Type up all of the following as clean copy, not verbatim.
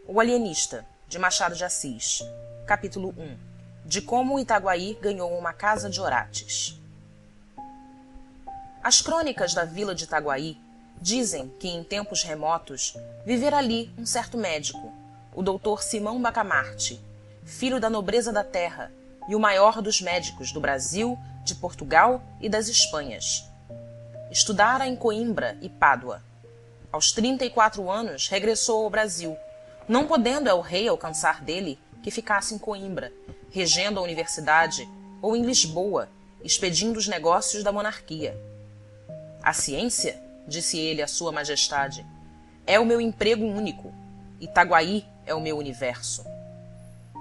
O Alienista, de Machado de Assis. Capítulo 1. De como Itaguaí ganhou uma casa de Orates. As crônicas da vila de Itaguaí dizem que, em tempos remotos, vivera ali um certo médico, o doutor Simão Bacamarte, filho da nobreza da terra e o maior dos médicos do Brasil, de Portugal e das Espanhas. Estudara em Coimbra e Pádua. Aos 34 anos regressou ao Brasil, não podendo el-rei alcançar dele que ficasse em Coimbra, regendo a universidade, ou em Lisboa, expedindo os negócios da monarquia. A ciência, disse ele à sua majestade, é o meu emprego único. Itaguaí é o meu universo.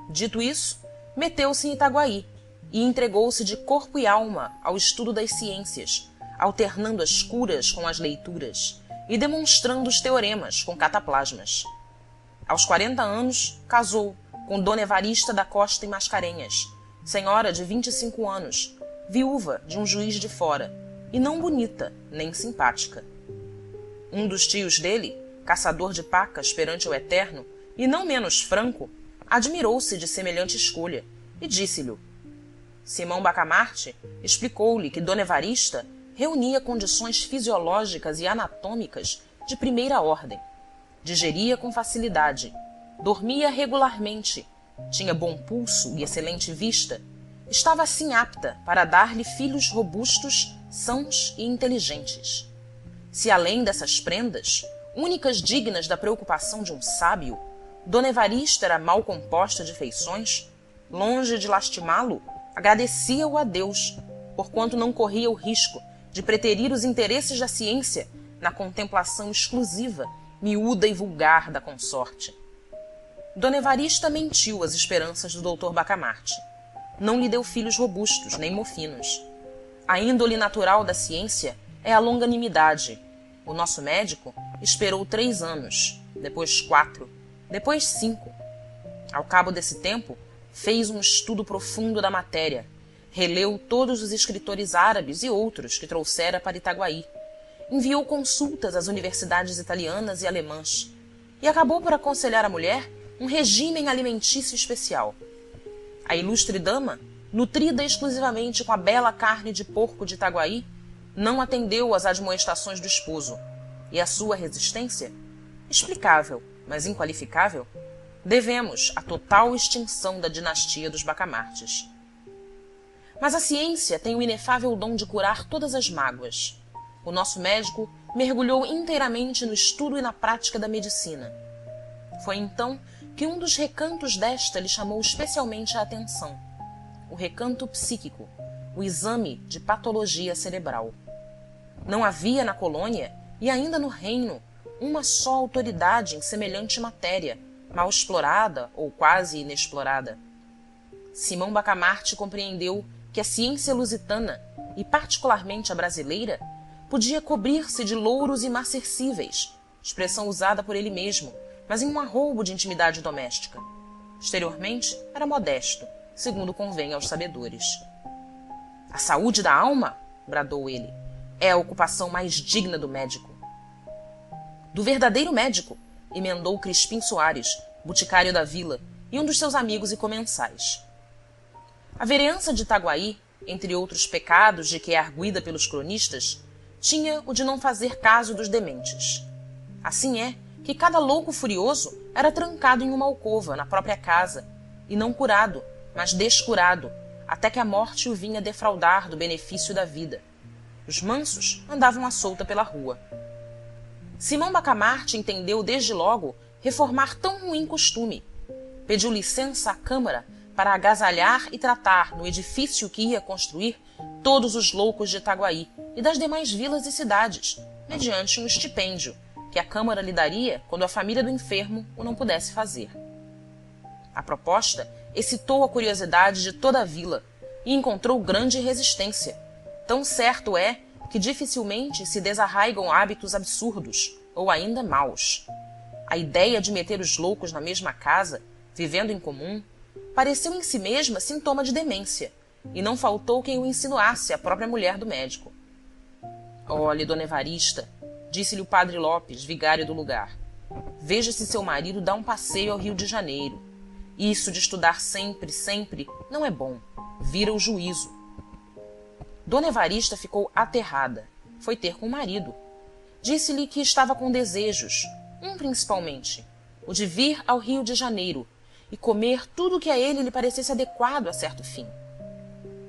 Dito isso, meteu-se em Itaguaí e entregou-se de corpo e alma ao estudo das ciências, alternando as curas com as leituras e demonstrando os teoremas com cataplasmas. Aos 40 anos, casou com Dona Evarista da Costa e Mascarenhas, senhora de 25 anos, viúva de um juiz de fora, e não bonita nem simpática. Um dos tios dele, caçador de pacas perante o Eterno, e não menos franco, admirou-se de semelhante escolha e disse-lhe. Simão Bacamarte explicou-lhe que Dona Evarista reunia condições fisiológicas e anatômicas de primeira ordem. Digeria com facilidade, dormia regularmente, tinha bom pulso e excelente vista, estava assim apta para dar-lhe filhos robustos, sãos e inteligentes. Se além dessas prendas, únicas dignas da preocupação de um sábio, Dona Evarista era mal composta de feições, longe de lastimá-lo, agradecia-o a Deus, porquanto não corria o risco de preterir os interesses da ciência na contemplação exclusiva, miúda e vulgar da consorte. Dona Evarista mentiu às esperanças do doutor Bacamarte. Não lhe deu filhos robustos, nem mofinos. A índole natural da ciência é a longanimidade. O nosso médico esperou 3 anos, depois 4, depois 5. Ao cabo desse tempo, fez um estudo profundo da matéria, releu todos os escritores árabes e outros que trouxera para Itaguaí, enviou consultas às universidades italianas e alemãs e acabou por aconselhar à mulher um regime alimentício especial. A ilustre dama, nutrida exclusivamente com a bela carne de porco de Itaguaí, não atendeu às admoestações do esposo, e a sua resistência, explicável, mas inqualificável, devemos à total extinção da dinastia dos Bacamartes. Mas a ciência tem o inefável dom de curar todas as mágoas. O nosso médico mergulhou inteiramente no estudo e na prática da medicina. Foi então que um dos recantos desta lhe chamou especialmente a atenção: o recanto psíquico, o exame de patologia cerebral. Não havia na colônia, e ainda no reino, uma só autoridade em semelhante matéria, mal explorada ou quase inexplorada. Simão Bacamarte compreendeu que a ciência lusitana, e particularmente a brasileira, podia cobrir-se de louros imarcessíveis, expressão usada por ele mesmo, mas em um arroubo de intimidade doméstica. Exteriormente, era modesto, segundo convém aos sabedores. A saúde da alma, bradou ele, é a ocupação mais digna do médico. Do verdadeiro médico, emendou Crispim Soares, boticário da vila e um dos seus amigos e comensais. A vereança de Itaguaí, entre outros pecados de que é arguida pelos cronistas, tinha o de não fazer caso dos dementes. Assim é que cada louco furioso era trancado em uma alcova na própria casa, e não curado, mas descurado, até que a morte o vinha defraudar do benefício da vida. Os mansos andavam à solta pela rua. Simão Bacamarte entendeu desde logo reformar tão ruim costume. Pediu licença à Câmara para agasalhar e tratar no edifício que ia construir todos os loucos de Itaguaí e das demais vilas e cidades, mediante um estipêndio que a Câmara lhe daria quando a família do enfermo o não pudesse fazer. A proposta excitou a curiosidade de toda a vila e encontrou grande resistência. Tão certo é que dificilmente se desarraigam hábitos absurdos ou ainda maus. A ideia de meter os loucos na mesma casa, vivendo em comum, pareceu em si mesma sintoma de demência, e não faltou quem o insinuasse à própria mulher do médico. Olhe, Dona Evarista, disse-lhe o padre Lopes, vigário do lugar, Veja se seu marido dá um passeio ao Rio de Janeiro. Isso de estudar sempre, sempre, não é bom. Vira o juízo. Dona Evarista ficou aterrada. Foi ter com o marido. Disse-lhe que estava com desejos, um principalmente, o de vir ao Rio de Janeiro e comer tudo o que a ele lhe parecesse adequado a certo fim.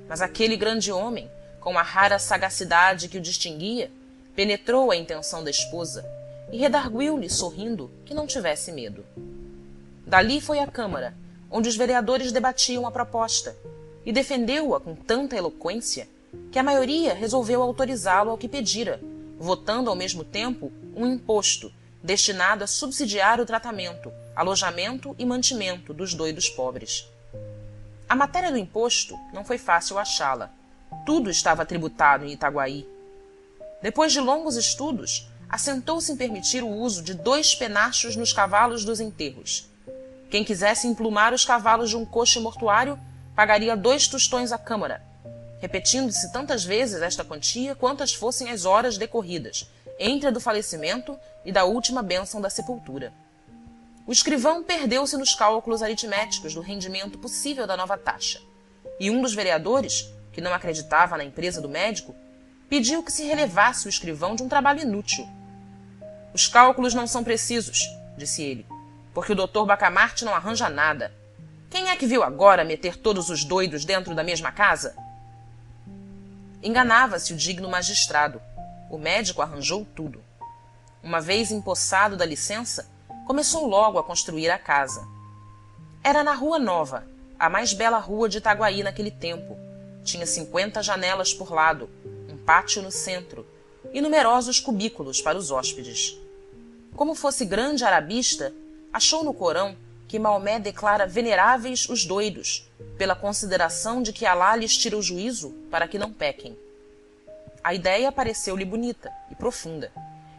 Mas aquele grande homem, com a rara sagacidade que o distinguia, penetrou a intenção da esposa e redarguiu-lhe, sorrindo, que não tivesse medo. Dali foi à Câmara, onde os vereadores debatiam a proposta, e defendeu-a com tanta eloquência que a maioria resolveu autorizá-lo ao que pedira, votando ao mesmo tempo um imposto destinado a subsidiar o tratamento, alojamento e mantimento dos doidos pobres. A matéria do imposto não foi fácil achá-la. Tudo estava tributado em Itaguaí. Depois de longos estudos, assentou-se em permitir o uso de 2 penachos nos cavalos dos enterros. Quem quisesse emplumar os cavalos de um coche mortuário pagaria 2 tostões à Câmara, repetindo-se tantas vezes esta quantia quantas fossem as horas decorridas entre a do falecimento e da última bênção da sepultura. O escrivão perdeu-se nos cálculos aritméticos do rendimento possível da nova taxa, e um dos vereadores, que não acreditava na empresa do médico, pediu que se relevasse o escrivão de um trabalho inútil. Os cálculos não são precisos, disse ele, porque o Dr. Bacamarte não arranja nada. Quem é que viu agora meter todos os doidos dentro da mesma casa? Enganava-se o digno magistrado. O médico arranjou tudo. Uma vez empossado da licença, começou logo a construir a casa. Era na Rua Nova, a mais bela rua de Itaguaí naquele tempo. Tinha 50 janelas por lado, um pátio no centro e numerosos cubículos para os hóspedes. Como fosse grande arabista, achou no Corão que Maomé declara veneráveis os doidos, pela consideração de que Alá lhes tira o juízo para que não pequem. A ideia pareceu-lhe bonita e profunda,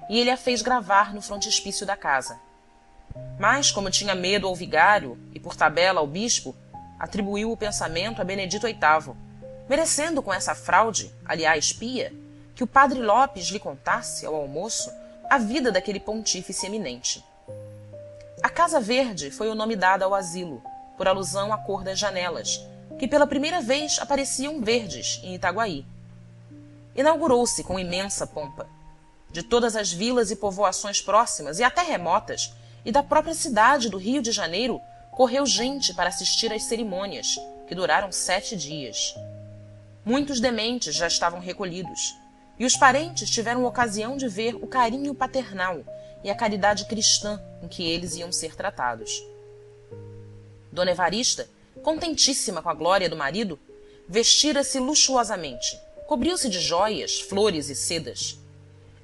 e ele a fez gravar no frontispício da casa. Mas, como tinha medo ao vigário e, por tabela, ao bispo, atribuiu o pensamento a Benedito VIII, merecendo com essa fraude, aliás pia, que o padre Lopes lhe contasse, ao almoço, a vida daquele pontífice eminente. A Casa Verde foi o nome dado ao asilo, por alusão à cor das janelas, que pela primeira vez apareciam verdes em Itaguaí. Inaugurou-se com imensa pompa. De todas as vilas e povoações próximas e até remotas, e da própria cidade do Rio de Janeiro, correu gente para assistir às cerimônias, que duraram 7 dias. Muitos dementes já estavam recolhidos, e os parentes tiveram ocasião de ver o carinho paternal e a caridade cristã em que eles iam ser tratados. Dona Evarista, contentíssima com a glória do marido, vestira-se luxuosamente, cobriu-se de jóias, flores e sedas.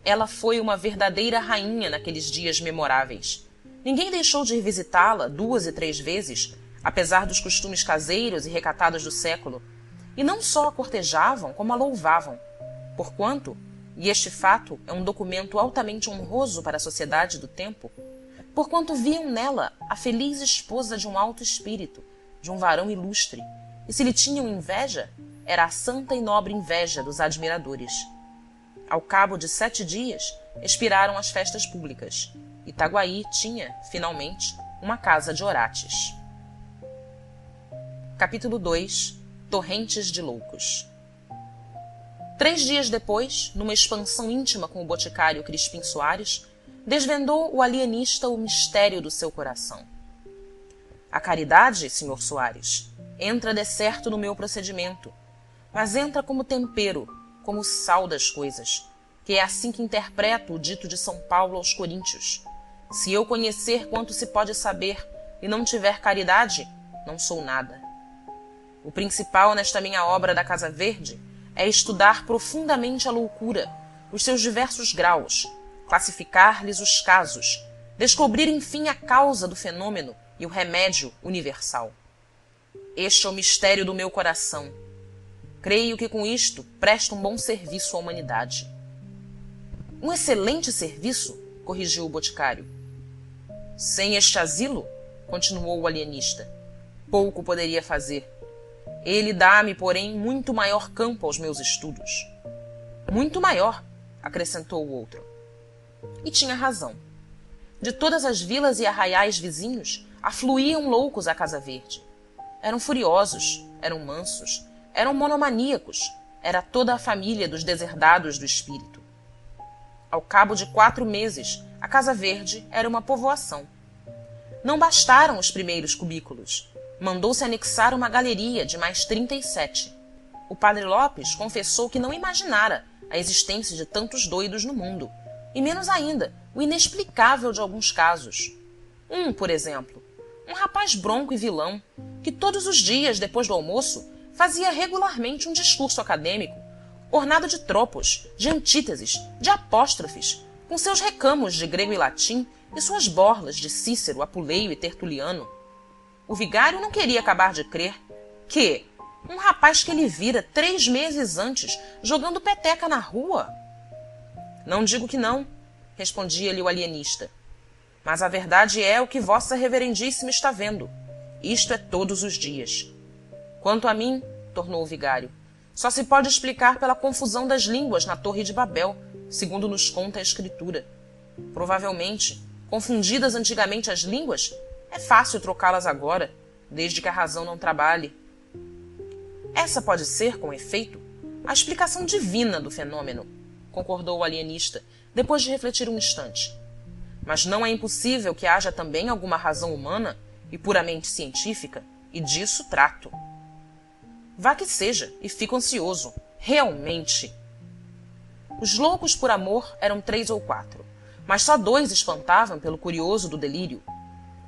Ela foi uma verdadeira rainha naqueles dias memoráveis. Ninguém deixou de ir visitá-la 2 e 3 vezes, apesar dos costumes caseiros e recatados do século, e não só a cortejavam, como a louvavam, porquanto, e este fato é um documento altamente honroso para a sociedade do tempo, porquanto viam nela a feliz esposa de um alto espírito, de um varão ilustre, e se lhe tinham inveja, era a santa e nobre inveja dos admiradores. Ao cabo de 7 dias, expiraram as festas públicas. Itaguaí tinha, finalmente, uma casa de orates. Capítulo 2. Torrentes de loucos. 3 dias depois, numa expansão íntima com o boticário Crispim Soares, desvendou o alienista o mistério do seu coração. A caridade, Sr. Soares, entra decerto no meu procedimento, mas entra como tempero, como sal das coisas, que é assim que interpreto o dito de São Paulo aos Coríntios. Se eu conhecer quanto se pode saber e não tiver caridade, não sou nada. O principal nesta minha obra da Casa Verde é estudar profundamente a loucura, os seus diversos graus, classificar-lhes os casos, descobrir enfim a causa do fenômeno e o remédio universal. Este é o mistério do meu coração. Creio que com isto presto um bom serviço à humanidade. Um excelente serviço, corrigiu o boticário. Sem este asilo, continuou o alienista, pouco poderia fazer. Ele dá-me, porém, muito maior campo aos meus estudos. Muito maior, acrescentou o outro. E tinha razão. de todas as vilas e arraiais vizinhos, afluíam loucos à Casa Verde. Eram furiosos, eram mansos, eram monomaníacos, era toda a família dos deserdados do espírito. Ao cabo de 4 meses, a Casa Verde era uma povoação. Não bastaram os primeiros cubículos. Mandou-se anexar uma galeria de mais 37. O padre Lopes confessou que não imaginara a existência de tantos doidos no mundo, e menos ainda o inexplicável de alguns casos. Por exemplo, um rapaz bronco e vilão, que todos os dias, depois do almoço, fazia regularmente um discurso acadêmico, ornado de tropos, de antíteses, de apóstrofes, com seus recamos de grego e latim e suas borlas de Cícero, Apuleio e Tertuliano. O vigário não queria acabar de crer que um rapaz que ele vira 3 meses antes jogando peteca na rua. Não digo que não, respondia-lhe o alienista. Mas a verdade é o que vossa reverendíssima está vendo. Isto é todos os dias. Quanto a mim, tornou o vigário, só se pode explicar pela confusão das línguas na Torre de Babel, segundo nos conta a Escritura. Provavelmente, confundidas antigamente as línguas, é fácil trocá-las agora, desde que a razão não trabalhe. Essa pode ser, com efeito, a explicação divina do fenômeno, concordou o alienista, depois de refletir um instante. Mas não é impossível que haja também alguma razão humana e puramente científica, e disso trato. Vá que seja, e fico ansioso. Realmente. Os loucos por amor eram 3 ou 4, mas só 2 espantavam pelo curioso do delírio.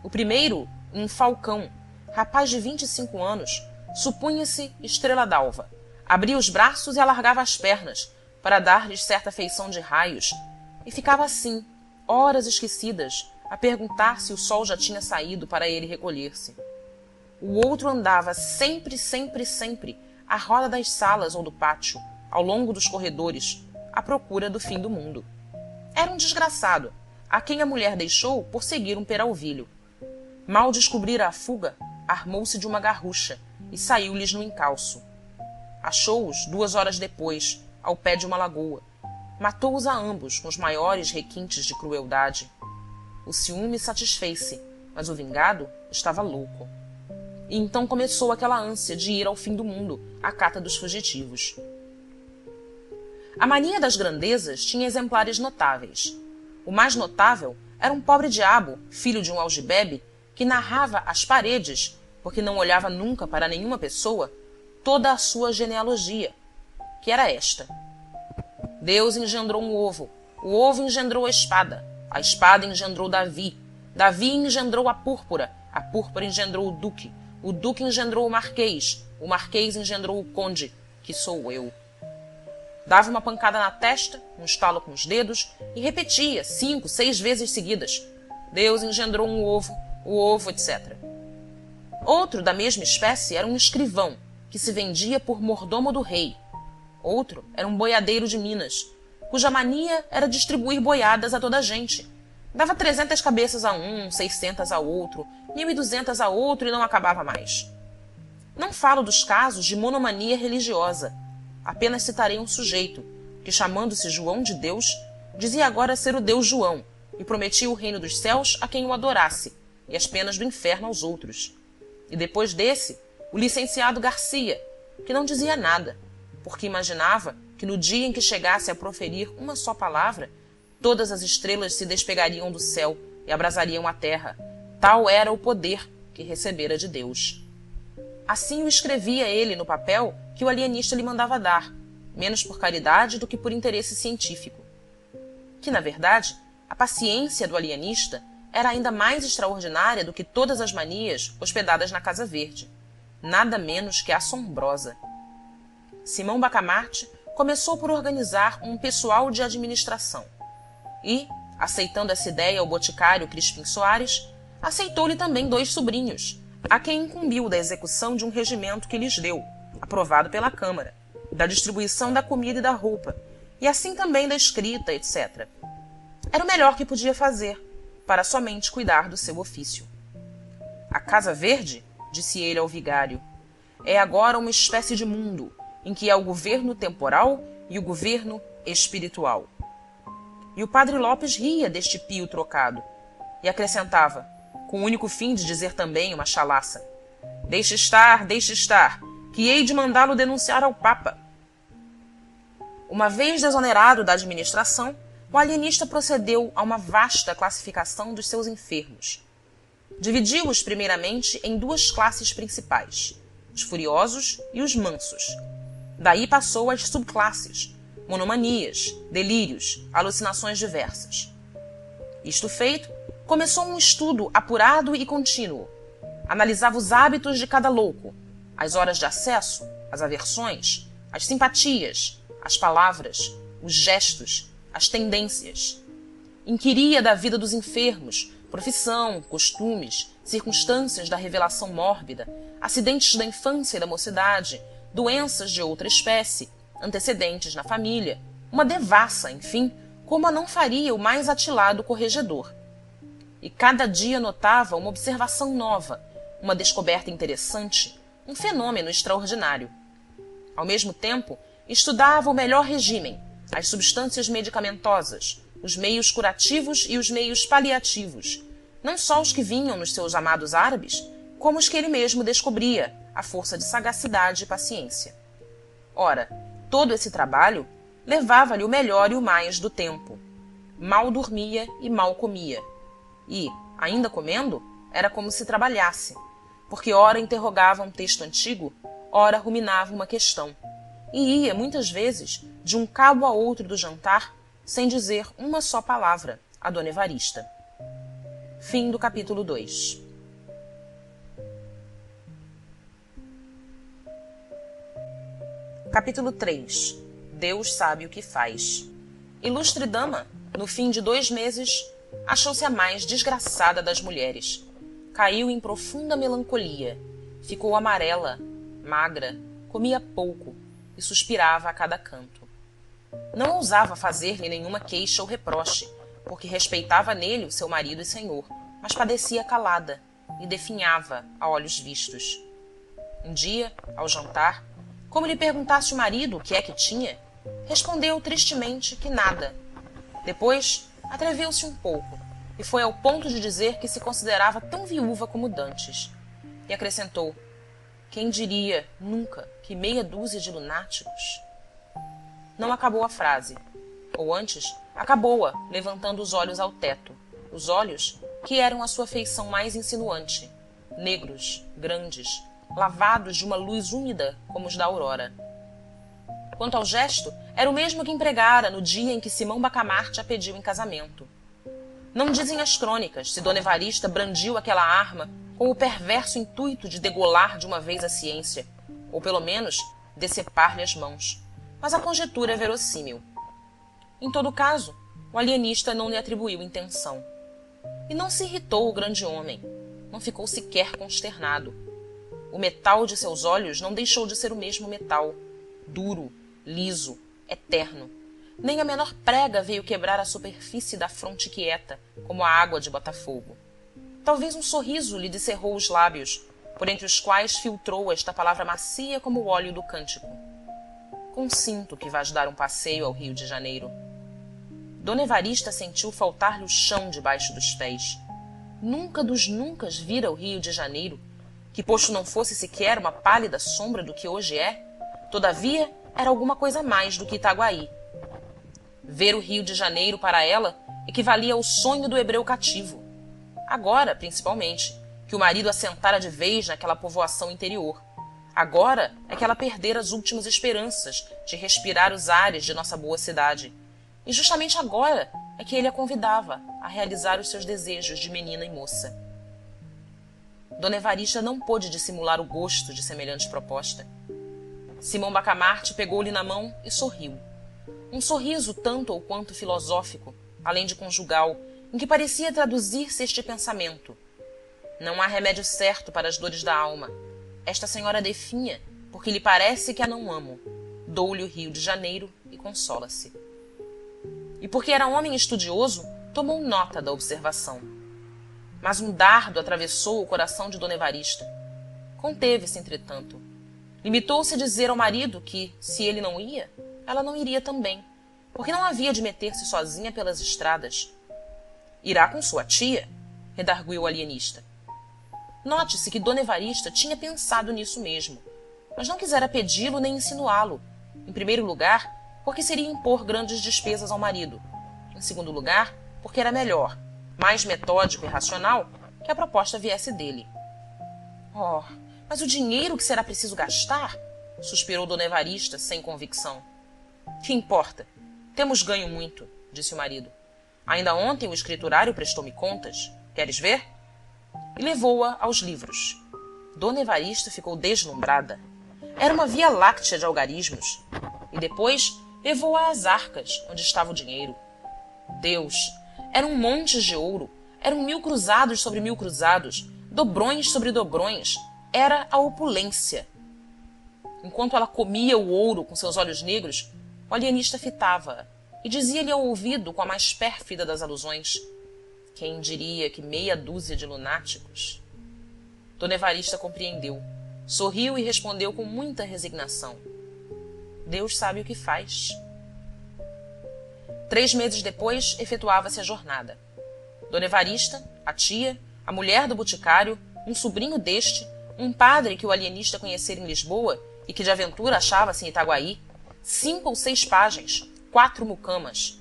O primeiro, um falcão, rapaz de 25 anos, supunha-se estrela d'alva. Abria os braços e alargava as pernas, para dar-lhes certa feição de raios, e ficava assim, horas esquecidas, a perguntar se o sol já tinha saído para ele recolher-se. O outro andava sempre, à roda das salas ou do pátio, ao longo dos corredores, à procura do fim do mundo. Era um desgraçado, a quem a mulher deixou por seguir um peralvilho. Mal descobrira a fuga, armou-se de uma garrucha e saiu-lhes no encalço. Achou-os 2 horas depois, ao pé de uma lagoa. Matou-os a ambos com os maiores requintes de crueldade. O ciúme satisfez-se, mas o vingado estava louco. E então começou aquela ânsia de ir ao fim do mundo, à cata dos fugitivos. A mania das grandezas tinha exemplares notáveis. O mais notável era um pobre diabo, filho de um algibebe, que narrava às paredes, porque não olhava nunca para nenhuma pessoa, toda a sua genealogia, que era esta. Deus engendrou um ovo, o ovo engendrou a espada engendrou Davi engendrou a púrpura engendrou o duque engendrou o marquês engendrou o conde, que sou eu. Dava uma pancada na testa, um estalo com os dedos, e repetia 5, 6 vezes seguidas: Deus engendrou um ovo, o ovo, etc. Outro da mesma espécie era um escrivão, que se vendia por mordomo do rei. Outro era um boiadeiro de Minas, cuja mania era distribuir boiadas a toda a gente. Dava 300 cabeças a um, 600 a outro, 1.200 a outro e não acabava mais. Não falo dos casos de monomania religiosa. Apenas citarei um sujeito, que, chamando-se João de Deus, dizia agora ser o Deus João, e prometia o reino dos céus a quem o adorasse, e as penas do inferno aos outros. E depois desse, o licenciado Garcia, que não dizia nada, porque imaginava que no dia em que chegasse a proferir uma só palavra, todas as estrelas se despegariam do céu e abrasariam a terra. Tal era o poder que recebera de Deus. Assim o escrevia ele no papel que o alienista lhe mandava dar, menos por caridade do que por interesse científico. Que, na verdade, a paciência do alienista era ainda mais extraordinária do que todas as manias hospedadas na Casa Verde, nada menos que assombrosa. Simão Bacamarte começou por organizar um pessoal de administração e, aceitando essa ideia o boticário Crispim Soares, aceitou-lhe também 2 sobrinhos, a quem incumbiu da execução de um regimento que lhes deu, aprovado pela Câmara, da distribuição da comida e da roupa, e assim também da escrita, etc. Era o melhor que podia fazer, para somente cuidar do seu ofício. A Casa Verde, disse ele ao vigário, é agora uma espécie de mundo, em que há o governo temporal e o governo espiritual. E o padre Lopes ria deste pio trocado. E acrescentava, com o único fim de dizer também uma chalaça: deixe estar, que hei de mandá-lo denunciar ao Papa. Uma vez desonerado da administração, o alienista procedeu a uma vasta classificação dos seus enfermos. Dividiu-os primeiramente em duas classes principais, os furiosos e os mansos. Daí passou às subclasses, monomanias, delírios, alucinações diversas. Isto feito, começou um estudo apurado e contínuo. Analisava os hábitos de cada louco, as horas de acesso, as aversões, as simpatias, as palavras, os gestos, as tendências. Inquiria da vida dos enfermos, profissão, costumes, circunstâncias da revelação mórbida, acidentes da infância e da mocidade, doenças de outra espécie, antecedentes na família, uma devassa, enfim, como a não faria o mais atilado corregedor. E cada dia notava uma observação nova, uma descoberta interessante, um fenômeno extraordinário. Ao mesmo tempo, estudava o melhor regime, as substâncias medicamentosas, os meios curativos e os meios paliativos, não só os que vinham nos seus amados árabes, como os que ele mesmo descobria, à força de sagacidade e paciência. Ora, todo esse trabalho levava-lhe o melhor e o mais do tempo. Mal dormia e mal comia. E, ainda comendo, era como se trabalhasse, porque ora interrogava um texto antigo, ora ruminava uma questão, e ia, muitas vezes, de um cabo a outro do jantar, sem dizer uma só palavra a Dona Evarista. Fim do capítulo 2. Capítulo 3. Deus sabe o que faz. Ilustre dama, no fim de 2 meses, achou-se a mais desgraçada das mulheres. Caiu em profunda melancolia, ficou amarela, magra, comia pouco e suspirava a cada canto. Não ousava fazer-lhe nenhuma queixa ou reproche, porque respeitava nele o seu marido e senhor, mas padecia calada e definhava a olhos vistos. Um dia, ao jantar, como lhe perguntasse o marido o que é que tinha, respondeu tristemente que nada. Depois, atreveu-se um pouco e foi ao ponto de dizer que se considerava tão viúva como dantes. E acrescentou: quem diria, nunca, que meia dúzia de lunáticos? Não acabou a frase. Ou antes, acabou-a, levantando os olhos ao teto. Os olhos que eram a sua feição mais insinuante, negros, grandes, lavados de uma luz úmida como os da aurora. Quanto ao gesto, era o mesmo que empregara no dia em que Simão Bacamarte a pediu em casamento. Não dizem as crônicas se Dona Evarista brandiu aquela arma com o perverso intuito de degolar de uma vez a ciência, ou pelo menos decepar-lhe as mãos, mas a conjetura é verossímil. Em todo caso, o alienista não lhe atribuiu intenção. E não se irritou o grande homem, não ficou sequer consternado. O metal de seus olhos não deixou de ser o mesmo metal, duro, liso, eterno. Nem a menor prega veio quebrar a superfície da fronte quieta, como a água de Botafogo. Talvez um sorriso lhe descerrou os lábios, por entre os quais filtrou esta palavra macia como o óleo do cântico. Consinto que vás dar um passeio ao Rio de Janeiro. Dona Evarista sentiu faltar-lhe o chão debaixo dos pés. Nunca dos nuncas vira o Rio de Janeiro, que posto não fosse sequer uma pálida sombra do que hoje é, todavia era alguma coisa mais do que Itaguaí. Ver o Rio de Janeiro para ela equivalia ao sonho do hebreu cativo. Agora, principalmente, que o marido assentara de vez naquela povoação interior. Agora é que ela perdera as últimas esperanças de respirar os ares de nossa boa cidade. E justamente agora é que ele a convidava a realizar os seus desejos de menina e moça. Dona Evarista não pôde dissimular o gosto de semelhante proposta. Simão Bacamarte pegou-lhe na mão e sorriu. Um sorriso tanto ou quanto filosófico, além de conjugal, em que parecia traduzir-se este pensamento: não há remédio certo para as dores da alma. Esta senhora definha, porque lhe parece que a não amo. Dou-lhe o Rio de Janeiro e consola-se. E porque era homem estudioso, tomou nota da observação. Mas um dardo atravessou o coração de Dona Evarista. Conteve-se, entretanto. Limitou-se a dizer ao marido que, se ele não ia, ela não iria também, porque não havia de meter-se sozinha pelas estradas. Irá com sua tia, redarguiu o alienista. Note-se que Dona Evarista tinha pensado nisso mesmo, mas não quisera pedi-lo nem insinuá-lo. Em primeiro lugar, porque seria impor grandes despesas ao marido. Em segundo lugar, porque era melhor, mais metódico e racional, que a proposta viesse dele. Oh, mas o dinheiro que será preciso gastar? Suspirou Dona Evarista, sem convicção. Que importa? Temos ganho muito, disse o marido. Ainda ontem o escriturário prestou-me contas. Queres ver? E levou-a aos livros. Dona Evarista ficou deslumbrada. Era uma via láctea de algarismos. E depois levou-a às arcas, onde estava o dinheiro. Deus! Eram montes de ouro. Eram 1000 cruzados sobre 1000 cruzados. Dobrões sobre dobrões. Era a opulência. Enquanto ela comia o ouro com seus olhos negros, o alienista fitava-a e dizia-lhe ao ouvido com a mais pérfida das alusões: quem diria que meia dúzia de lunáticos? Dona Evarista compreendeu, sorriu e respondeu com muita resignação: Deus sabe o que faz. 3 meses depois, efetuava-se a jornada. Dona Evarista, a tia, a mulher do boticário, um sobrinho deste, um padre que o alienista conhecera em Lisboa e que de aventura achava-se em Itaguaí, 5 ou 6 pajens, 4 mucamas.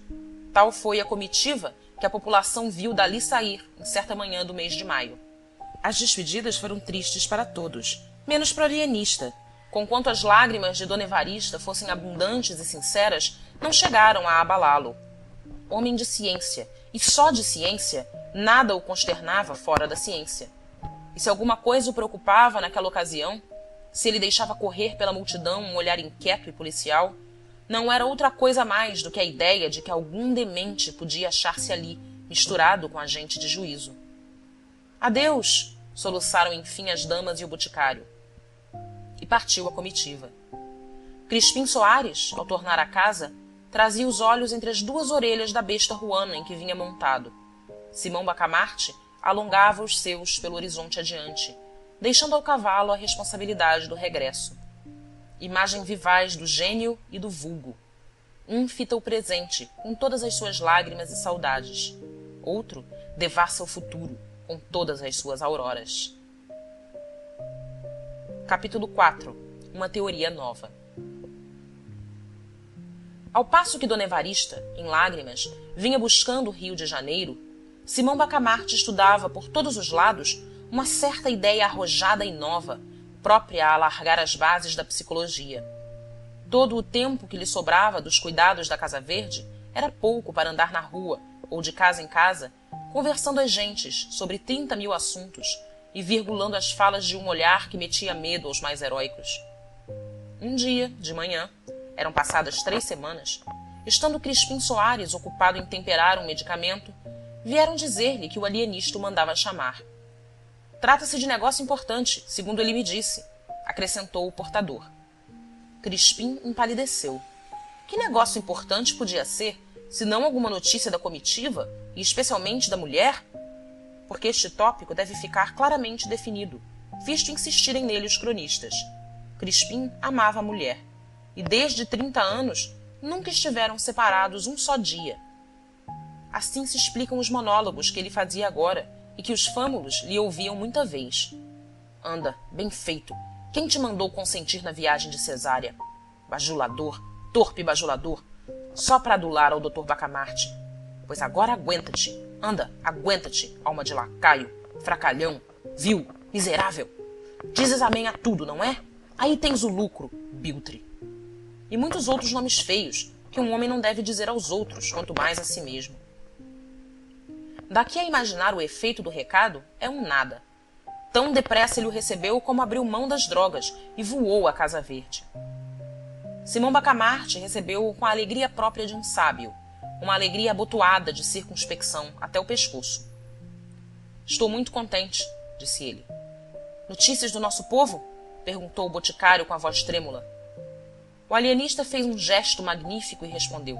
Tal foi a comitiva que a população viu dali sair em certa manhã do mês de maio. As despedidas foram tristes para todos, menos para o alienista, conquanto as lágrimas de Dona Evarista fossem abundantes e sinceras, não chegaram a abalá-lo. Homem de ciência, e só de ciência, nada o consternava fora da ciência. E se alguma coisa o preocupava naquela ocasião, se ele deixava correr pela multidão um olhar inquieto e policial, não era outra coisa mais do que a ideia de que algum demente podia achar-se ali, misturado com a gente de juízo. Adeus! Soluçaram enfim as damas e o boticário. E partiu a comitiva. Crispim Soares, ao tornar à casa, trazia os olhos entre as 2 orelhas da besta ruana em que vinha montado. Simão Bacamarte alongava os seus pelo horizonte adiante, deixando ao cavalo a responsabilidade do regresso. Imagem vivaz do gênio e do vulgo. Um fita o presente, com todas as suas lágrimas e saudades. Outro devassa o futuro, com todas as suas auroras. Capítulo 4. Uma teoria nova. Ao passo que Dona Evarista, em lágrimas, vinha buscando o Rio de Janeiro, Simão Bacamarte estudava por todos os lados uma certa ideia arrojada e nova, própria a alargar as bases da psicologia. Todo o tempo que lhe sobrava dos cuidados da Casa Verde era pouco para andar na rua, ou de casa em casa, conversando às gentes sobre 30.000 assuntos e virgulando as falas de um olhar que metia medo aos mais heróicos. Um dia, de manhã, eram passadas 3 semanas, estando Crispim Soares ocupado em temperar um medicamento, vieram dizer-lhe que o alienista o mandava chamar. Trata-se de negócio importante, segundo ele me disse, acrescentou o portador. Crispim empalideceu. Que negócio importante podia ser, se não alguma notícia da comitiva, e especialmente da mulher? Porque este tópico deve ficar claramente definido, visto insistirem nele os cronistas. Crispim amava a mulher, e desde 30 anos nunca estiveram separados um só dia. Assim se explicam os monólogos que ele fazia agora e que os fâmulos lhe ouviam muita vez. Anda, bem feito. Quem te mandou consentir na viagem de Cesária? Bajulador, torpe bajulador, só para adular ao Dr. Bacamarte. Pois agora aguenta-te. Anda, aguenta-te, alma de lacaio, fracalhão, vil, miserável. Dizes amém a tudo, não é? Aí tens o lucro, biltre. E muitos outros nomes feios, que um homem não deve dizer aos outros, quanto mais a si mesmo. Daqui a imaginar o efeito do recado é um nada. Tão depressa ele o recebeu como abriu mão das drogas e voou à Casa Verde. Simão Bacamarte recebeu-o com a alegria própria de um sábio, uma alegria abotoada de circunspecção até o pescoço. Estou muito contente, disse ele. Notícias do nosso povo? Perguntou o boticário com a voz trêmula. O alienista fez um gesto magnífico e respondeu.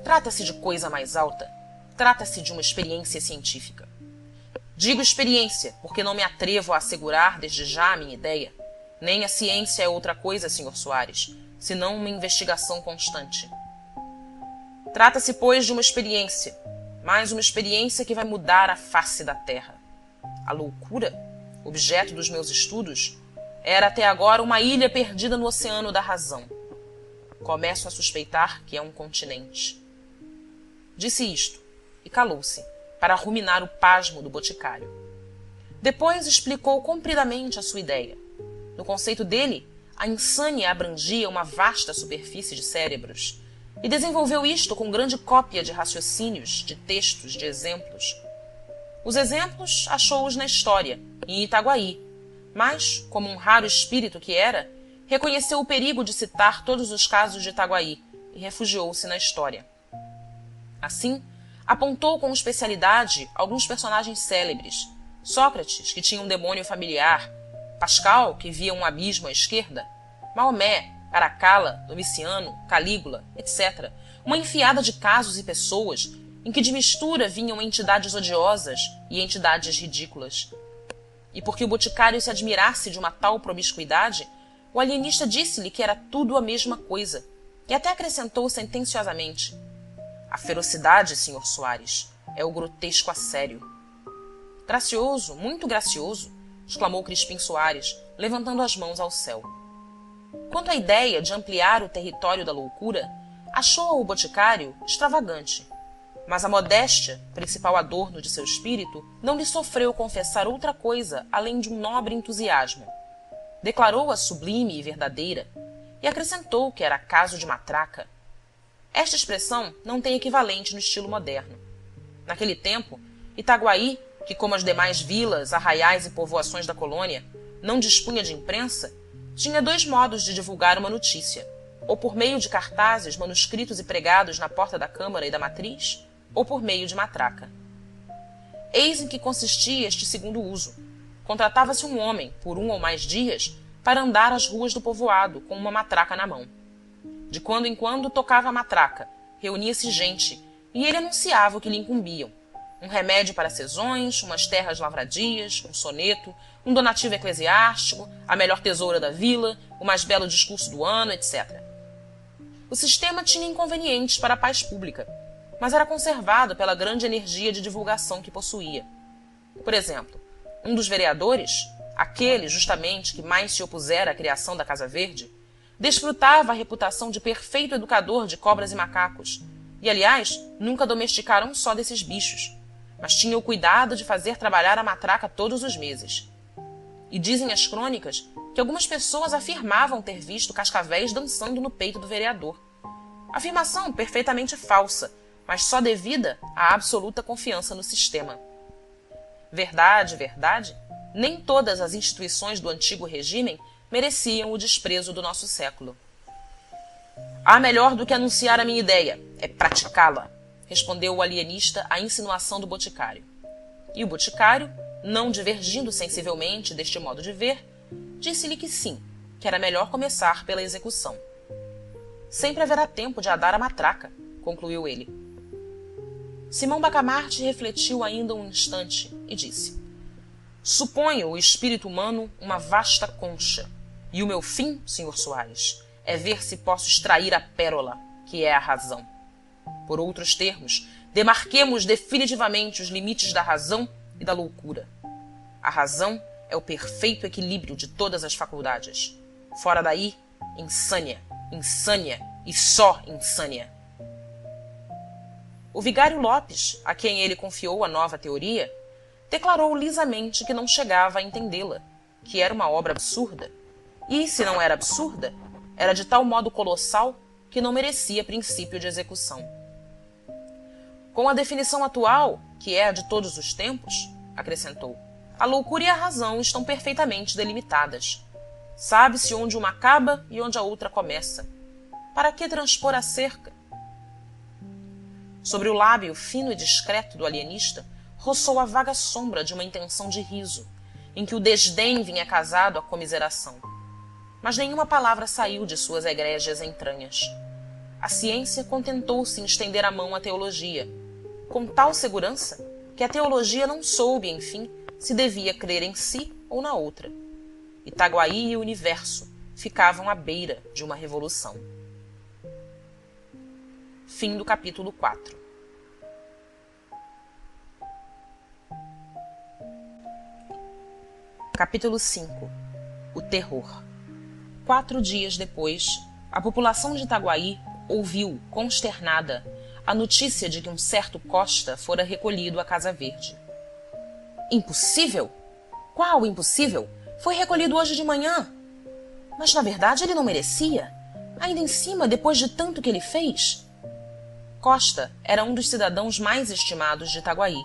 Trata-se de coisa mais alta. Trata-se de uma experiência científica. Digo experiência, porque não me atrevo a assegurar desde já a minha ideia. Nem a ciência é outra coisa, Sr. Soares, senão uma investigação constante. Trata-se, pois, de uma experiência, mas uma experiência que vai mudar a face da Terra. A loucura, objeto dos meus estudos, era até agora uma ilha perdida no oceano da razão. Começo a suspeitar que é um continente. Disse isto e calou-se, para ruminar o pasmo do boticário. Depois explicou compridamente a sua ideia. No conceito dele, a insânia abrangia uma vasta superfície de cérebros, e desenvolveu isto com grande cópia de raciocínios, de textos, de exemplos. Os exemplos achou-os na história, em Itaguaí, mas, como um raro espírito que era, reconheceu o perigo de citar todos os casos de Itaguaí e refugiou-se na história. Assim, apontou com especialidade alguns personagens célebres: Sócrates, que tinha um demônio familiar; Pascal, que via um abismo à esquerda; Maomé, Caracalla, Domiciano, Calígula, etc. Uma enfiada de casos e pessoas em que de mistura vinham entidades odiosas e entidades ridículas. E porque o boticário se admirasse de uma tal promiscuidade, o alienista disse-lhe que era tudo a mesma coisa, e até acrescentou sentenciosamente: a ferocidade, Sr. Soares, é o grotesco a sério. Gracioso, muito gracioso, exclamou Crispim Soares, levantando as mãos ao céu. Quanto à ideia de ampliar o território da loucura, achou-a o boticário extravagante, mas a modéstia, principal adorno de seu espírito, não lhe sofreu confessar outra coisa além de um nobre entusiasmo. Declarou-a sublime e verdadeira, e acrescentou que era caso de matraca. Esta expressão não tem equivalente no estilo moderno. Naquele tempo, Itaguaí, que como as demais vilas, arraiais e povoações da colônia, não dispunha de imprensa, tinha dois modos de divulgar uma notícia: ou por meio de cartazes manuscritos e pregados na porta da Câmara e da Matriz, ou por meio de matraca. Eis em que consistia este segundo uso. Contratava-se um homem, por um ou mais dias, para andar as ruas do povoado com uma matraca na mão. De quando em quando tocava a matraca, reunia-se gente, e ele anunciava o que lhe incumbiam: um remédio para sezões, umas terras lavradias, um soneto, um donativo eclesiástico, a melhor tesoura da vila, o mais belo discurso do ano, etc. O sistema tinha inconvenientes para a paz pública, mas era conservado pela grande energia de divulgação que possuía. Por exemplo, um dos vereadores, aquele justamente que mais se opusera à criação da Casa Verde, desfrutava a reputação de perfeito educador de cobras e macacos, e, aliás, nunca domesticara um só desses bichos, mas tinha o cuidado de fazer trabalhar a matraca todos os meses. E dizem as crônicas que algumas pessoas afirmavam ter visto cascavéis dançando no peito do vereador. Afirmação perfeitamente falsa, mas só devida à absoluta confiança no sistema. Verdade, verdade, nem todas as instituições do antigo regime mereciam o desprezo do nosso século. Há melhor do que anunciar a minha ideia, é praticá-la, respondeu o alienista à insinuação do boticário. E o boticário, não divergindo sensivelmente deste modo de ver, disse-lhe que sim, que era melhor começar pela execução. Sempre haverá tempo de adar a matraca, concluiu ele. Simão Bacamarte refletiu ainda um instante e disse: suponho o espírito humano uma vasta concha, e o meu fim, Sr. Soares, é ver se posso extrair a pérola, que é a razão. Por outros termos, demarquemos definitivamente os limites da razão e da loucura. A razão é o perfeito equilíbrio de todas as faculdades. Fora daí, insânia, insânia e só insânia. O vigário Lopes, a quem ele confiou a nova teoria, declarou lisamente que não chegava a entendê-la, que era uma obra absurda, e, se não era absurda, era de tal modo colossal que não merecia princípio de execução. Com a definição atual, que é a de todos os tempos, acrescentou, a loucura e a razão estão perfeitamente delimitadas. Sabe-se onde uma acaba e onde a outra começa. Para que transpor a cerca? Sobre o lábio fino e discreto do alienista roçou a vaga sombra de uma intenção de riso, em que o desdém vinha casado à comiseração. Mas nenhuma palavra saiu de suas egrégias entranhas. A ciência contentou-se em estender a mão à teologia, com tal segurança que a teologia não soube, enfim, se devia crer em si ou na outra. Itaguaí e o universo ficavam à beira de uma revolução. Fim do capítulo 4. Capítulo 5. O terror. 4 dias depois, a população de Itaguaí ouviu, consternada, a notícia de que um certo Costa fora recolhido à Casa Verde. Impossível? Qual impossível? Foi recolhido hoje de manhã. Mas, na verdade, ele não merecia. Ainda em cima, depois de tanto que ele fez. Costa era um dos cidadãos mais estimados de Itaguaí.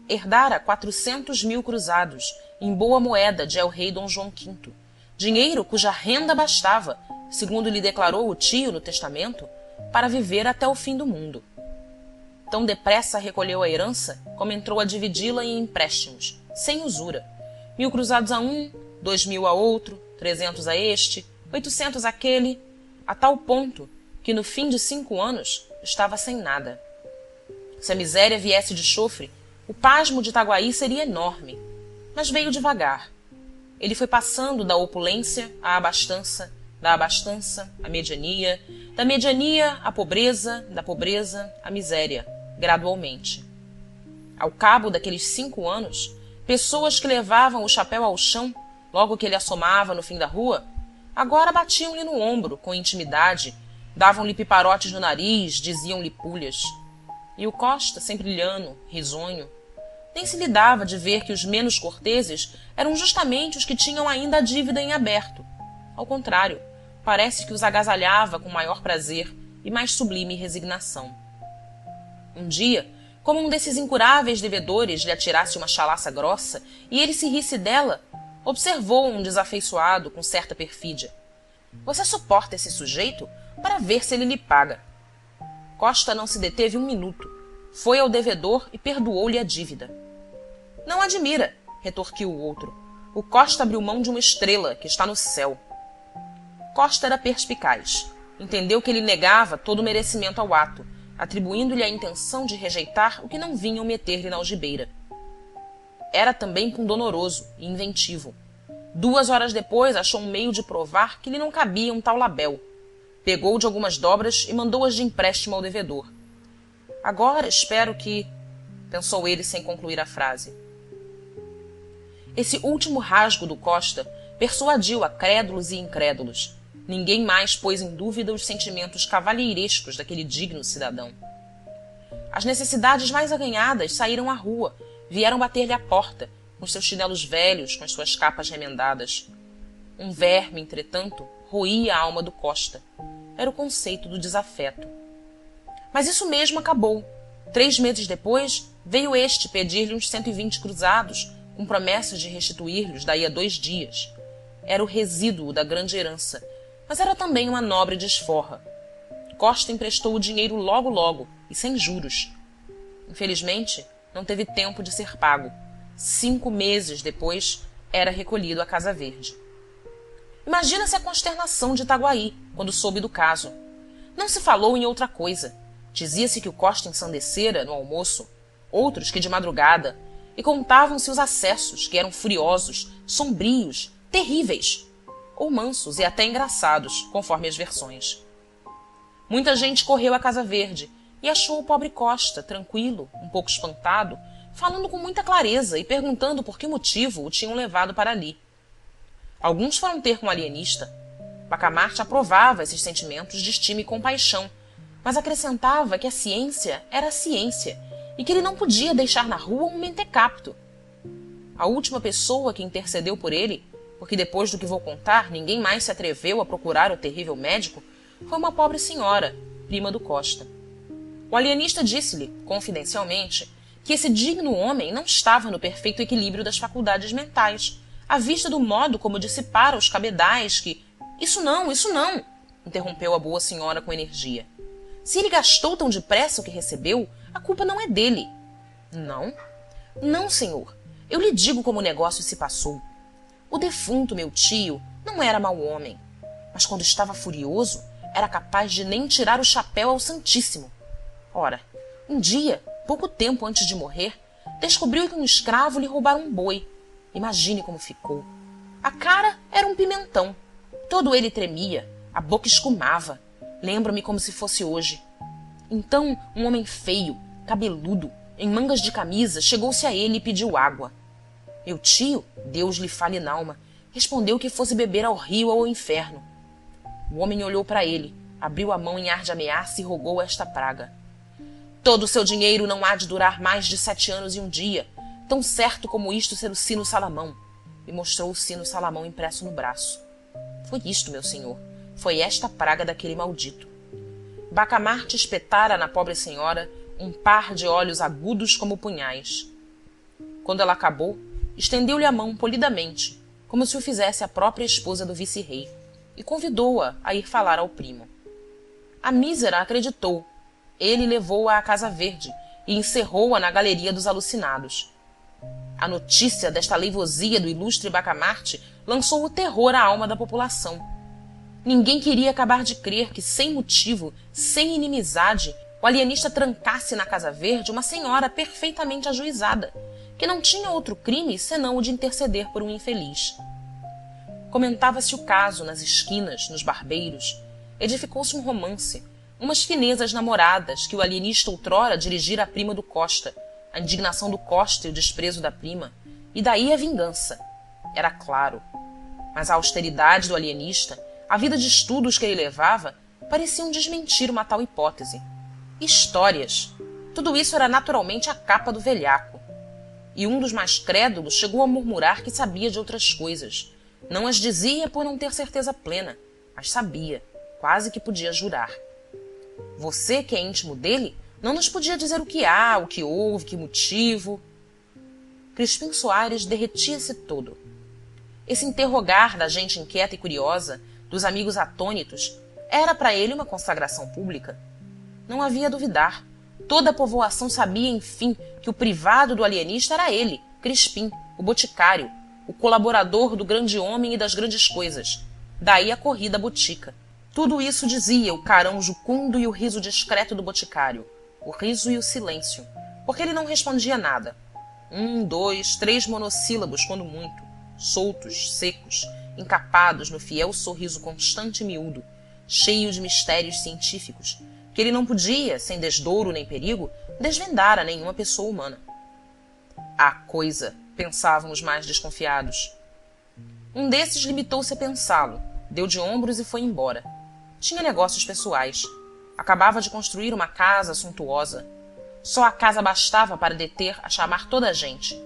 Herdara 400.000 cruzados em boa moeda de el-rei Dom João V, dinheiro cuja renda bastava, segundo lhe declarou o tio no testamento, para viver até o fim do mundo. Tão depressa recolheu a herança como entrou a dividi-la em empréstimos, sem usura, 1.000 cruzados a um, 2.000 a outro, 300 a este, 800 àquele, a tal ponto que no fim de 5 anos estava sem nada. Se a miséria viesse de chofre, o pasmo de Itaguaí seria enorme, mas veio devagar. Ele foi passando da opulência à abastança, da abastança à mediania, da mediania à pobreza, da pobreza à miséria, gradualmente. Ao cabo daqueles 5 anos, pessoas que levavam o chapéu ao chão, logo que ele assomava no fim da rua, agora batiam-lhe no ombro com intimidade, davam-lhe piparotes no nariz, diziam-lhe pulhas. E o Costa, sempre lhano, risonho, nem se lhe dava de ver que os menos corteses eram justamente os que tinham ainda a dívida em aberto. Ao contrário, parece que os agasalhava com maior prazer e mais sublime resignação. Um dia, como um desses incuráveis devedores lhe atirasse uma chalaça grossa e ele se risse dela, observou um desafeiçoado com certa perfídia: "Você suporta esse sujeito para ver se ele lhe paga." Costa não se deteve um minuto. Foi ao devedor e perdoou-lhe a dívida. "Não admira", retorquiu o outro. "O Costa abriu mão de uma estrela que está no céu." Costa era perspicaz. Entendeu que ele negava todo o merecimento ao ato, atribuindo-lhe a intenção de rejeitar o que não vinham meter-lhe na algibeira. Era também pundonoroso e inventivo. 2 horas depois achou um meio de provar que lhe não cabia um tal labéu. Pegou de algumas dobras e mandou-as de empréstimo ao devedor. "Agora espero que..." pensou ele sem concluir a frase. Esse último rasgo do Costa persuadiu a crédulos e incrédulos. Ninguém mais pôs em dúvida os sentimentos cavalheirescos daquele digno cidadão. As necessidades mais aganhadas saíram à rua, vieram bater-lhe à porta, com seus chinelos velhos, com as suas capas remendadas. Um verme, entretanto, roía a alma do Costa. Era o conceito do desafeto. Mas isso mesmo acabou. 3 meses depois, veio este pedir-lhe uns 120 cruzados, com promessas de restituir-lhes daí a 2 dias. Era o resíduo da grande herança, mas era também uma nobre desforra. Costa emprestou o dinheiro logo e sem juros. Infelizmente, não teve tempo de ser pago. 5 meses depois, era recolhido à Casa Verde. Imagina-se a consternação de Itaguaí quando soube do caso. Não se falou em outra coisa. Dizia-se que o Costa ensandecera no almoço, outros que de madrugada, e contavam-se os acessos, que eram furiosos, sombrios, terríveis, ou mansos e até engraçados, conforme as versões. Muita gente correu à Casa Verde e achou o pobre Costa, tranquilo, um pouco espantado, falando com muita clareza e perguntando por que motivo o tinham levado para ali. Alguns foram ter com o alienista. Bacamarte aprovava esses sentimentos de estima e compaixão, mas acrescentava que a ciência era a ciência e que ele não podia deixar na rua um mentecapto. A última pessoa que intercedeu por ele, porque depois do que vou contar ninguém mais se atreveu a procurar o terrível médico, foi uma pobre senhora, prima do Costa. O alienista disse-lhe, confidencialmente, que esse digno homem não estava no perfeito equilíbrio das faculdades mentais, à vista do modo como dissipara os cabedais que... Isso não! Interrompeu a boa senhora com energia. Se ele gastou tão depressa o que recebeu, a culpa não é dele. Não? Não, senhor. Eu lhe digo como o negócio se passou. O defunto, meu tio, não era mau homem, mas quando estava furioso, era capaz de nem tirar o chapéu ao Santíssimo. Ora, um dia, pouco tempo antes de morrer, descobriu que um escravo lhe roubara um boi. Imagine como ficou. A cara era um pimentão. Todo ele tremia, a boca escumava. Lembro-me como se fosse hoje. Então, um homem feio, cabeludo, em mangas de camisa, chegou-se a ele e pediu água. Meu tio, Deus lhe fale nalma, respondeu que fosse beber ao rio ou ao inferno. O homem olhou para ele, abriu a mão em ar de ameaça e rogou esta praga: todo o seu dinheiro não há de durar mais de 7 anos e um dia, tão certo como isto ser o sino Salamão. E mostrou o sino Salamão impresso no braço. Foi isto, meu senhor, foi esta praga daquele maldito. Bacamarte espetara na pobre senhora um par de olhos agudos como punhais. Quando ela acabou, estendeu-lhe a mão polidamente, como se o fizesse a própria esposa do vice-rei, e convidou-a a ir falar ao primo. A mísera acreditou. Ele levou-a à Casa Verde e encerrou-a na galeria dos alucinados. A notícia desta leivosia do ilustre Bacamarte lançou o terror à alma da população. Ninguém queria acabar de crer que, sem motivo, sem inimizade, o alienista trancasse na Casa Verde uma senhora perfeitamente ajuizada, que não tinha outro crime senão o de interceder por um infeliz. Comentava-se o caso nas esquinas, nos barbeiros. Edificou-se um romance, umas finezas namoradas que o alienista outrora dirigira à prima do Costa, a indignação do Costa e o desprezo da prima, e daí a vingança. Era claro. Mas a austeridade do alienista, a vida de estudos que ele levava, pareciam desmentir uma tal hipótese. Histórias! Tudo isso era naturalmente a capa do velhaco. E um dos mais crédulos chegou a murmurar que sabia de outras coisas. Não as dizia por não ter certeza plena, mas sabia, quase que podia jurar. Você, que é íntimo dele, não nos podia dizer o que há, o que houve, que motivo. Crispim Soares derretia-se todo. Esse interrogar da gente inquieta e curiosa, dos amigos atônitos, era para ele uma consagração pública. Não havia a duvidar. Toda a povoação sabia, enfim, que o privado do alienista era ele, Crispim, o boticário, o colaborador do grande homem e das grandes coisas. Daí a corrida à botica. Tudo isso dizia o carão jucundo e o riso discreto do boticário, o riso e o silêncio, porque ele não respondia nada. 1, 2, 3 monossílabos, quando muito, soltos, secos, encapados no fiel sorriso constante e miúdo, cheio de mistérios científicos, que ele não podia, sem desdouro nem perigo, desvendar a nenhuma pessoa humana. "A coisa", pensavam os mais desconfiados. Um desses limitou-se a pensá-lo, deu de ombros e foi embora. Tinha negócios pessoais. Acabava de construir uma casa suntuosa. Só a casa bastava para deter a chamar toda a gente.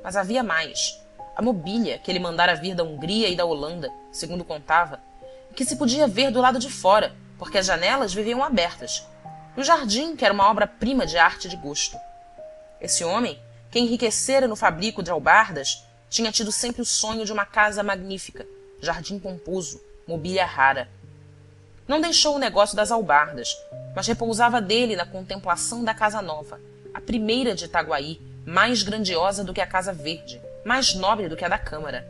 Mas havia mais. A mobília que ele mandara vir da Hungria e da Holanda, segundo contava, e que se podia ver do lado de fora, porque as janelas viviam abertas. E o jardim, que era uma obra-prima de arte e de gosto. Esse homem, que enriquecera no fabrico de albardas, tinha tido sempre o sonho de uma casa magnífica, jardim pomposo, mobília rara. Não deixou o negócio das albardas, mas repousava dele na contemplação da casa nova, a primeira de Itaguaí, mais grandiosa do que a Casa Verde, mais nobre do que a da Câmara.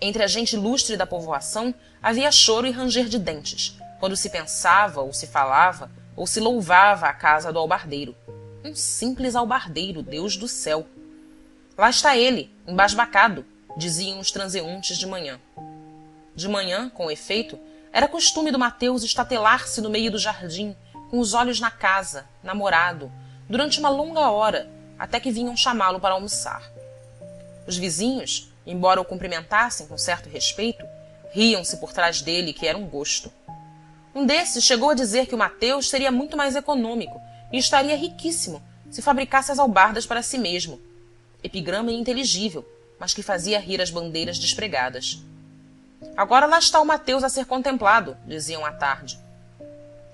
Entre a gente ilustre da povoação havia choro e ranger de dentes, quando se pensava, ou se falava, ou se louvava a casa do albardeiro. Um simples albardeiro, Deus do céu! Lá está ele, embasbacado, diziam os transeuntes de manhã. De manhã, com efeito, era costume do Mateus estatelar-se no meio do jardim, com os olhos na casa, namorado, durante uma longa hora, até que vinham chamá-lo para almoçar. Os vizinhos, embora o cumprimentassem com certo respeito, riam-se por trás dele, que era um gosto. Um desses chegou a dizer que o Mateus seria muito mais econômico e estaria riquíssimo se fabricasse as albardas para si mesmo. Epigrama ininteligível, mas que fazia rir as bandeiras despregadas. "Agora lá está o Mateus a ser contemplado", diziam à tarde.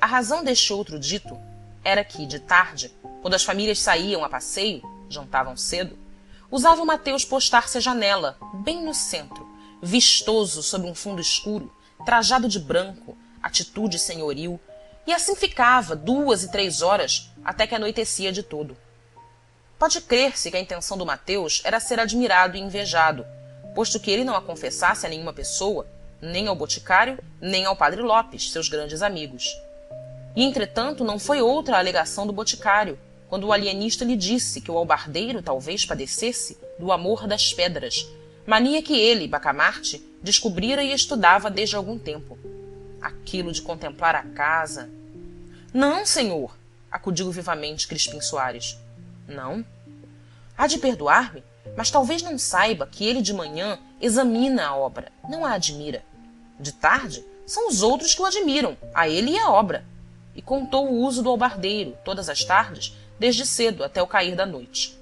A razão deste outro dito era que, de tarde, quando as famílias saíam a passeio, jantavam cedo, usava o Mateus postar-se à janela, bem no centro, vistoso sobre um fundo escuro, trajado de branco, atitude senhoril, e assim ficava 2 e 3 horas até que anoitecia de todo. Pode crer-se que a intenção do Mateus era ser admirado e invejado, posto que ele não a confessasse a nenhuma pessoa, nem ao boticário, nem ao padre Lopes, seus grandes amigos. E, entretanto, não foi outra a alegação do boticário, quando o alienista lhe disse que o albardeiro talvez padecesse do amor das pedras, mania que ele, Bacamarte, descobrira e estudava desde algum tempo. Aquilo de contemplar a casa... "Não, senhor", acudiu vivamente Crispim Soares. "Não? Há de perdoar-me, Mas talvez não saiba que ele de manhã examina a obra, não a admira. De tarde, são os outros que o admiram, a ele e a obra. E contou o uso do albardeiro, todas as tardes, desde cedo até o cair da noite.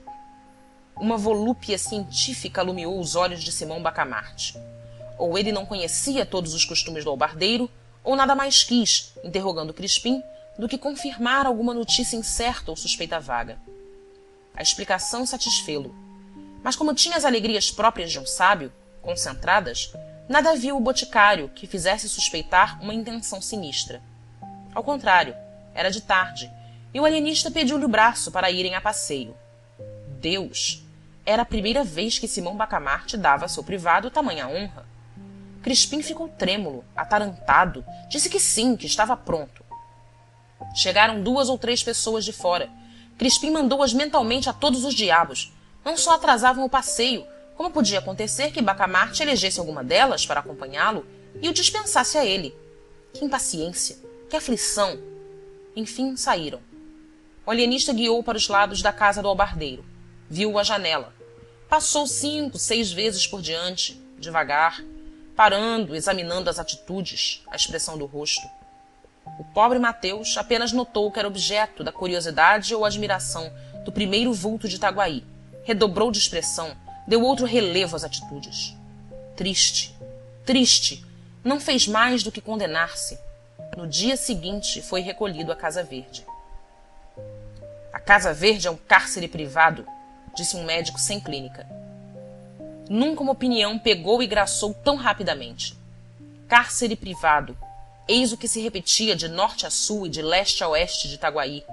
Uma volúpia científica alumiou os olhos de Simão Bacamarte. Ou ele não conhecia todos os costumes do albardeiro, ou nada mais quis, interrogando Crispim, do que confirmar alguma notícia incerta ou suspeita vaga. A explicação satisfê-lo. Mas como tinha as alegrias próprias de um sábio, concentradas, nada viu o boticário que fizesse suspeitar uma intenção sinistra. Ao contrário, era de tarde, e o alienista pediu-lhe o braço para irem a passeio. Deus! Era a primeira vez que Simão Bacamarte dava a seu privado tamanha honra. Crispim ficou trêmulo, atarantado, disse que sim, que estava pronto. Chegaram 2 ou 3 pessoas de fora. Crispim mandou-as mentalmente a todos os diabos. Não só atrasavam o passeio, como podia acontecer que Bacamarte elegesse alguma delas para acompanhá-lo e o dispensasse a ele. Que impaciência! Que aflição! Enfim, saíram. O alienista guiou para os lados da casa do albardeiro. Viu-o à janela. Passou 5, 6 vezes por diante, devagar, parando, examinando as atitudes, a expressão do rosto. O pobre Mateus apenas notou que era objeto da curiosidade ou admiração do primeiro vulto de Itaguaí. Redobrou de expressão, deu outro relevo às atitudes. Triste, triste, não fez mais do que condenar-se. No dia seguinte foi recolhido à Casa Verde. A Casa Verde é um cárcere privado, disse um médico sem clínica. Nunca uma opinião pegou e graçou tão rapidamente. Cárcere privado, eis o que se repetia de norte a sul e de leste a oeste de Itaguaí.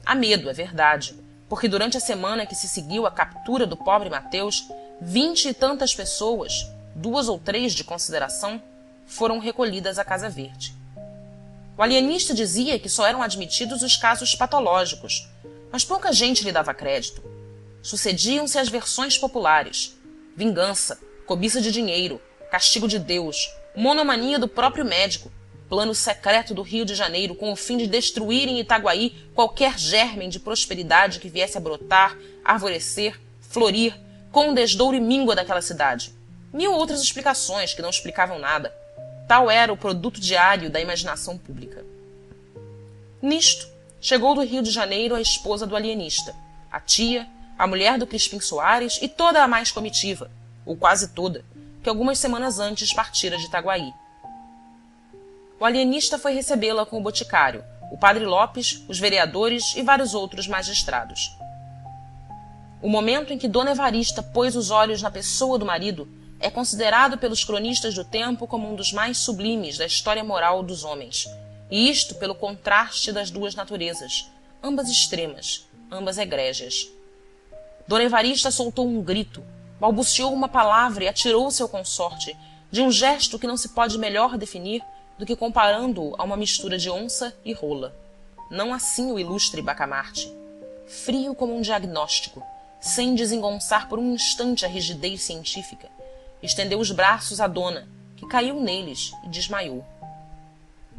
Há medo, é verdade, porque durante a semana que se seguiu à captura do pobre Mateus, 20 e tantas pessoas, 2 ou 3 de consideração, foram recolhidas à Casa Verde. O alienista dizia que só eram admitidos os casos patológicos, mas pouca gente lhe dava crédito. Sucediam-se as versões populares: vingança, cobiça de dinheiro, castigo de Deus, monomania do próprio médico, plano secreto do Rio de Janeiro com o fim de destruir em Itaguaí qualquer germen de prosperidade que viesse a brotar, arvorecer, florir, com o desdouro e míngua daquela cidade. 1000 outras explicações que não explicavam nada. Tal era o produto diário da imaginação pública. Nisto, chegou do Rio de Janeiro a esposa do alienista, a tia, a mulher do Crispim Soares e toda a mais comitiva, ou quase toda, que algumas semanas antes partira de Itaguaí. O alienista foi recebê-la com o boticário, o padre Lopes, os vereadores e vários outros magistrados. O momento em que Dona Evarista pôs os olhos na pessoa do marido é considerado pelos cronistas do tempo como um dos mais sublimes da história moral dos homens, e isto pelo contraste das duas naturezas, ambas extremas, ambas egrégias. Dona Evarista soltou um grito, balbuciou uma palavra e atirou-se ao consorte, de um gesto que não se pode melhor definir do que comparando-o a uma mistura de onça e rola. Não assim o ilustre Bacamarte. Frio como um diagnóstico, sem desengonçar por um instante a rigidez científica, estendeu os braços à dona, que caiu neles e desmaiou.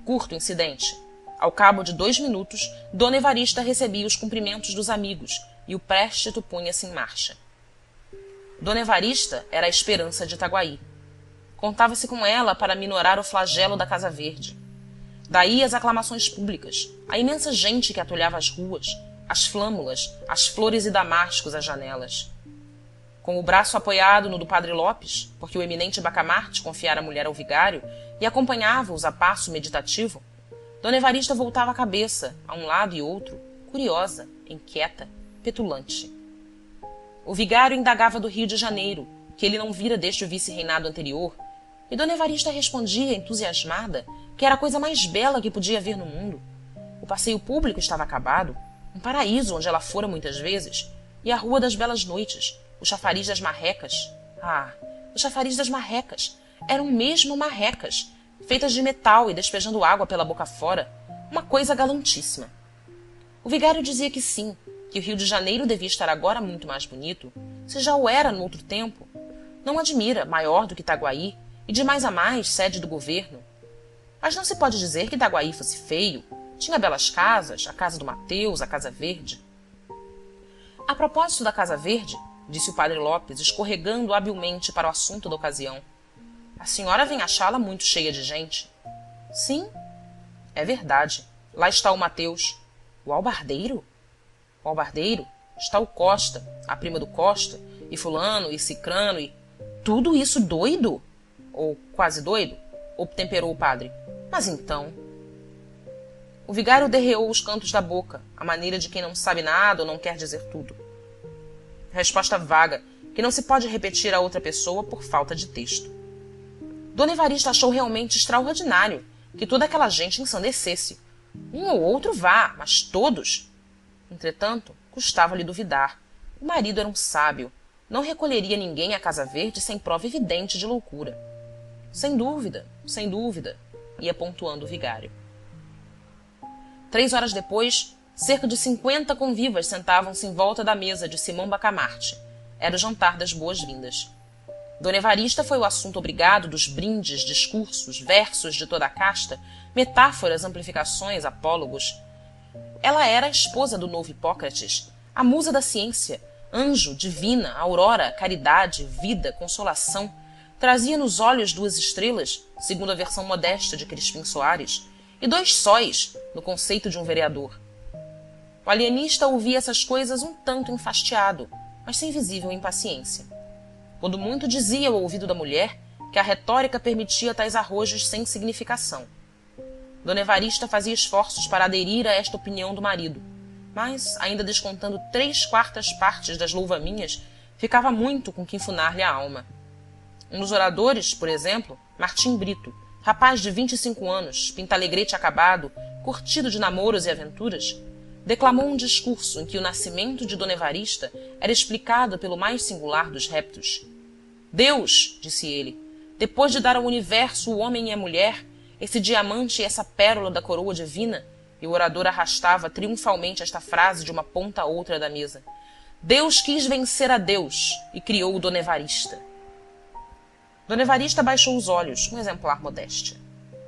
Curto incidente. Ao cabo de 2 minutos, Dona Evarista recebia os cumprimentos dos amigos e o préstito punha-se em marcha. Dona Evarista era a esperança de Itaguaí. Contava-se com ela para minorar o flagelo da Casa Verde. Daí as aclamações públicas, a imensa gente que atulhava as ruas, as flâmulas, as flores e damascos às janelas. Com o braço apoiado no do padre Lopes, porque o eminente Bacamarte confiara a mulher ao vigário e acompanhava-os a passo meditativo, Dona Evarista voltava a cabeça, a um lado e outro, curiosa, inquieta, petulante. O vigário indagava do Rio de Janeiro, que ele não vira desde o vice-reinado anterior, e Dona Evarista respondia, entusiasmada, que era a coisa mais bela que podia haver no mundo. O passeio público estava acabado, um paraíso onde ela fora muitas vezes, e a Rua das Belas Noites, o chafariz das marrecas. Ah, o chafariz das marrecas! Eram mesmo marrecas, feitas de metal e despejando água pela boca fora, uma coisa galantíssima. O vigário dizia que sim, que o Rio de Janeiro devia estar agora muito mais bonito, se já o era no outro tempo. Não admira, maior do que Itaguaí, e de mais a mais sede do governo. Mas não se pode dizer que Itaguaí fosse feio. Tinha belas casas, a casa do Mateus, a Casa Verde. A propósito da Casa Verde, disse o padre Lopes, escorregando habilmente para o assunto da ocasião. A senhora vem achá-la muito cheia de gente. Sim. É verdade. Lá está o Mateus. O albardeiro? O albardeiro? Está o Costa, a prima do Costa, e fulano, e cicrano, e... Tudo isso doido? Ou quase doido? Obtemperou o padre. Mas então... O vigário derreou os cantos da boca, à maneira de quem não sabe nada ou não quer dizer tudo. Resposta vaga, que não se pode repetir a outra pessoa por falta de texto. Dona Evarista achou realmente extraordinário que toda aquela gente ensandecesse. Um ou outro vá, mas todos... Entretanto, custava-lhe duvidar. O marido era um sábio. Não recolheria ninguém à Casa Verde sem prova evidente de loucura. Sem dúvida, ia pontuando o vigário. 3 horas depois, cerca de 50 convivas sentavam-se em volta da mesa de Simão Bacamarte. Era o jantar das boas-vindas. Dona Evarista foi o assunto obrigado dos brindes, discursos, versos de toda a casta, metáforas, amplificações, apólogos. Ela era a esposa do novo Hipócrates, a musa da ciência, anjo, divina, aurora, caridade, vida, consolação. Trazia nos olhos 2 estrelas, segundo a versão modesta de Crispim Soares, e 2 sóis, no conceito de um vereador. O alienista ouvia essas coisas um tanto enfastiado, mas sem visível impaciência. Quando muito dizia ao ouvido da mulher que a retórica permitia tais arrojos sem significação. Dona Evarista fazia esforços para aderir a esta opinião do marido, mas, ainda descontando 3/4 partes das louvaminhas, ficava muito com que enfunar-lhe a alma. Um dos oradores, por exemplo, Martim Brito, rapaz de 25 anos, pintalegrete acabado, curtido de namoros e aventuras, declamou um discurso em que o nascimento de Dona Evarista era explicado pelo mais singular dos reptos. Deus, disse ele, depois de dar ao universo o homem e a mulher, esse diamante e essa pérola da coroa divina, e o orador arrastava triunfalmente esta frase de uma ponta a outra da mesa, Deus quis vencer a Deus e criou Dona Evarista. Dona Evarista baixou os olhos, com exemplar modéstia.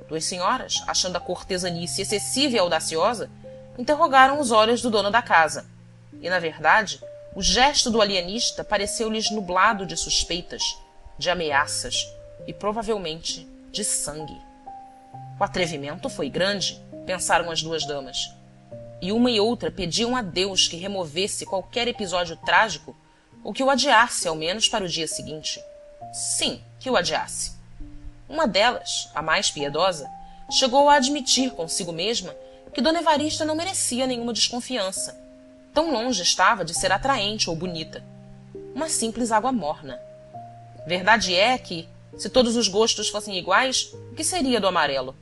2 senhoras, achando a cortesanice excessiva e audaciosa, interrogaram os olhos do dono da casa. E, na verdade, o gesto do alienista pareceu-lhes nublado de suspeitas, de ameaças e, provavelmente, de sangue. O atrevimento foi grande, pensaram as 2 damas. E uma e outra pediam a Deus que removesse qualquer episódio trágico ou que o adiasse, ao menos, para o dia seguinte. Sim, que o adiasse. Uma delas, a mais piedosa, chegou a admitir consigo mesma que Dona Evarista não merecia nenhuma desconfiança. Tão longe estava de ser atraente ou bonita. Uma simples água morna. Verdade é que, se todos os gostos fossem iguais, o que seria do amarelo?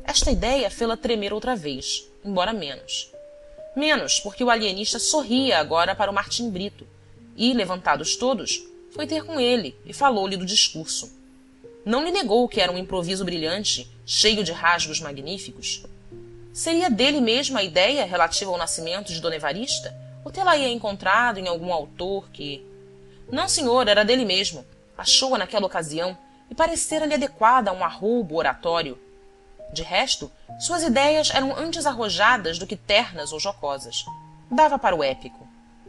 Esta ideia fê-la tremer outra vez, embora menos. Menos porque o alienista sorria agora para o Martim Brito e, levantados todos, foi ter com ele e falou-lhe do discurso. Não lhe negou que era um improviso brilhante, cheio de rasgos magníficos. Seria dele mesmo a ideia relativa ao nascimento de Dona Evarista? Ou tê-la-ia encontrado em algum autor que... Não, senhor, era dele mesmo. Achou-a naquela ocasião e parecera-lhe adequada a um arroubo oratório. De resto, suas ideias eram antes arrojadas do que ternas ou jocosas. Dava para o épico.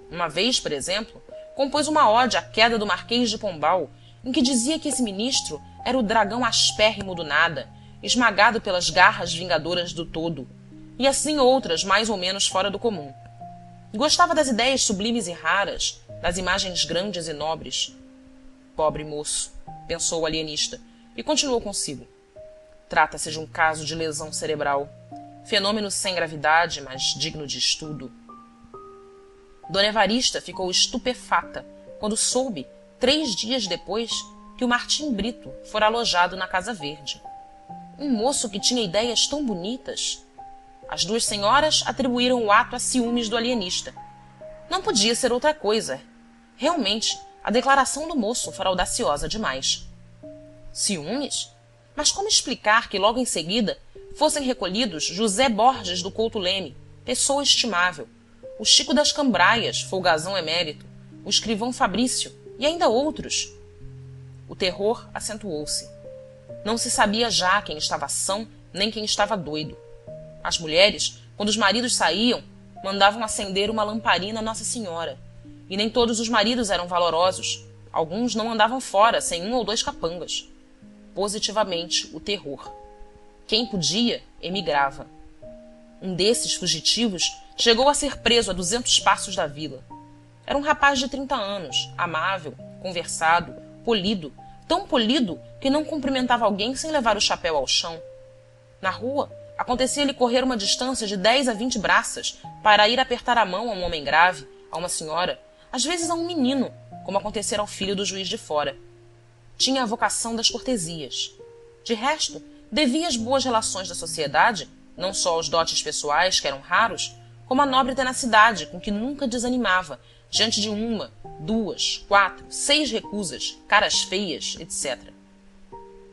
Uma vez, por exemplo, compôs uma ode à queda do Marquês de Pombal, em que dizia que esse ministro era o dragão aspérrimo do nada, esmagado pelas garras vingadoras do todo, e assim outras mais ou menos fora do comum. Gostava das ideias sublimes e raras, das imagens grandes e nobres. Pobre moço, pensou o alienista, e continuou consigo. Trata-se de um caso de lesão cerebral, fenômeno sem gravidade, mas digno de estudo. Dona Evarista ficou estupefata quando soube, 3 dias depois, que o Martim Brito fora alojado na Casa Verde. Um moço que tinha ideias tão bonitas. As 2 senhoras atribuíram o ato a ciúmes do alienista. Não podia ser outra coisa. Realmente, a declaração do moço fora audaciosa demais. Ciúmes? Mas como explicar que logo em seguida fossem recolhidos José Borges do Couto Leme, pessoa estimável, o Chico das Cambraias, folgazão emérito, o escrivão Fabrício e ainda outros? O terror acentuou-se. Não se sabia já quem estava são nem quem estava doido. As mulheres, quando os maridos saíam, mandavam acender uma lamparina a Nossa Senhora, e nem todos os maridos eram valorosos. Alguns não andavam fora sem 1 ou 2 capangas. Positivamente, o terror. Quem podia, emigrava. Um desses fugitivos chegou a ser preso a 200 passos da vila. Era um rapaz de 30 anos, amável, conversado, polido, tão polido que não cumprimentava alguém sem levar o chapéu ao chão. Na rua, acontecia-lhe correr uma distância de 10 a 20 braças para ir apertar a mão a um homem grave, a uma senhora, às vezes a um menino, como acontecera ao filho do juiz de fora. Tinha a vocação das cortesias. De resto, devia as boas relações da sociedade, não só aos dotes pessoais, que eram raros, como à nobre tenacidade com que nunca desanimava diante de 1, 2, 4, 6 recusas, caras feias, etc.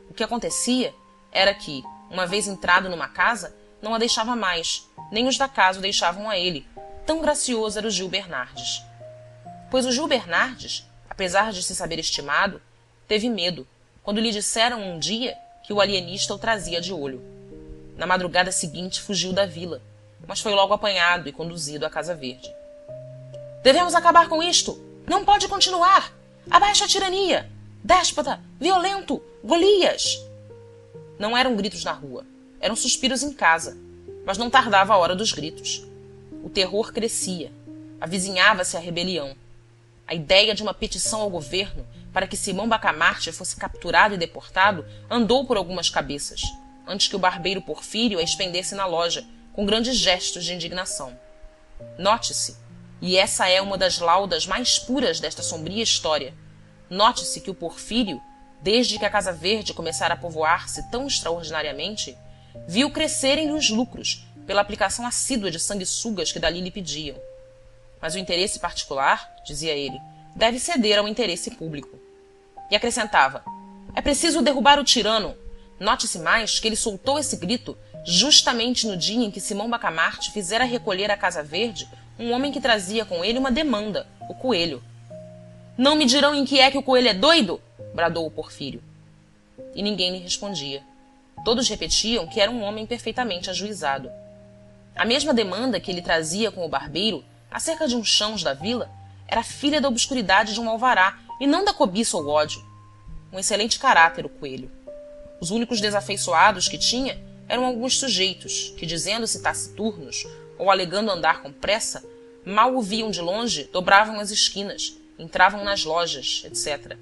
O que acontecia era que, uma vez entrado numa casa, não a deixava mais, nem os da casa o deixavam a ele. Tão gracioso era o Gil Bernardes. Pois o Gil Bernardes, apesar de se saber estimado, teve medo quando lhe disseram um dia que o alienista o trazia de olho. Na madrugada seguinte fugiu da vila, mas foi logo apanhado e conduzido à Casa Verde. Devemos acabar com isto! Não pode continuar! Abaixo a tirania! Déspota! Violento! Golias! Não eram gritos na rua, eram suspiros em casa, mas não tardava a hora dos gritos. O terror crescia, avizinhava-se a rebelião. A ideia de uma petição ao governo para que Simão Bacamarte fosse capturado e deportado andou por algumas cabeças, antes que o barbeiro Porfírio a expendesse na loja, com grandes gestos de indignação. Note-se, e essa é uma das laudas mais puras desta sombria história, note-se que o Porfírio, desde que a Casa Verde começara a povoar-se tão extraordinariamente, viu crescerem os lucros pela aplicação assídua de sanguessugas que dali lhe pediam. Mas o interesse particular, dizia ele, deve ceder ao interesse público. E acrescentava: é preciso derrubar o tirano. Note-se mais que ele soltou esse grito justamente no dia em que Simão Bacamarte fizera recolher à Casa Verde um homem que trazia com ele uma demanda, o Coelho. Não me dirão em que é que o Coelho é doido? Bradou o Porfírio. E ninguém lhe respondia. Todos repetiam que era um homem perfeitamente ajuizado. A mesma demanda que ele trazia com o barbeiro, acerca de uns chãos da vila, era filha da obscuridade de um alvará e não da cobiça ou ódio. Um excelente caráter, o Coelho. Os únicos desafeiçoados que tinha eram alguns sujeitos que, dizendo-se taciturnos ou alegando andar com pressa, mal o viam de longe, dobravam as esquinas, entravam nas lojas, etc.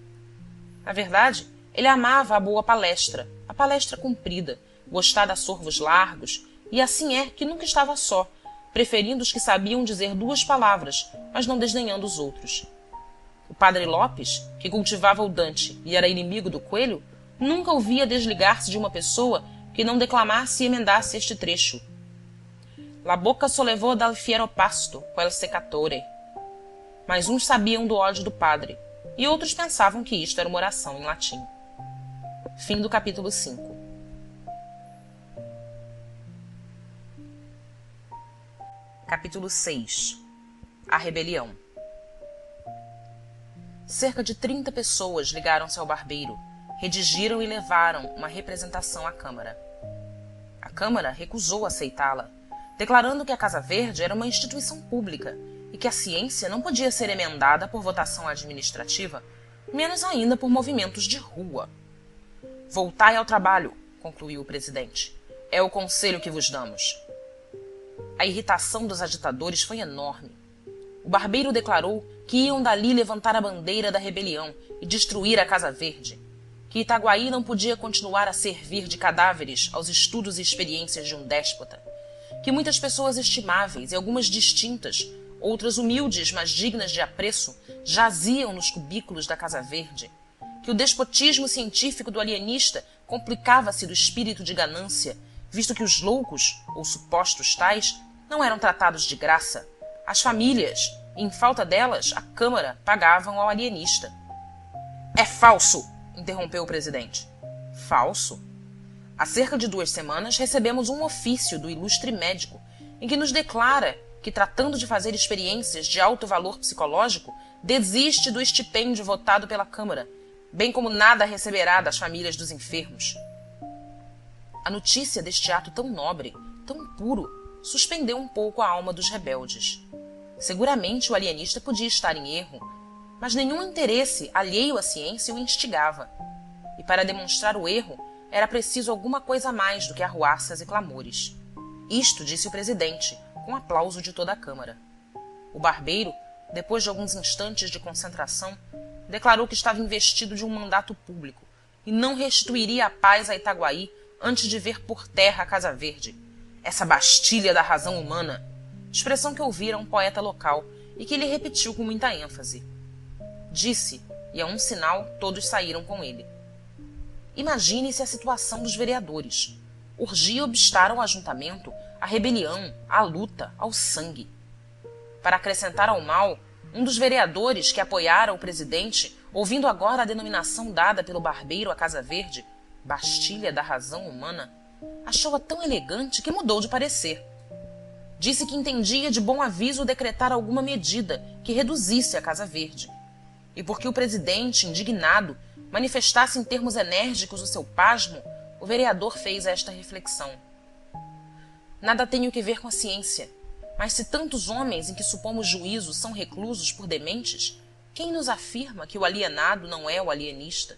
Na verdade, ele amava a boa palestra, a palestra comprida, gostada a sorvos largos, e assim é que nunca estava só, preferindo os que sabiam dizer 2 palavras, mas não desdenhando os outros. O padre Lopes, que cultivava o Dante e era inimigo do Coelho, nunca o via desligar-se de uma pessoa que não declamasse e emendasse este trecho. La bocca sollevò dal fiero pasto quel seccatore. Mas uns sabiam do ódio do padre, e outros pensavam que isto era uma oração em latim. Fim do capítulo 5. Capítulo 6. A rebelião. Cerca de 30 pessoas ligaram-se ao barbeiro, redigiram e levaram uma representação à Câmara. A Câmara recusou aceitá-la, declarando que a Casa Verde era uma instituição pública e que a ciência não podia ser emendada por votação administrativa, menos ainda por movimentos de rua. Voltai ao trabalho, concluiu o presidente. É o conselho que vos damos. A irritação dos agitadores foi enorme. O barbeiro declarou que iam dali levantar a bandeira da rebelião e destruir a Casa Verde, que Itaguaí não podia continuar a servir de cadáveres aos estudos e experiências de um déspota, que muitas pessoas estimáveis e algumas distintas, outras humildes mas dignas de apreço, jaziam nos cubículos da Casa Verde, que o despotismo científico do alienista complicava-se do espírito de ganância, visto que os loucos, ou supostos tais, não eram tratados de graça. As famílias, e em falta delas, a Câmara, pagavam ao alienista. É falso! Interrompeu o presidente. Falso? Há cerca de 2 semanas recebemos um ofício do ilustre médico em que nos declara que, tratando de fazer experiências de alto valor psicológico, desiste do estipêndio votado pela Câmara, bem como nada receberá das famílias dos enfermos. A notícia deste ato tão nobre, tão puro, suspendeu um pouco a alma dos rebeldes. Seguramente o alienista podia estar em erro, mas nenhum interesse alheio à ciência o instigava. E para demonstrar o erro, era preciso alguma coisa a mais do que arruaças e clamores. Isto disse o presidente, com aplauso de toda a Câmara. O barbeiro, depois de alguns instantes de concentração, declarou que estava investido de um mandato público e não restituiria a paz a Itaguaí antes de ver por terra a Casa Verde, essa Bastilha da razão humana, expressão que ouvira um poeta local e que ele repetiu com muita ênfase. Disse, e a um sinal todos saíram com ele. Imagine-se a situação dos vereadores. Urgia obstar ao ajuntamento, à rebelião, à luta, ao sangue. Para acrescentar ao mal, um dos vereadores que apoiara o presidente, ouvindo agora a denominação dada pelo barbeiro à Casa Verde, Bastilha da razão humana, achou-a tão elegante que mudou de parecer. Disse que entendia de bom aviso decretar alguma medida que reduzisse a Casa Verde. E porque o presidente, indignado, manifestasse em termos enérgicos o seu pasmo, o vereador fez esta reflexão. Nada tenho que ver com a ciência, mas se tantos homens em que supomos juízo são reclusos por dementes, quem nos afirma que o alienado não é o alienista?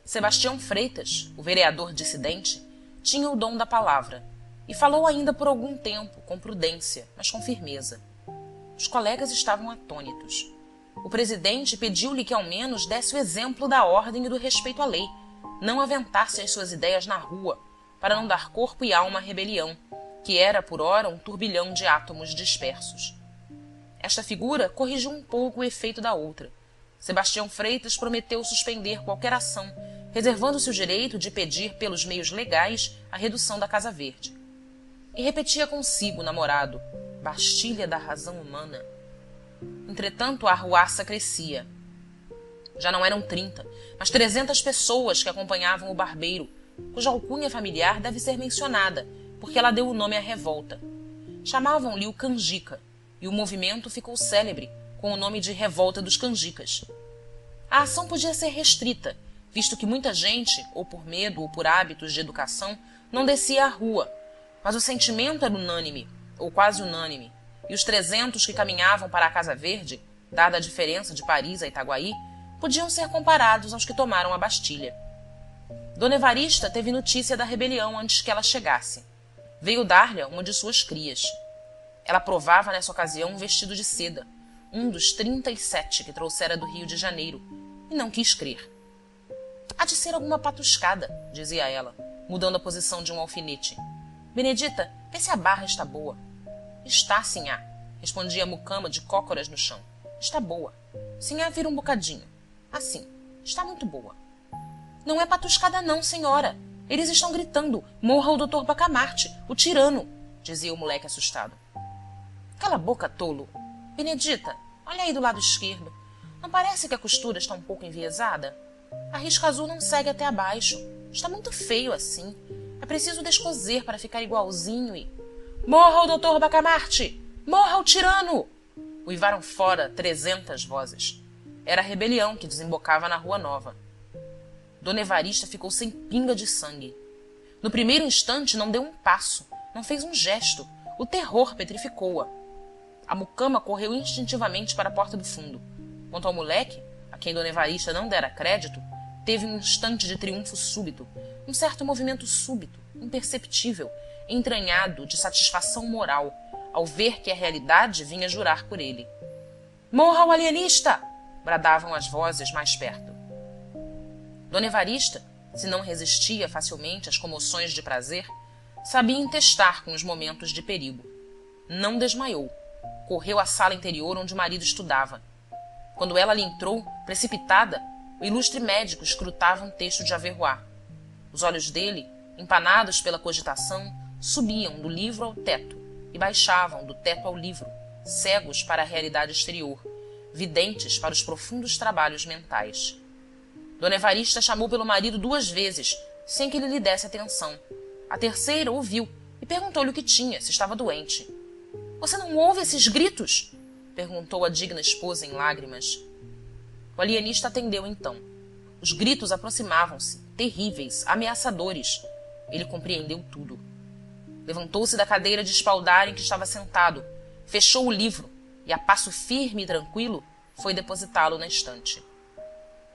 Sebastião Freitas, o vereador dissidente, tinha o dom da palavra e falou ainda por algum tempo, com prudência, mas com firmeza. Os colegas estavam atônitos. O presidente pediu-lhe que ao menos desse o exemplo da ordem e do respeito à lei, não aventasse as suas ideias na rua, para não dar corpo e alma à rebelião, que era por ora um turbilhão de átomos dispersos. Esta figura corrigiu um pouco o efeito da outra. Sebastião Freitas prometeu suspender qualquer ação, reservando-se o direito de pedir pelos meios legais a redução da Casa Verde. E repetia consigo, namorado, Bastilha da razão humana. Entretanto, a arruaça crescia. Já não eram 30, mas 300 pessoas que acompanhavam o barbeiro, cuja alcunha familiar deve ser mencionada, porque ela deu o nome à revolta. Chamavam-lhe o Canjica, e o movimento ficou célebre com o nome de Revolta dos Canjicas. A ação podia ser restrita, visto que muita gente, ou por medo ou por hábitos de educação, não descia à rua, mas o sentimento era unânime, ou quase unânime, e os 300 que caminhavam para a Casa Verde, dada a diferença de Paris a Itaguaí, podiam ser comparados aos que tomaram a Bastilha. Dona Evarista teve notícia da rebelião antes que ela chegasse. Veio dar-lhe uma de suas crias. Ela provava nessa ocasião um vestido de seda, um dos 37 que trouxera do Rio de Janeiro, e não quis crer. Há de ser alguma patuscada, dizia ela, mudando a posição de um alfinete. Benedita, vê se a barra está boa. Está, sinhá, respondia a mucama de cócoras no chão. Está boa. Sinhá, vira um bocadinho. Assim, está muito boa. Não é patuscada não, senhora. Eles estão gritando, morra o Dr. Bacamarte, o tirano, dizia o moleque assustado. Cala a boca, tolo. Benedita, olha aí do lado esquerdo. Não parece que a costura está um pouco enviesada? A risca azul não segue até abaixo. Está muito feio assim. É preciso descoser para ficar igualzinho e... Morra o Dr. Bacamarte! Morra o tirano! Uivaram fora 300 vozes. Era a rebelião que desembocava na Rua Nova. Dona Evarista ficou sem pinga de sangue. No primeiro instante não deu um passo, não fez um gesto. O terror petrificou-a. A mucama correu instintivamente para a porta do fundo. Quanto ao moleque, a quem Dona Evarista não dera crédito, teve um instante de triunfo súbito, um certo movimento súbito, imperceptível, entranhado de satisfação moral, ao ver que a realidade vinha jurar por ele. Morra o alienista! Bradavam as vozes mais perto. Dona Evarista, se não resistia facilmente às comoções de prazer, sabia intestar com os momentos de perigo. Não desmaiou. Correu à sala interior onde o marido estudava. Quando ela lhe entrou, precipitada, o ilustre médico escrutava um texto de Averrois. Os olhos dele, empanados pela cogitação, subiam do livro ao teto e baixavam do teto ao livro, cegos para a realidade exterior, videntes para os profundos trabalhos mentais. Dona Evarista chamou pelo marido 2 vezes, sem que ele lhe desse atenção. A terceira ouviu e perguntou-lhe o que tinha, se estava doente. — Você não ouve esses gritos? Perguntou a digna esposa em lágrimas. O alienista atendeu então. Os gritos aproximavam-se, terríveis, ameaçadores. Ele compreendeu tudo. Levantou-se da cadeira de espaldar em que estava sentado, fechou o livro, e a passo firme e tranquilo foi depositá-lo na estante.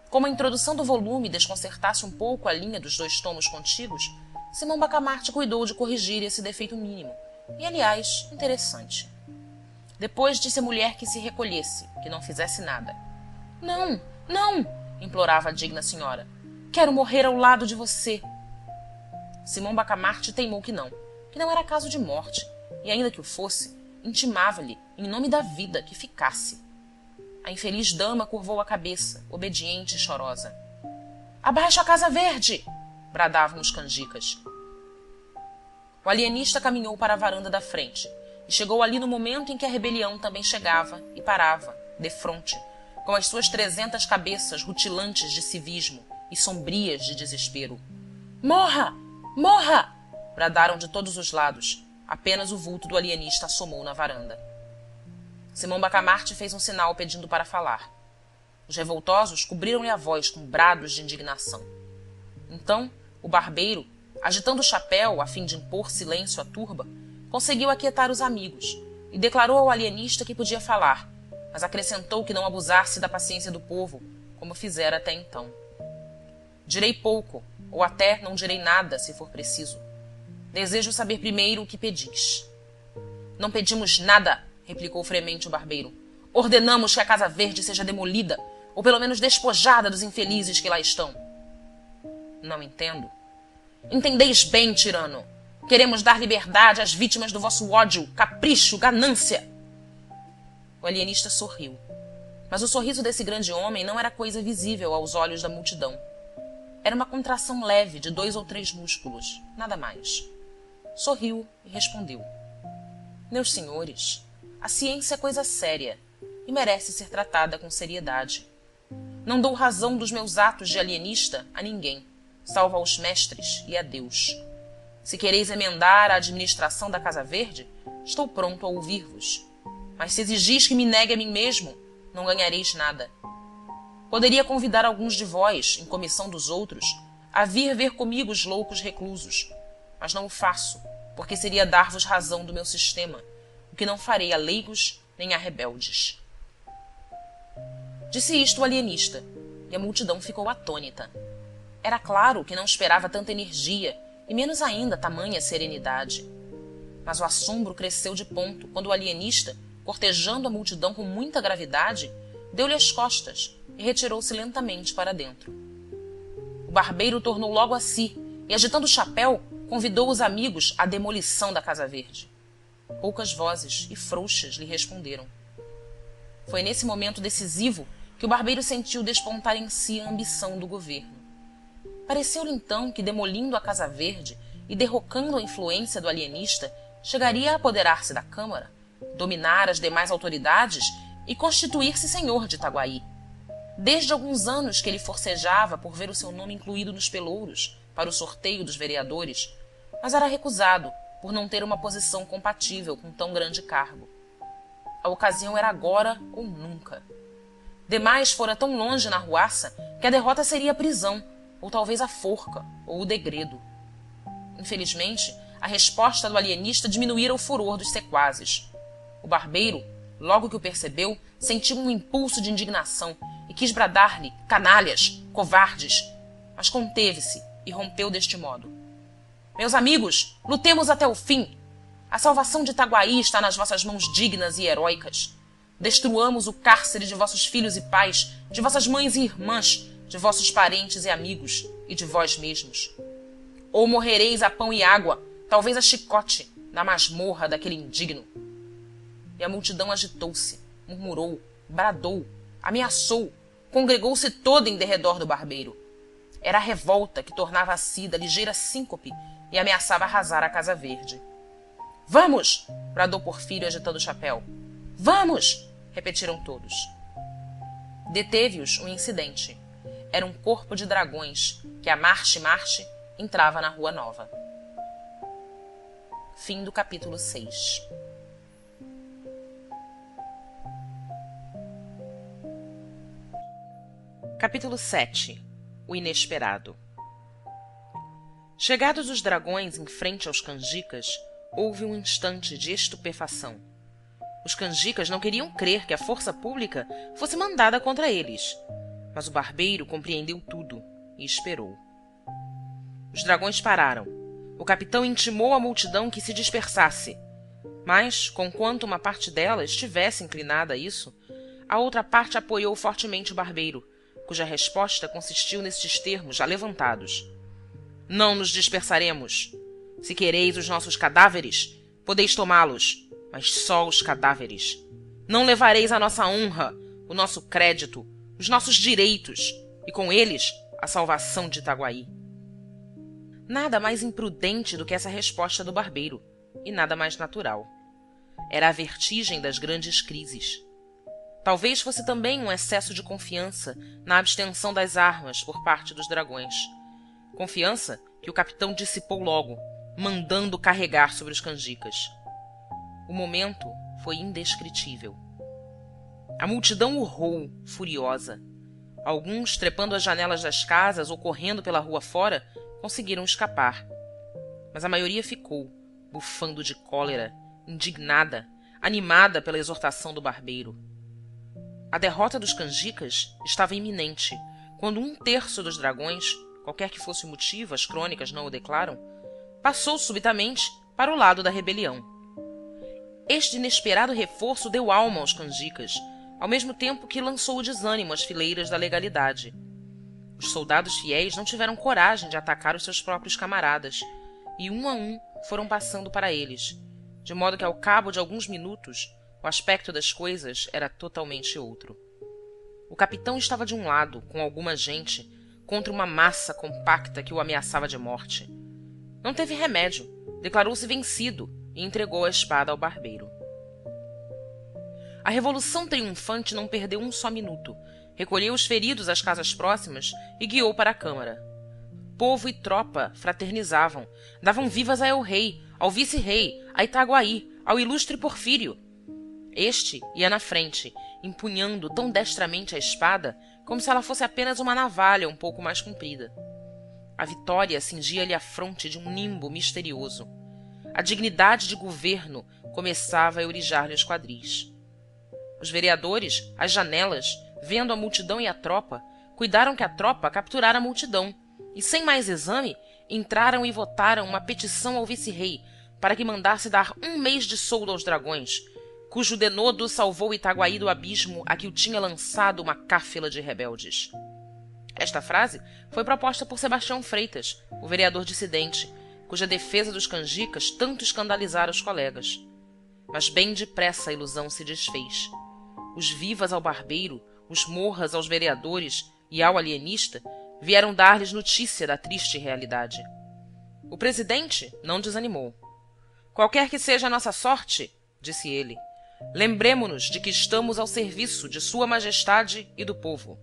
Como a introdução do volume desconcertasse um pouco a linha dos 2 tomos contíguos, Simão Bacamarte cuidou de corrigir esse defeito mínimo, e aliás, interessante. Depois disse à mulher que se recolhesse, que não fizesse nada. Não, não! Implorava a digna senhora. Quero morrer ao lado de você. Simão Bacamarte teimou que não era caso de morte, e ainda que o fosse, intimava-lhe, em nome da vida, que ficasse. A infeliz dama curvou a cabeça, obediente e chorosa. Abaixo a Casa Verde! Bradavam os canjicas. O alienista caminhou para a varanda da frente e chegou ali no momento em que a rebelião também chegava e parava, defronte, com as suas 300 cabeças rutilantes de civismo e sombrias de desespero. Morra! Morra! Bradaram de todos os lados. Apenas o vulto do alienista assomou na varanda. Simão Bacamarte fez um sinal pedindo para falar. Os revoltosos cobriram-lhe a voz com brados de indignação. Então, o barbeiro, agitando o chapéu a fim de impor silêncio à turba, conseguiu aquietar os amigos e declarou ao alienista que podia falar, mas acrescentou que não abusasse da paciência do povo, como fizera até então. Direi pouco, ou até não direi nada, se for preciso. Desejo saber primeiro o que pedis. Não pedimos nada, replicou fremente o barbeiro. Ordenamos que a Casa Verde seja demolida, ou pelo menos despojada dos infelizes que lá estão. Não entendo. Entendeis bem, tirano. Queremos dar liberdade às vítimas do vosso ódio, capricho, ganância. O alienista sorriu. Mas o sorriso desse grande homem não era coisa visível aos olhos da multidão. Era uma contração leve de 2 ou 3 músculos, nada mais. Sorriu e respondeu. Meus senhores, a ciência é coisa séria e merece ser tratada com seriedade. Não dou razão dos meus atos de alienista a ninguém, salvo aos mestres e a Deus. Se quereis emendar a administração da Casa Verde, estou pronto a ouvir-vos. Mas se exigis que me negue a mim mesmo, não ganhareis nada. Poderia convidar alguns de vós, em comissão dos outros, a vir ver comigo os loucos reclusos, mas não o faço, porque seria dar-vos razão do meu sistema, o que não farei a leigos nem a rebeldes. Disse isto o alienista, e a multidão ficou atônita. Era claro que não esperava tanta energia, e menos ainda tamanha serenidade. Mas o assombro cresceu de ponto quando o alienista, cortejando a multidão com muita gravidade, deu-lhe as costas e retirou-se lentamente para dentro. O barbeiro tornou logo a si e, agitando o chapéu, convidou os amigos à demolição da Casa Verde. Poucas vozes e frouxas lhe responderam. Foi nesse momento decisivo que o barbeiro sentiu despontar em si a ambição do governo. Pareceu-lhe então que, demolindo a Casa Verde e derrocando a influência do alienista, chegaria a apoderar-se da Câmara, dominar as demais autoridades e constituir-se senhor de Itaguaí. Desde alguns anos que ele forcejava por ver o seu nome incluído nos pelouros para o sorteio dos vereadores, mas era recusado por não ter uma posição compatível com tão grande cargo. A ocasião era agora ou nunca. Demais fora tão longe na arruaça que a derrota seria a prisão, ou talvez a forca, ou o degredo. Infelizmente, a resposta do alienista diminuíra o furor dos sequazes. O barbeiro, logo que o percebeu, sentiu um impulso de indignação e quis bradar-lhe, canalhas, covardes, mas conteve-se e rompeu deste modo. Meus amigos, lutemos até o fim. A salvação de Itaguaí está nas vossas mãos dignas e heróicas. Destruamos o cárcere de vossos filhos e pais, de vossas mães e irmãs, de vossos parentes e amigos, e de vós mesmos. Ou morrereis a pão e água, talvez a chicote, na masmorra daquele indigno. E a multidão agitou-se, murmurou, bradou, ameaçou, congregou-se toda em derredor do barbeiro. Era a revolta que tornava a si da ligeira síncope e ameaçava arrasar a Casa Verde. Vamos! Bradou Porfírio agitando o chapéu. Vamos! Repetiram todos. Deteve-os um incidente. Era um corpo de dragões que, a marche entrava na Rua Nova. Fim do capítulo 6. Capítulo 7. O inesperado. Chegados os dragões em frente aos canjicas, houve um instante de estupefação. Os canjicas não queriam crer que a força pública fosse mandada contra eles, mas o barbeiro compreendeu tudo e esperou. Os dragões pararam. O capitão intimou à multidão que se dispersasse, mas, conquanto uma parte dela estivesse inclinada a isso, a outra parte apoiou fortemente o barbeiro, cuja resposta consistiu nestes termos já levantados: "Não nos dispersaremos. Se quereis os nossos cadáveres, podeis tomá-los, mas só os cadáveres. Não levareis a nossa honra, o nosso crédito, os nossos direitos, e com eles a salvação de Itaguaí." Nada mais imprudente do que essa resposta do barbeiro, e nada mais natural. Era a vertigem das grandes crises. Talvez fosse também um excesso de confiança na abstenção das armas por parte dos dragões. Confiança que o capitão dissipou logo, mandando carregar sobre os canjicas. O momento foi indescritível. A multidão urrou, furiosa. Alguns, trepando as janelas das casas ou correndo pela rua fora, conseguiram escapar. Mas a maioria ficou, bufando de cólera, indignada, animada pela exortação do barbeiro. A derrota dos canjicas estava iminente, quando 1/3 dos dragões, qualquer que fosse o motivo, as crônicas não o declaram, passou subitamente para o lado da rebelião. Este inesperado reforço deu alma aos canjicas, ao mesmo tempo que lançou o desânimo às fileiras da legalidade. Os soldados fiéis não tiveram coragem de atacar os seus próprios camaradas, e um a um foram passando para eles, de modo que ao cabo de alguns minutos o aspecto das coisas era totalmente outro. O capitão estava de um lado, com alguma gente, contra uma massa compacta que o ameaçava de morte. Não teve remédio, declarou-se vencido e entregou a espada ao barbeiro. A revolução triunfante não perdeu um só minuto, recolheu os feridos às casas próximas e guiou para a câmara. Povo e tropa fraternizavam, davam vivas a el-rei, ao vice-rei, a Itaguaí, ao ilustre Porfírio. Este ia na frente, empunhando tão destramente a espada como se ela fosse apenas uma navalha um pouco mais comprida. A vitória cingia-lhe a fronte de um nimbo misterioso. A dignidade de governo começava a eurijar-lhe os quadris. Os vereadores, às janelas, vendo a multidão e a tropa, cuidaram que a tropa capturara a multidão e, sem mais exame, entraram e votaram uma petição ao vice-rei para que mandasse dar 1 mês de soldo aos dragões, cujo denodo salvou Itaguaí do abismo a que o tinha lançado uma cáfila de rebeldes. Esta frase foi proposta por Sebastião Freitas, o vereador dissidente, cuja defesa dos canjicas tanto escandalizara os colegas. Mas bem depressa a ilusão se desfez. Os vivas ao barbeiro, os morras aos vereadores e ao alienista vieram dar-lhes notícia da triste realidade. O presidente não desanimou. "Qualquer que seja a nossa sorte", disse ele, "lembremo-nos de que estamos ao serviço de Sua Majestade e do povo."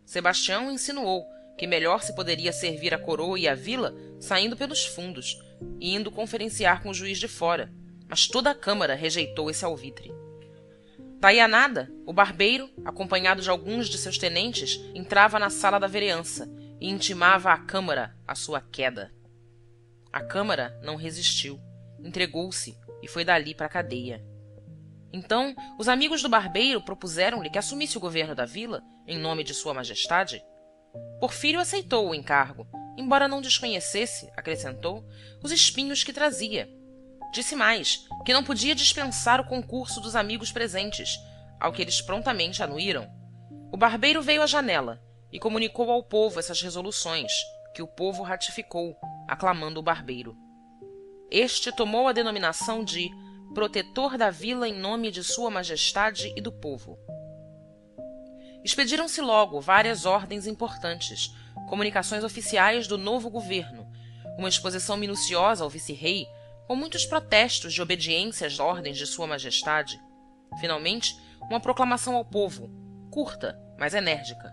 Sebastião insinuou que melhor se poderia servir a coroa e a vila saindo pelos fundos e indo conferenciar com o juiz de fora, mas toda a Câmara rejeitou esse alvitre. Daí a nada, o barbeiro, acompanhado de alguns de seus tenentes, entrava na sala da vereança e intimava à Câmara a sua queda. A Câmara não resistiu, entregou-se e foi dali para a cadeia. Então, os amigos do barbeiro propuseram-lhe que assumisse o governo da vila, em nome de Sua Majestade. Porfírio aceitou o encargo, embora não desconhecesse, acrescentou, os espinhos que trazia. Disse mais, que não podia dispensar o concurso dos amigos presentes, ao que eles prontamente anuíram. O barbeiro veio à janela e comunicou ao povo essas resoluções, que o povo ratificou, aclamando o barbeiro. Este tomou a denominação de protetor da vila em nome de Sua Majestade e do povo. Expediram-se logo várias ordens importantes, comunicações oficiais do novo governo, uma exposição minuciosa ao vice-rei, com muitos protestos de obediência às ordens de Sua Majestade. Finalmente, uma proclamação ao povo, curta, mas enérgica.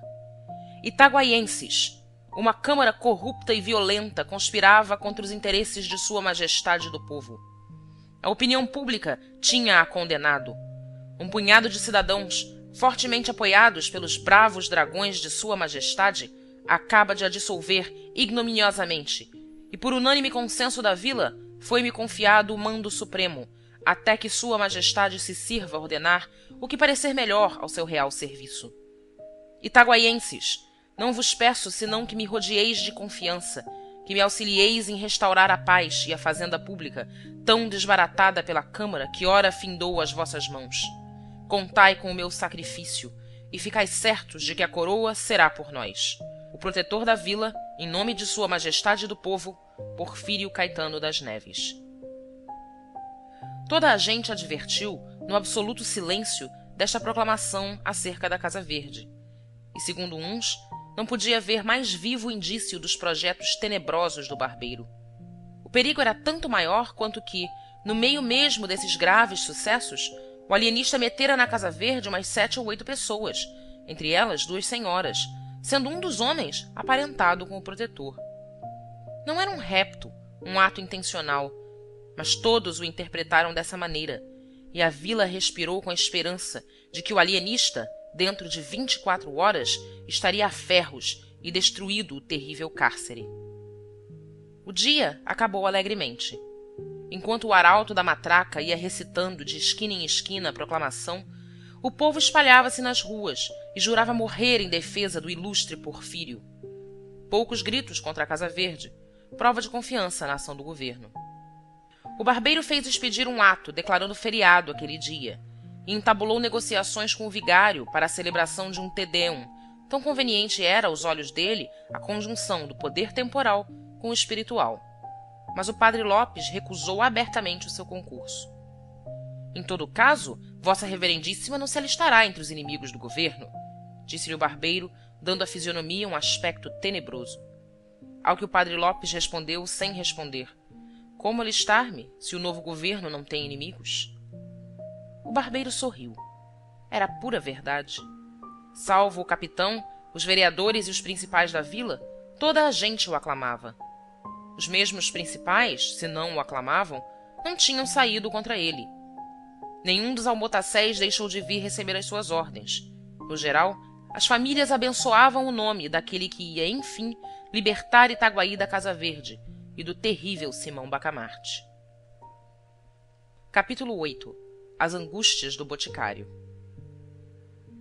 Itaguaienses! Uma Câmara corrupta e violenta conspirava contra os interesses de Sua Majestade e do povo. A opinião pública tinha-a condenado. Um punhado de cidadãos, fortemente apoiados pelos bravos dragões de Sua Majestade, acaba de a dissolver ignominiosamente, e por unânime consenso da vila foi-me confiado o mando supremo, até que sua majestade se sirva ordenar o que parecer melhor ao seu real serviço. Itaguaienses, não vos peço senão que me rodieis de confiança, que me auxilieis em restaurar a paz e a fazenda pública, tão desbaratada pela Câmara que ora findou às vossas mãos. Contai com o meu sacrifício, e ficai certos de que a coroa será por nós. O protetor da vila, em nome de sua majestade e do povo, Porfírio Caetano das Neves. Toda a gente advertiu no absoluto silêncio desta proclamação acerca da Casa Verde. E, segundo uns, não podia haver mais vivo indício dos projetos tenebrosos do barbeiro. O perigo era tanto maior quanto que, no meio mesmo desses graves sucessos, o alienista metera na Casa Verde umas 7 ou 8 pessoas, entre elas 2 senhoras, sendo um dos homens aparentado com o protetor. Não era um repto, um ato intencional, mas todos o interpretaram dessa maneira, e a vila respirou com a esperança de que o alienista, dentro de 24 horas, estaria a ferros e destruído o terrível cárcere. O dia acabou alegremente. Enquanto o arauto da matraca ia recitando de esquina em esquina a proclamação, o povo espalhava-se nas ruas e jurava morrer em defesa do ilustre Porfírio. Poucos gritos contra a Casa Verde, prova de confiança na ação do governo. O barbeiro fez expedir um ato declarando feriado aquele dia e entabulou negociações com o vigário para a celebração de um Te Deum. Tão conveniente era, aos olhos dele, a conjunção do poder temporal com o espiritual. Mas o padre Lopes recusou abertamente o seu concurso. Em todo caso, Vossa Reverendíssima não se alistará entre os inimigos do governo, disse-lhe o barbeiro, dando à fisionomia um aspecto tenebroso. Ao que o padre Lopes respondeu sem responder: como alistar-me, se o novo governo não tem inimigos? O barbeiro sorriu. Era pura verdade. Salvo o capitão, os vereadores e os principais da vila, toda a gente o aclamava. Os mesmos principais, se não o aclamavam, não tinham saído contra ele. Nenhum dos almotacés deixou de vir receber as suas ordens. No geral, as famílias abençoavam o nome daquele que ia, enfim, libertar Itaguaí da Casa Verde e do terrível Simão Bacamarte. Capítulo 8. As angústias do boticário.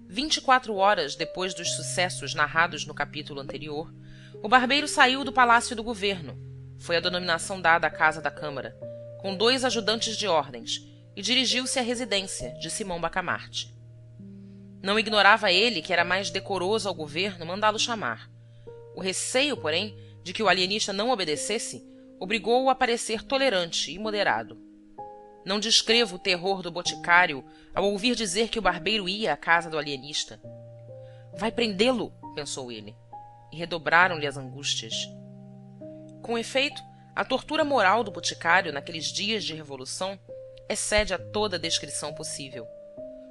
24 horas depois dos sucessos narrados no capítulo anterior, o barbeiro saiu do Palácio do Governo, foi a denominação dada à Casa da Câmara, com 2 ajudantes de ordens, e dirigiu-se à residência de Simão Bacamarte. Não ignorava ele que era mais decoroso ao governo mandá-lo chamar. O receio, porém, de que o alienista não obedecesse, obrigou-o a parecer tolerante e moderado. Não descrevo o terror do boticário ao ouvir dizer que o barbeiro ia à casa do alienista. Vai prendê-lo, pensou ele, e redobraram-lhe as angústias. Com efeito, a tortura moral do boticário naqueles dias de revolução excede a toda descrição possível.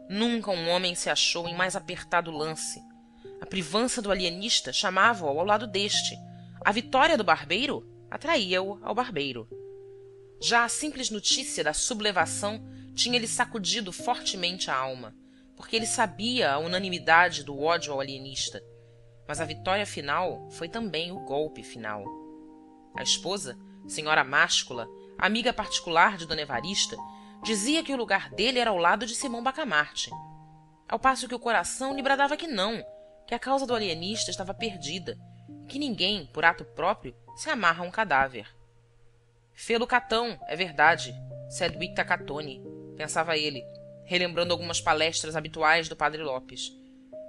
Nunca um homem se achou em mais apertado lance. A privança do alienista chamava-o ao lado deste. A vitória do barbeiro atraía-o ao barbeiro. Já a simples notícia da sublevação tinha-lhe sacudido fortemente a alma, porque ele sabia a unanimidade do ódio ao alienista. Mas a vitória final foi também o golpe final. A esposa, senhora Máscula, amiga particular de Dona Evarista, dizia que o lugar dele era ao lado de Simão Bacamarte, ao passo que o coração lhe bradava que não, que a causa do alienista estava perdida, e que ninguém, por ato próprio, se amarra a um cadáver. Fê-lo Catão, é verdade, sed victa Catoni, pensava ele, relembrando algumas palestras habituais do padre Lopes.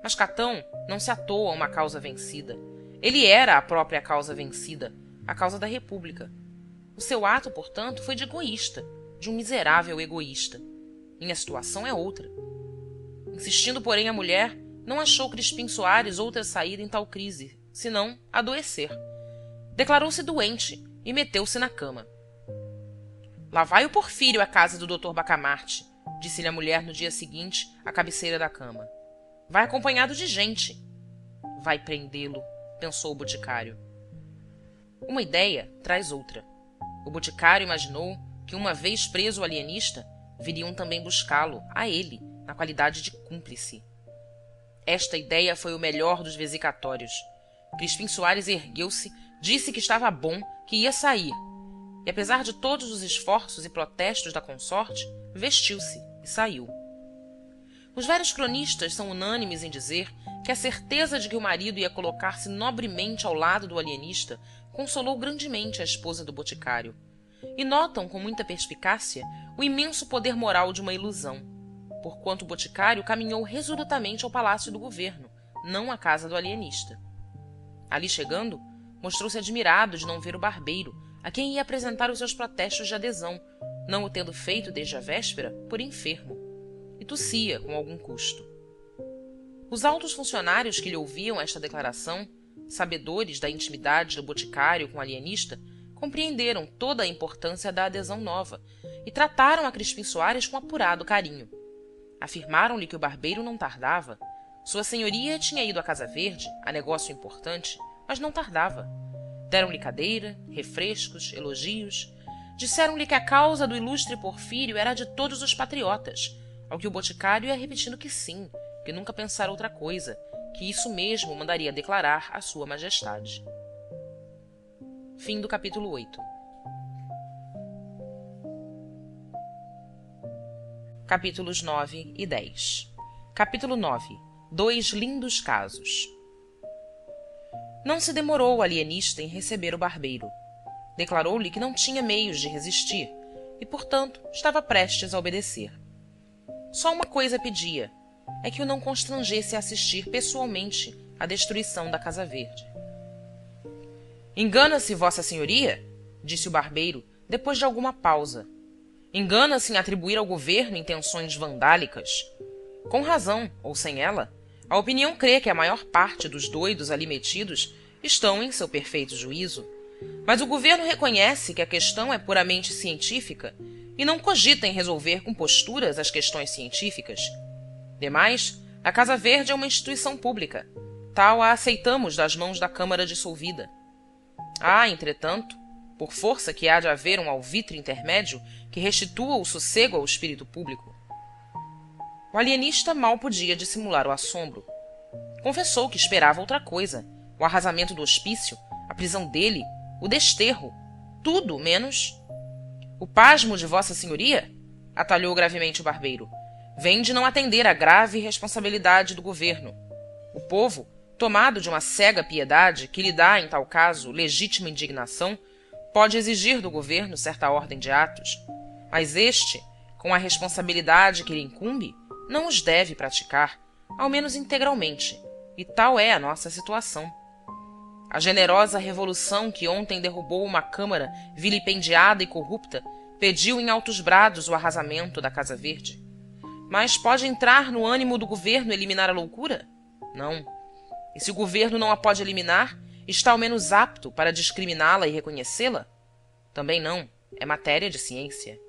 Mas Catão não se atou a uma causa vencida. Ele era a própria causa vencida, a causa da República. O seu ato, portanto, foi de egoísta, de um miserável egoísta. Minha situação é outra. Insistindo, porém, a mulher, não achou Crispim Soares outra saída em tal crise, senão adoecer. Declarou-se doente e meteu-se na cama. Lá vai o Porfírio à casa do Dr. Bacamarte, disse-lhe a mulher no dia seguinte, à cabeceira da cama. Vai acompanhado de gente. Vai prendê-lo, pensou o boticário. Uma ideia traz outra. O boticário imaginou que, uma vez preso o alienista, viriam também buscá-lo, a ele, na qualidade de cúmplice. Esta ideia foi o melhor dos vesicatórios. Crispim Soares ergueu-se, disse que estava bom, que ia sair. e, apesar de todos os esforços e protestos da consorte, vestiu-se e saiu. Os velhos cronistas são unânimes em dizer que a certeza de que o marido ia colocar-se nobremente ao lado do alienista consolou grandemente a esposa do boticário, e notam com muita perspicácia o imenso poder moral de uma ilusão, porquanto o boticário caminhou resolutamente ao palácio do governo, não à casa do alienista. Ali chegando, mostrou-se admirado de não ver o barbeiro, a quem ia apresentar os seus protestos de adesão, não o tendo feito desde a véspera por enfermo, e tossia com algum custo. Os altos funcionários que lhe ouviam esta declaração, sabedores da intimidade do boticário com o alienista, compreenderam toda a importância da adesão nova e trataram a Crispim Soares com apurado carinho. Afirmaram-lhe que o barbeiro não tardava. Sua senhoria tinha ido à Casa Verde, a negócio importante, mas não tardava. Deram-lhe cadeira, refrescos, elogios. Disseram-lhe que a causa do ilustre Porfírio era a de todos os patriotas, ao que o boticário ia repetindo que sim, que nunca pensara outra coisa, que isso mesmo mandaria declarar a sua majestade. Fim do capítulo 8. Capítulos 9 e 10. Capítulo 9. 2 lindos casos. Não se demorou o alienista em receber o barbeiro. Declarou-lhe que não tinha meios de resistir e, portanto, estava prestes a obedecer. Só uma coisa pedia, é que o não constrangesse a assistir pessoalmente à destruição da Casa Verde. «Engana-se, Vossa Senhoria?» disse o barbeiro, depois de alguma pausa. «Engana-se em atribuir ao governo intenções vandálicas? Com razão, ou sem ela, a opinião crê que a maior parte dos doidos ali metidos estão em seu perfeito juízo. Mas o governo reconhece que a questão é puramente científica e não cogita em resolver com posturas as questões científicas. Demais, a Casa Verde é uma instituição pública. Tal a aceitamos das mãos da Câmara dissolvida. Há, entretanto, por força que há de haver um alvitre intermédio que restitua o sossego ao espírito público. O alienista mal podia dissimular o assombro. Confessou que esperava outra coisa, o arrasamento do hospício, a prisão dele, o desterro, tudo menos... «O pasmo de Vossa Senhoria?» atalhou gravemente o barbeiro. «Vem de não atender à grave responsabilidade do governo. O povo, tomado de uma cega piedade que lhe dá, em tal caso, legítima indignação, pode exigir do governo certa ordem de atos, mas este, com a responsabilidade que lhe incumbe, não os deve praticar, ao menos integralmente, e tal é a nossa situação. A generosa revolução que ontem derrubou uma Câmara vilipendiada e corrupta pediu em altos brados o arrasamento da Casa Verde. Mas pode entrar no ânimo do governo eliminar a loucura? Não. E se o governo não a pode eliminar, está ao menos apto para discriminá-la e reconhecê-la? Também não. É matéria de ciência.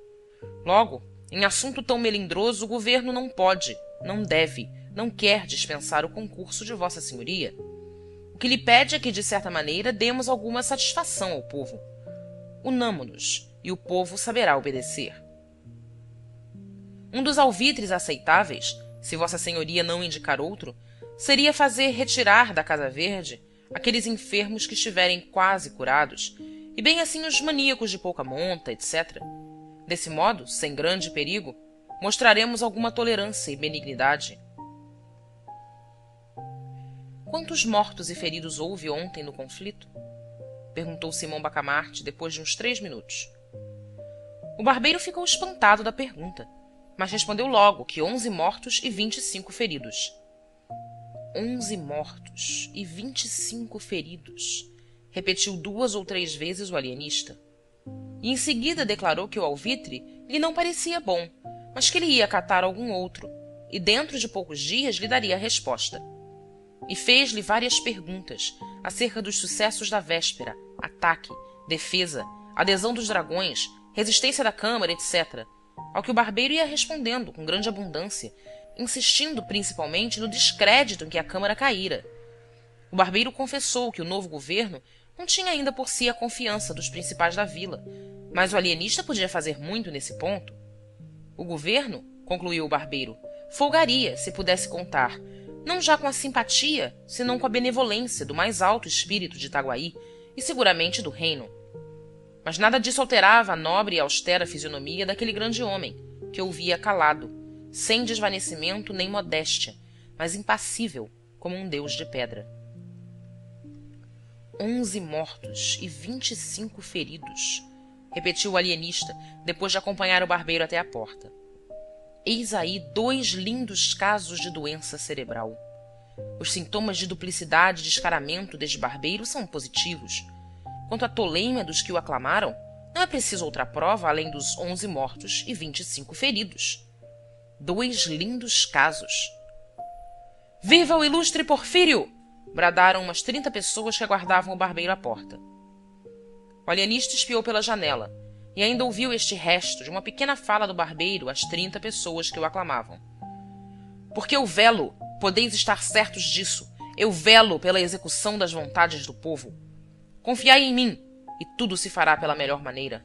Logo, em assunto tão melindroso, o governo não pode, não deve, não quer dispensar o concurso de Vossa Senhoria. O que lhe pede é que, de certa maneira, demos alguma satisfação ao povo. Unamo-nos, e o povo saberá obedecer. Um dos alvitres aceitáveis, se Vossa Senhoria não indicar outro, seria fazer retirar da Casa Verde aqueles enfermos que estiverem quase curados, e bem assim os maníacos de pouca monta, etc. Desse modo, sem grande perigo, mostraremos alguma tolerância e benignidade. «Quantos mortos e feridos houve ontem no conflito?» perguntou Simão Bacamarte depois de uns 3 minutos. O barbeiro ficou espantado da pergunta, mas respondeu logo que 11 mortos e 25 feridos. 11 mortos e 25 feridos, repetiu 2 ou 3 vezes o alienista. E em seguida declarou que o alvitre lhe não parecia bom, mas que ele ia catar algum outro, e dentro de poucos dias lhe daria a resposta. E fez-lhe várias perguntas acerca dos sucessos da véspera, ataque, defesa, adesão dos dragões, resistência da Câmara, etc., ao que o barbeiro ia respondendo com grande abundância, insistindo principalmente no descrédito em que a Câmara caíra. O barbeiro confessou que o novo governo não tinha ainda por si a confiança dos principais da vila, mas o alienista podia fazer muito nesse ponto. O governo, concluiu o barbeiro, folgaria se pudesse contar, não já com a simpatia, senão com a benevolência do mais alto espírito de Itaguaí e seguramente do reino. Mas nada disso alterava a nobre e austera fisionomia daquele grande homem, que ouvia calado, sem desvanecimento nem modéstia, mas impassível, como um deus de pedra. 11 mortos e 25 feridos, repetiu o alienista, depois de acompanhar o barbeiro até a porta. Eis aí 2 lindos casos de doença cerebral. Os sintomas de duplicidade e descaramento deste barbeiro são positivos. Quanto à toleima dos que o aclamaram, não é preciso outra prova além dos 11 mortos e 25 feridos. 2 lindos casos. Viva o ilustre Porfírio! Bradaram umas 30 pessoas que aguardavam o barbeiro à porta. O alienista espiou pela janela e ainda ouviu este resto de uma pequena fala do barbeiro às 30 pessoas que o aclamavam. Porque eu velo, podeis estar certos disso, eu velo pela execução das vontades do povo. Confiai em mim, e tudo se fará pela melhor maneira.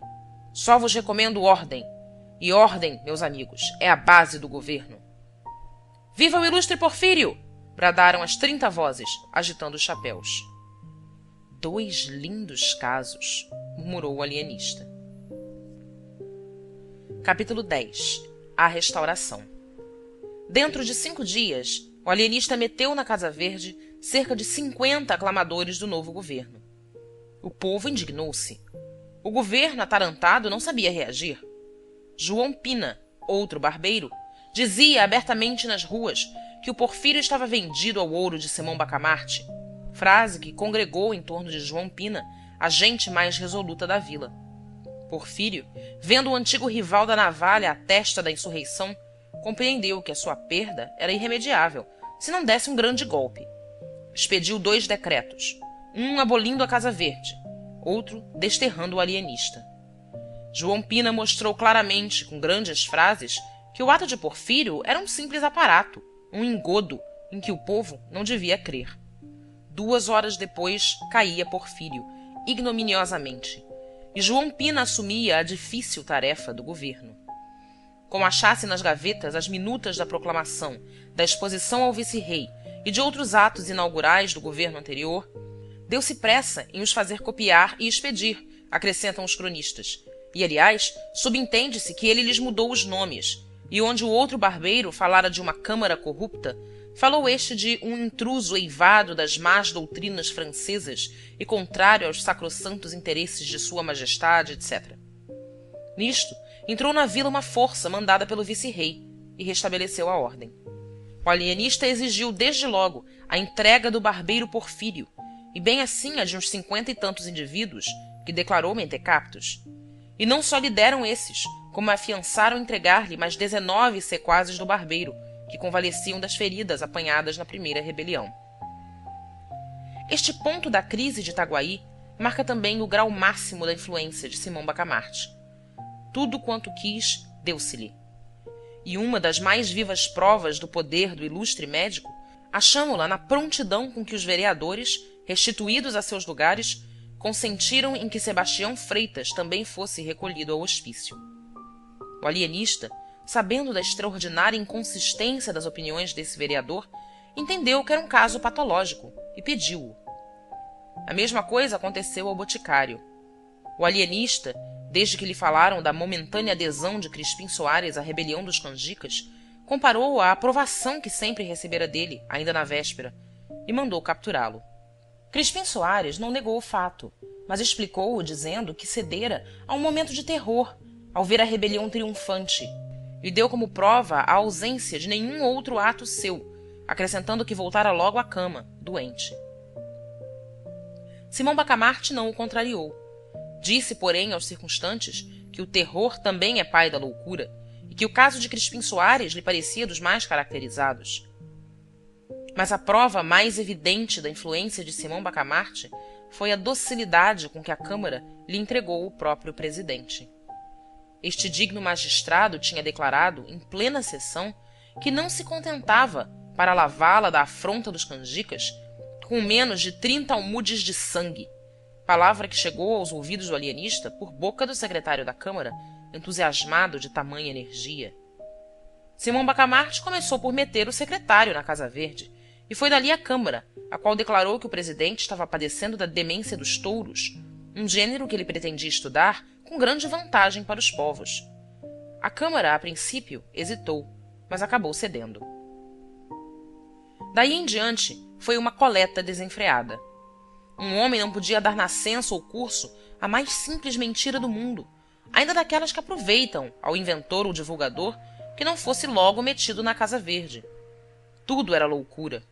Só vos recomendo ordem, e ordem, meus amigos, é a base do governo. Viva o ilustre Porfírio! Bradaram as 30 vozes, agitando os chapéus. 2 lindos casos, murmurou o alienista. Capítulo 10. A restauração. Dentro de 5 dias, o alienista meteu na Casa Verde cerca de 50 aclamadores do novo governo. O povo indignou-se. O governo, atarantado, não sabia reagir. João Pina, outro barbeiro, dizia abertamente nas ruas que o Porfírio estava vendido ao ouro de Simão Bacamarte, frase que congregou em torno de João Pina a gente mais resoluta da vila. Porfírio, vendo o antigo rival da navalha à testa da insurreição, compreendeu que a sua perda era irremediável, se não desse um grande golpe. Expediu 2 decretos, um abolindo a Casa Verde, outro desterrando o alienista. João Pina mostrou claramente, com grandes frases, que o ato de Porfírio era um simples aparato, um engodo em que o povo não devia crer. 2 horas depois, caía Porfírio, ignominiosamente, e João Pina assumia a difícil tarefa do governo. Como achasse nas gavetas as minutas da proclamação, da exposição ao vice-rei e de outros atos inaugurais do governo anterior, deu-se pressa em os fazer copiar e expedir, acrescentam os cronistas. E, aliás, subentende-se que ele lhes mudou os nomes, e onde o outro barbeiro falara de uma câmara corrupta, falou este de um intruso eivado das más doutrinas francesas e contrário aos sacrossantos interesses de sua majestade, etc. Nisto, entrou na vila uma força mandada pelo vice-rei e restabeleceu a ordem. O alienista exigiu desde logo a entrega do barbeiro Porfírio, e bem assim a de uns 50 e tantos indivíduos, que declarou mentecaptos. E não só lhe deram esses, como afiançaram entregar-lhe mais 19 sequazes do barbeiro, que convalesciam das feridas apanhadas na primeira rebelião. Este ponto da crise de Itaguaí marca também o grau máximo da influência de Simão Bacamarte. Tudo quanto quis, deu-se-lhe. E uma das mais vivas provas do poder do ilustre médico, achamo-la na prontidão com que os vereadores, restituídos a seus lugares, consentiram em que Sebastião Freitas também fosse recolhido ao hospício. O alienista, sabendo da extraordinária inconsistência das opiniões desse vereador, entendeu que era um caso patológico e pediu-o. A mesma coisa aconteceu ao boticário. O alienista, desde que lhe falaram da momentânea adesão de Crispim Soares à rebelião dos canjicas, comparou-o à aprovação que sempre recebera dele, ainda na véspera, e mandou capturá-lo. Crispim Soares não negou o fato, mas explicou-o dizendo que cedera a um momento de terror ao ver a rebelião triunfante, e deu como prova a ausência de nenhum outro ato seu, acrescentando que voltara logo à cama, doente. Simão Bacamarte não o contrariou. Disse, porém, aos circunstantes que o terror também é pai da loucura e que o caso de Crispim Soares lhe parecia dos mais caracterizados. Mas a prova mais evidente da influência de Simão Bacamarte foi a docilidade com que a Câmara lhe entregou o próprio presidente. Este digno magistrado tinha declarado, em plena sessão, que não se contentava, para lavá-la da afronta dos canjicas, com menos de 30 almudes de sangue, palavra que chegou aos ouvidos do alienista por boca do secretário da Câmara, entusiasmado de tamanha energia. Simão Bacamarte começou por meter o secretário na Casa Verde, e foi dali à Câmara, a qual declarou que o presidente estava padecendo da demência dos touros, um gênero que ele pretendia estudar com grande vantagem para os povos. A Câmara, a princípio, hesitou, mas acabou cedendo. Daí em diante, foi uma coleta desenfreada. Um homem não podia dar nascença ou curso à mais simples mentira do mundo, ainda daquelas que aproveitam ao inventor ou divulgador que não fosse logo metido na Casa Verde. Tudo era loucura.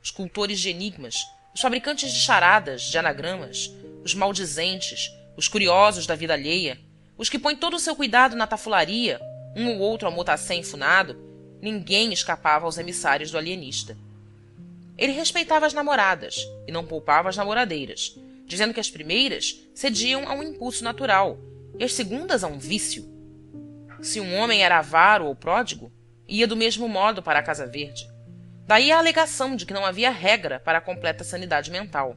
Os cultores de enigmas, os fabricantes de charadas, de anagramas, os maldizentes, os curiosos da vida alheia, os que põem todo o seu cuidado na tafularia, um ou outro almotacé enfunado, ninguém escapava aos emissários do alienista. Ele respeitava as namoradas e não poupava as namoradeiras, dizendo que as primeiras cediam a um impulso natural e as segundas a um vício. Se um homem era avaro ou pródigo, ia do mesmo modo para a Casa Verde. Daí a alegação de que não havia regra para a completa sanidade mental.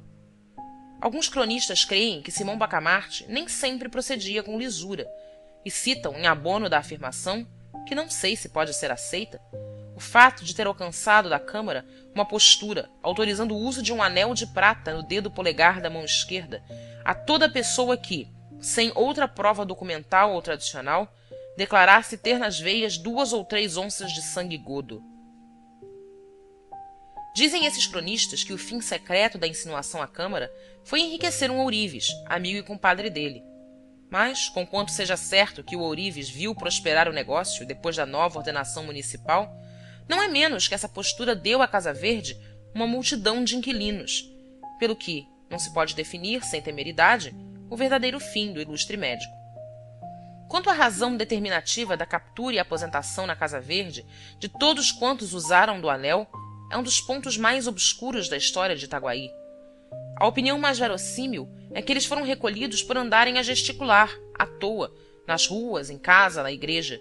Alguns cronistas creem que Simão Bacamarte nem sempre procedia com lisura e citam, em abono da afirmação, que não sei se pode ser aceita, o fato de ter alcançado da Câmara uma postura autorizando o uso de um anel de prata no dedo polegar da mão esquerda a toda pessoa que, sem outra prova documental ou tradicional, declarasse ter nas veias 2 ou 3 onças de sangue godo. Dizem esses cronistas que o fim secreto da insinuação à Câmara foi enriquecer um ourives, amigo e compadre dele. Mas, conquanto seja certo que o ourives viu prosperar o negócio depois da nova ordenação municipal, não é menos que essa postura deu à Casa Verde uma multidão de inquilinos, pelo que não se pode definir, sem temeridade, o verdadeiro fim do ilustre médico. Quanto à razão determinativa da captura e aposentação na Casa Verde de todos quantos usaram do anel, é um dos pontos mais obscuros da história de Itaguaí. A opinião mais verossímil é que eles foram recolhidos por andarem a gesticular, à toa, nas ruas, em casa, na igreja.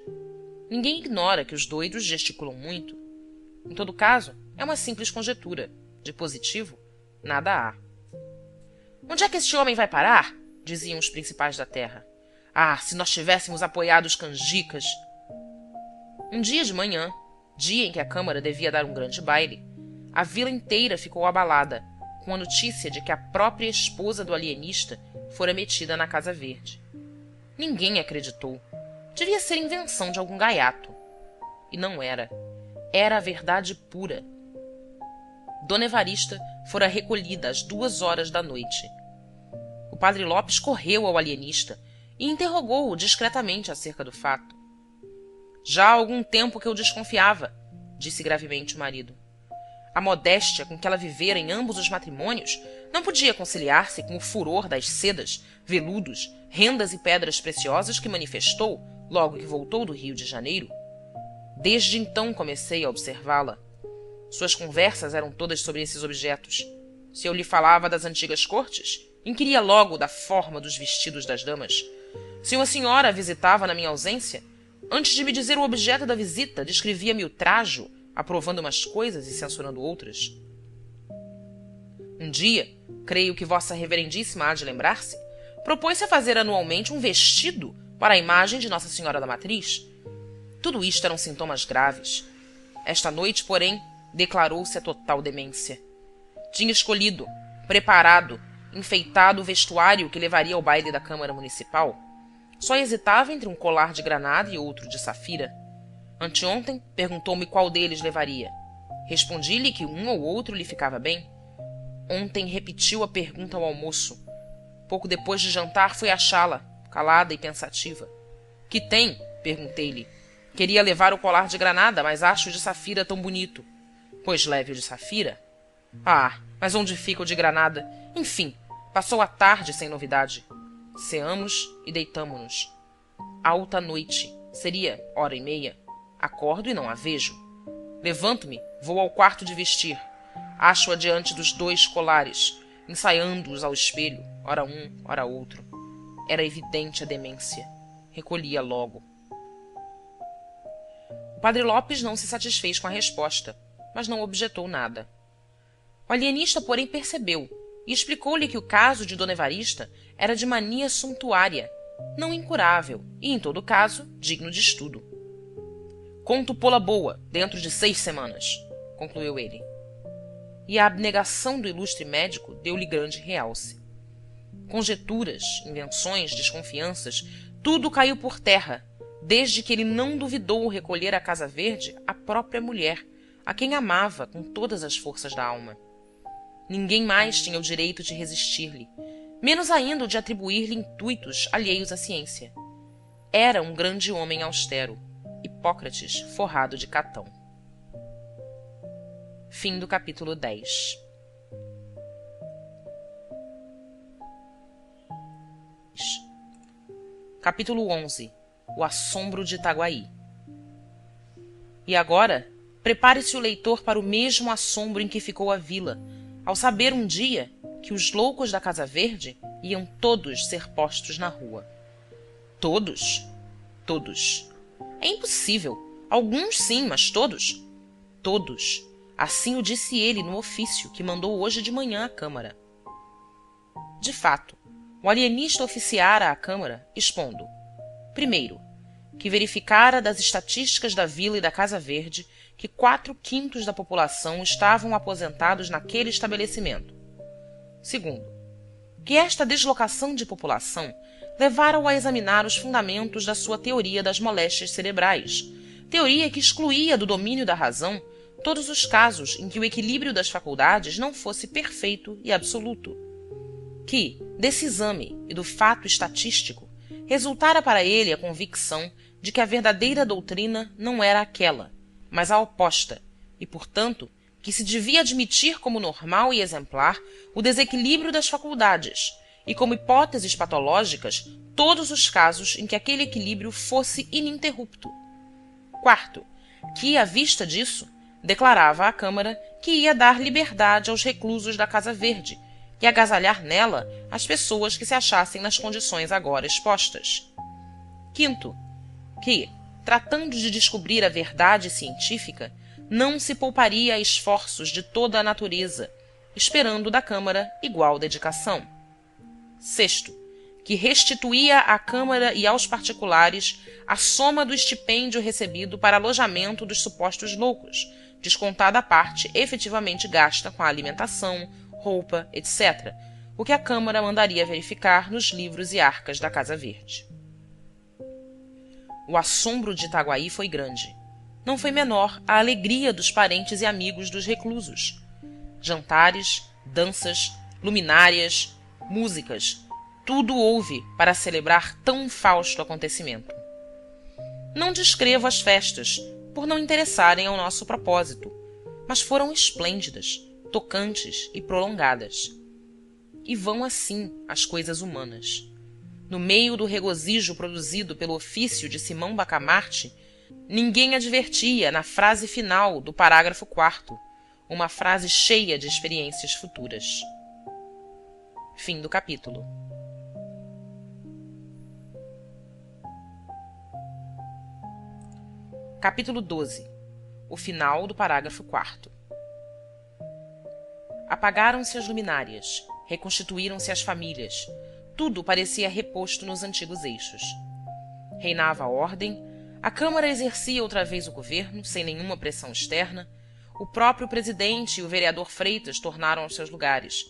Ninguém ignora que os doidos gesticulam muito. Em todo caso, é uma simples conjetura. De positivo, nada há. Onde é que este homem vai parar? Diziam os principais da terra. Ah, se nós tivéssemos apoiado os canjicas! Um dia de manhã, dia em que a Câmara devia dar um grande baile, a vila inteira ficou abalada com a notícia de que a própria esposa do alienista fora metida na Casa Verde. Ninguém acreditou. Devia ser invenção de algum gaiato. E não era. Era a verdade pura. Dona Evarista fora recolhida às 2 horas da noite. O padre Lopes correu ao alienista e interrogou-o discretamente acerca do fato. Já há algum tempo que eu desconfiava, disse gravemente o marido. A modéstia com que ela vivera em ambos os matrimônios não podia conciliar-se com o furor das sedas, veludos, rendas e pedras preciosas que manifestou logo que voltou do Rio de Janeiro. Desde então comecei a observá-la. Suas conversas eram todas sobre esses objetos. Se eu lhe falava das antigas cortes, inquiria logo da forma dos vestidos das damas. Se uma senhora a visitava na minha ausência, antes de me dizer o objeto da visita, descrevia-me o trajo, aprovando umas coisas e censurando outras. Um dia, creio que vossa reverendíssima há de lembrar-se, propôs-se a fazer anualmente um vestido para a imagem de Nossa Senhora da Matriz. Tudo isto eram sintomas graves. Esta noite, porém, declarou-se a total demência. Tinha escolhido, preparado, enfeitado o vestuário que levaria ao baile da Câmara Municipal. Só hesitava entre um colar de granada e outro de safira. Anteontem, perguntou-me qual deles levaria. Respondi-lhe que um ou outro lhe ficava bem. Ontem repetiu a pergunta ao almoço. Pouco depois de jantar fui achá-la, calada e pensativa. Que tem? Perguntei-lhe. Queria levar o colar de granada, mas acho o de safira tão bonito. Pois leve o de safira. Ah, mas onde fica o de granada? Enfim, passou a tarde sem novidade. Ceamos e deitamo-nos. Alta noite. Seria 1h30. Acordo e não a vejo. Levanto-me, vou ao quarto de vestir. Acho-a diante dos 2 colares, ensaiando-os ao espelho, ora um, ora outro. Era evidente a demência. Recolhia logo. O padre Lopes não se satisfez com a resposta, mas não objetou nada. O alienista, porém, percebeu e explicou-lhe que o caso de Dona Evarista era de mania suntuária, não incurável e, em todo caso, digno de estudo. Conto pô-la boa, dentro de 6 semanas, concluiu ele. E a abnegação do ilustre médico deu-lhe grande realce. Conjecturas, invenções, desconfianças, tudo caiu por terra, desde que ele não duvidou recolher à Casa Verde a própria mulher, a quem amava com todas as forças da alma. Ninguém mais tinha o direito de resistir-lhe, menos ainda o de atribuir-lhe intuitos alheios à ciência. Era um grande homem austero, Hipócrates forrado de Catão. Fim do capítulo 10. Capítulo 11. O assombro de Itaguaí. E agora, prepare-se o leitor para o mesmo assombro em que ficou a vila, ao saber um dia que os loucos da Casa Verde iam todos ser postos na rua. Todos? Todos. É impossível. Alguns sim, mas todos? Todos. Assim o disse ele no ofício que mandou hoje de manhã à Câmara. De fato, o alienista oficiara à Câmara, expondo: primeiro, que verificara das estatísticas da vila e da Casa Verde que 4/5 da população estavam aposentados naquele estabelecimento. Segundo, que esta deslocação de população levara-o a examinar os fundamentos da sua teoria das moléstias cerebrais, teoria que excluía do domínio da razão todos os casos em que o equilíbrio das faculdades não fosse perfeito e absoluto. Que, desse exame e do fato estatístico, resultara para ele a convicção de que a verdadeira doutrina não era aquela, mas a oposta, e, portanto, que se devia admitir como normal e exemplar o desequilíbrio das faculdades, e como hipóteses patológicas todos os casos em que aquele equilíbrio fosse ininterrupto. Quarto, que, à vista disso, declarava à Câmara que ia dar liberdade aos reclusos da Casa Verde e agasalhar nela as pessoas que se achassem nas condições agora expostas. Quinto, que, tratando de descobrir a verdade científica, não se pouparia a esforços de toda a natureza, esperando da Câmara igual dedicação. Sexto, que restituía à Câmara e aos particulares a soma do estipêndio recebido para alojamento dos supostos loucos, descontada a parte efetivamente gasta com a alimentação, roupa, etc., o que a Câmara mandaria verificar nos livros e arcas da Casa Verde. O assombro de Itaguaí foi grande. Não foi menor a alegria dos parentes e amigos dos reclusos. Jantares, danças, luminárias, músicas, tudo houve para celebrar tão fausto acontecimento. Não descrevo as festas, por não interessarem ao nosso propósito, mas foram esplêndidas, tocantes e prolongadas. E vão assim as coisas humanas. No meio do regozijo produzido pelo ofício de Simão Bacamarte, ninguém advertia na frase final do parágrafo 4º, uma frase cheia de experiências futuras. Fim do capítulo. Capítulo 12. O final do parágrafo 4º. Apagaram-se as luminárias, reconstituíram-se as famílias, tudo parecia reposto nos antigos eixos. Reinava a ordem, a Câmara exercia outra vez o governo, sem nenhuma pressão externa, o próprio presidente e o vereador Freitas tornaram aos seus lugares.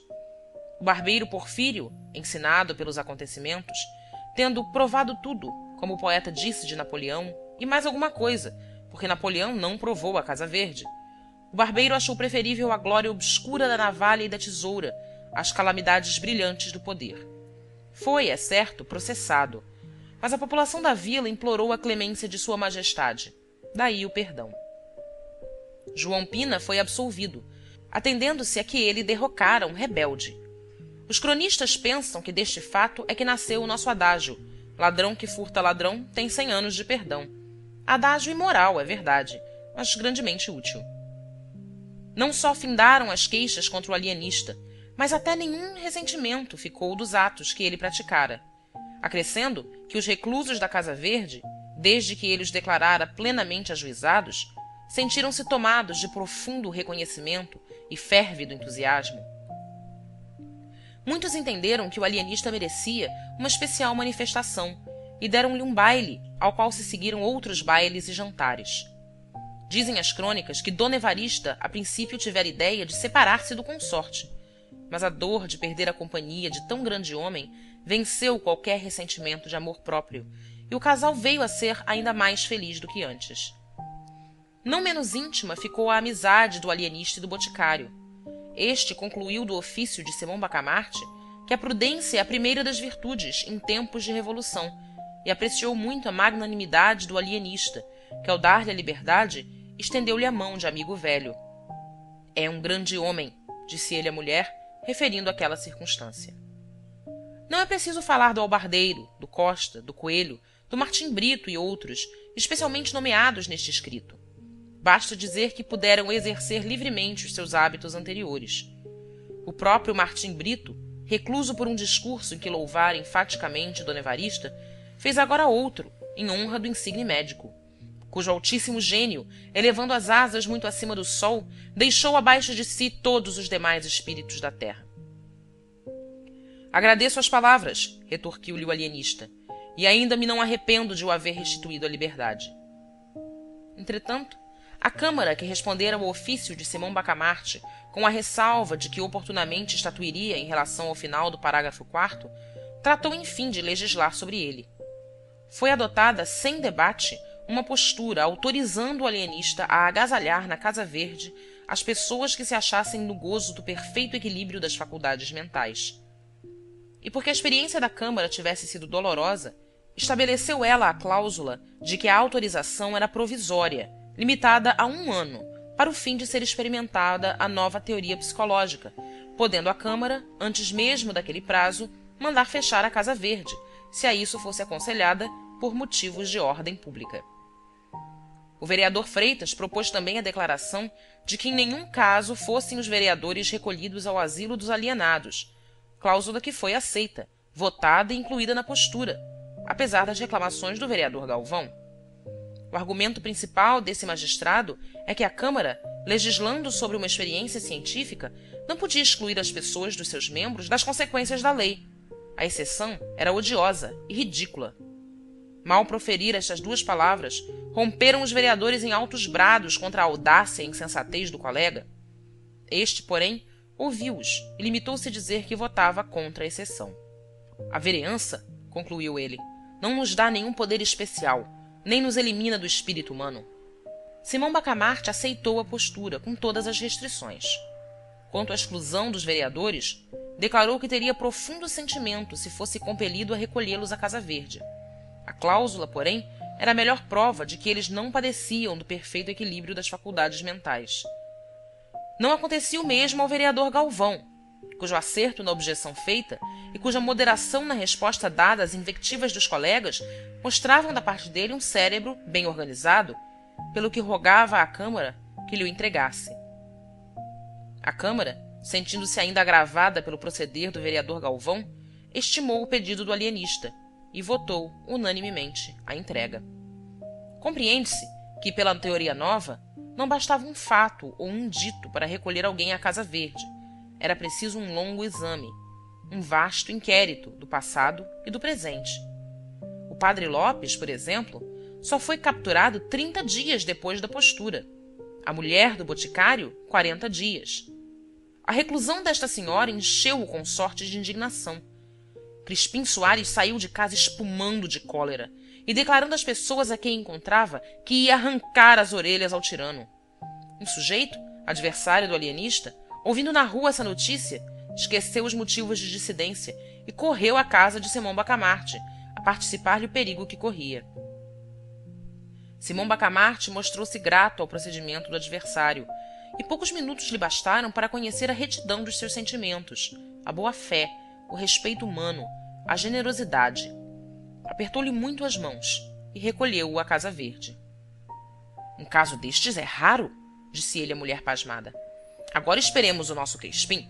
O barbeiro Porfírio, ensinado pelos acontecimentos, tendo provado tudo, como o poeta disse de Napoleão, e mais alguma coisa, porque Napoleão não provou a Casa Verde, o barbeiro achou preferível a glória obscura da navalha e da tesoura às calamidades brilhantes do poder. Foi, é certo, processado, mas a população da vila implorou a clemência de Sua Majestade. Daí o perdão. João Pina foi absolvido, atendendo-se a que ele derrocara um rebelde. Os cronistas pensam que deste fato é que nasceu o nosso adágio: ladrão que furta ladrão tem 100 anos de perdão. Adágio imoral, é verdade, mas grandemente útil. Não só findaram as queixas contra o alienista, mas até nenhum ressentimento ficou dos atos que ele praticara, acrescendo que os reclusos da Casa Verde, desde que ele os declarara plenamente ajuizados, sentiram-se tomados de profundo reconhecimento e férvido entusiasmo. Muitos entenderam que o alienista merecia uma especial manifestação e deram-lhe um baile, ao qual se seguiram outros bailes e jantares. Dizem as crônicas que Dona Evarista a princípio tivera ideia de separar-se do consorte, mas a dor de perder a companhia de tão grande homem venceu qualquer ressentimento de amor próprio, e o casal veio a ser ainda mais feliz do que antes. Não menos íntima ficou a amizade do alienista e do boticário. Este concluiu do ofício de Simão Bacamarte que a prudência é a primeira das virtudes em tempos de revolução, e apreciou muito a magnanimidade do alienista, que, ao dar-lhe a liberdade, estendeu-lhe a mão de amigo velho. «É um grande homem», disse ele à mulher, referindo aquela circunstância. Não é preciso falar do Albardeiro, do Costa, do Coelho, do Martim Brito e outros, especialmente nomeados neste escrito. Basta dizer que puderam exercer livremente os seus hábitos anteriores. O próprio Martim Brito, recluso por um discurso em que louvara enfaticamente Dona Evarista, fez agora outro, em honra do insigne médico, cujo altíssimo gênio, elevando as asas muito acima do sol, deixou abaixo de si todos os demais espíritos da terra. «Agradeço as palavras», retorquiu-lhe o alienista, «e ainda me não arrependo de o haver restituído à liberdade». Entretanto, a Câmara, que respondera ao ofício de Simão Bacamarte com a ressalva de que oportunamente estatuiria em relação ao final do parágrafo 4º, tratou enfim de legislar sobre ele. Foi adotada sem debate uma postura autorizando o alienista a agasalhar na Casa Verde as pessoas que se achassem no gozo do perfeito equilíbrio das faculdades mentais. E porque a experiência da Câmara tivesse sido dolorosa, estabeleceu ela a cláusula de que a autorização era provisória, limitada a 1 ano, para o fim de ser experimentada a nova teoria psicológica, podendo a Câmara, antes mesmo daquele prazo, mandar fechar a Casa Verde, se a isso fosse aconselhada por motivos de ordem pública. O vereador Freitas propôs também a declaração de que em nenhum caso fossem os vereadores recolhidos ao asilo dos alienados, cláusula que foi aceita, votada e incluída na postura, apesar das reclamações do vereador Galvão. O argumento principal desse magistrado é que a Câmara, legislando sobre uma experiência científica, não podia excluir as pessoas dos seus membros das consequências da lei. A exceção era odiosa e ridícula. Mal proferir estas 2 palavras, romperam os vereadores em altos brados contra a audácia e insensatez do colega. Este, porém, ouviu-os e limitou-se a dizer que votava contra a exceção. A vereança, concluiu ele, não nos dá nenhum poder especial, nem nos elimina do espírito humano. Simão Bacamarte aceitou a postura com todas as restrições. Quanto à exclusão dos vereadores, declarou que teria profundo sentimento se fosse compelido a recolhê-los à Casa Verde. A cláusula, porém, era a melhor prova de que eles não padeciam do perfeito equilíbrio das faculdades mentais. Não acontecia o mesmo ao vereador Galvão, cujo acerto na objeção feita e cuja moderação na resposta dada às invectivas dos colegas mostravam da parte dele um cérebro bem organizado, pelo que rogava à Câmara que lhe o entregasse. A Câmara, sentindo-se ainda agravada pelo proceder do vereador Galvão, estimou o pedido do alienista e votou unanimemente a entrega. Compreende-se que, pela teoria nova, não bastava um fato ou um dito para recolher alguém à Casa Verde. Era preciso um longo exame, um vasto inquérito do passado e do presente. O padre Lopes, por exemplo, só foi capturado 30 dias depois da postura. A mulher do boticário, 40 dias. A reclusão desta senhora encheu o consorte de indignação. Crispim Soares saiu de casa espumando de cólera e declarando às pessoas a quem encontrava que ia arrancar as orelhas ao tirano. Um sujeito, adversário do alienista, ouvindo na rua essa notícia, esqueceu os motivos de dissidência e correu à casa de Simão Bacamarte, a participar-lhe o perigo que corria. Simão Bacamarte mostrou-se grato ao procedimento do adversário, e poucos minutos lhe bastaram para conhecer a retidão dos seus sentimentos, a boa-fé, o respeito humano, a generosidade. Apertou-lhe muito as mãos e recolheu-o à Casa Verde. Um caso destes é raro, disse ele à mulher pasmada. Agora esperemos o nosso Crispim.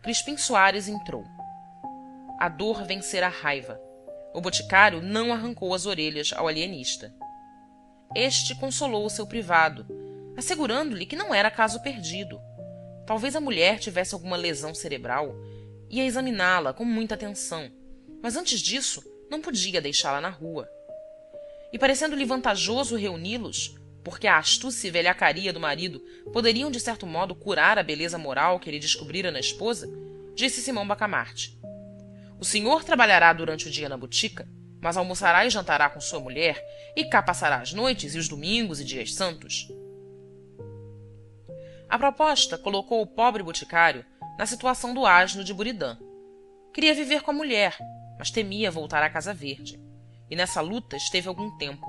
Crispim Soares entrou. A dor vencera a raiva. O boticário não arrancou as orelhas ao alienista. Este consolou o seu privado, assegurando-lhe que não era caso perdido. Talvez a mulher tivesse alguma lesão cerebral. Ia examiná-la com muita atenção, mas antes disso não podia deixá-la na rua. E parecendo-lhe vantajoso reuni-los, porque a astúcia e velhacaria do marido poderiam de certo modo curar a beleza moral que ele descobrira na esposa, disse Simão Bacamarte: o senhor trabalhará durante o dia na botica, mas almoçará e jantará com sua mulher, e cá passará as noites e os domingos e dias santos. A proposta colocou o pobre boticário na situação do asno de Buridã. Queria viver com a mulher, mas temia voltar à Casa Verde, e nessa luta esteve algum tempo,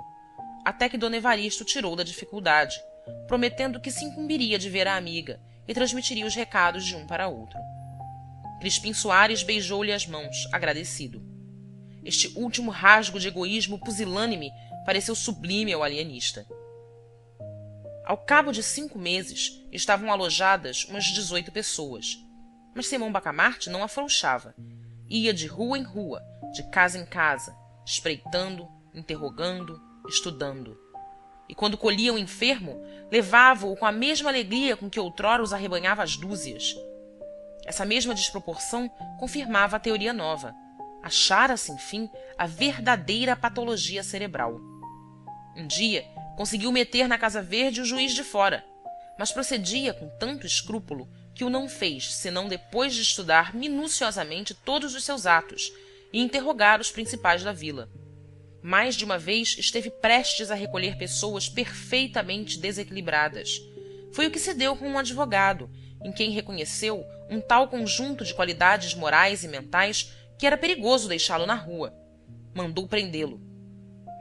até que d Evaristo tirou da dificuldade, prometendo que se incumbiria de ver a amiga e transmitiria os recados de um para outro. Crispim Soares beijou-lhe as mãos, agradecido. Este último rasgo de egoísmo pusilânime pareceu sublime ao alienista. Ao cabo de 5 meses, estavam alojadas umas 18 pessoas. Mas Simão Bacamarte não afrouxava. Ia de rua em rua, de casa em casa, espreitando, interrogando, estudando. E quando colhia um enfermo, levava-o com a mesma alegria com que outrora os arrebanhava às dúzias. Essa mesma desproporção confirmava a teoria nova. Achara-se, enfim, a verdadeira patologia cerebral. Um dia, conseguiu meter na Casa Verde o juiz de fora, mas procedia com tanto escrúpulo que o não fez senão depois de estudar minuciosamente todos os seus atos e interrogar os principais da vila. Mais de uma vez esteve prestes a recolher pessoas perfeitamente desequilibradas. Foi o que se deu com um advogado, em quem reconheceu um tal conjunto de qualidades morais e mentais que era perigoso deixá-lo na rua. Mandou prendê-lo.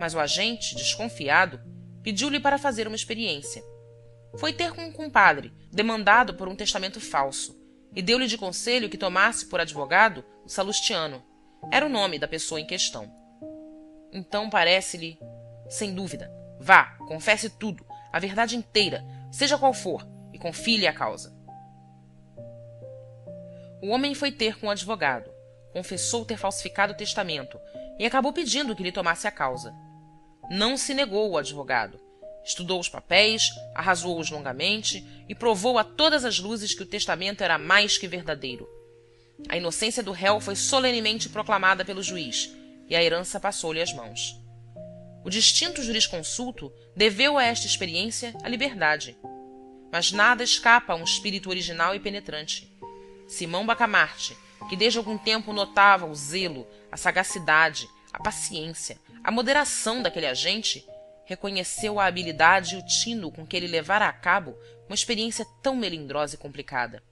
Mas o agente, desconfiado, pediu-lhe para fazer uma experiência. Foi ter com um compadre, demandado por um testamento falso, e deu-lhe de conselho que tomasse por advogado o Salustiano. Era o nome da pessoa em questão. Então parece-lhe... Sem dúvida. Vá, confesse tudo, a verdade inteira, seja qual for, e confie-lhe a causa. O homem foi ter com o advogado, confessou ter falsificado o testamento e acabou pedindo que lhe tomasse a causa. Não se negou o advogado. Estudou os papéis, arrasou-os longamente e provou a todas as luzes que o testamento era mais que verdadeiro. A inocência do réu foi solenemente proclamada pelo juiz e a herança passou-lhe às mãos. O distinto jurisconsulto deveu a esta experiência a liberdade. Mas nada escapa a um espírito original e penetrante. Simão Bacamarte, que desde algum tempo notava o zelo, a sagacidade, a paciência, a moderação daquele agente, reconheceu a habilidade e o tino com que ele levara a cabo uma experiência tão melindrosa e complicada,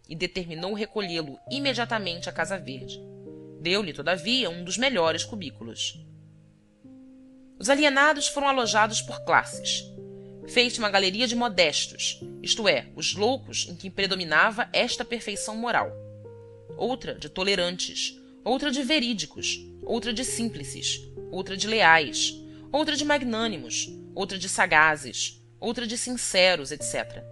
e determinou recolhê-lo imediatamente à Casa Verde. Deu-lhe, todavia, um dos melhores cubículos. Os alienados foram alojados por classes. Fez uma galeria de modestos, isto é, os loucos em que predominava esta perfeição moral. Outra de tolerantes, outra de verídicos, outra de símplices, outra de leais, outra de magnânimos, outra de sagazes, outra de sinceros, etc.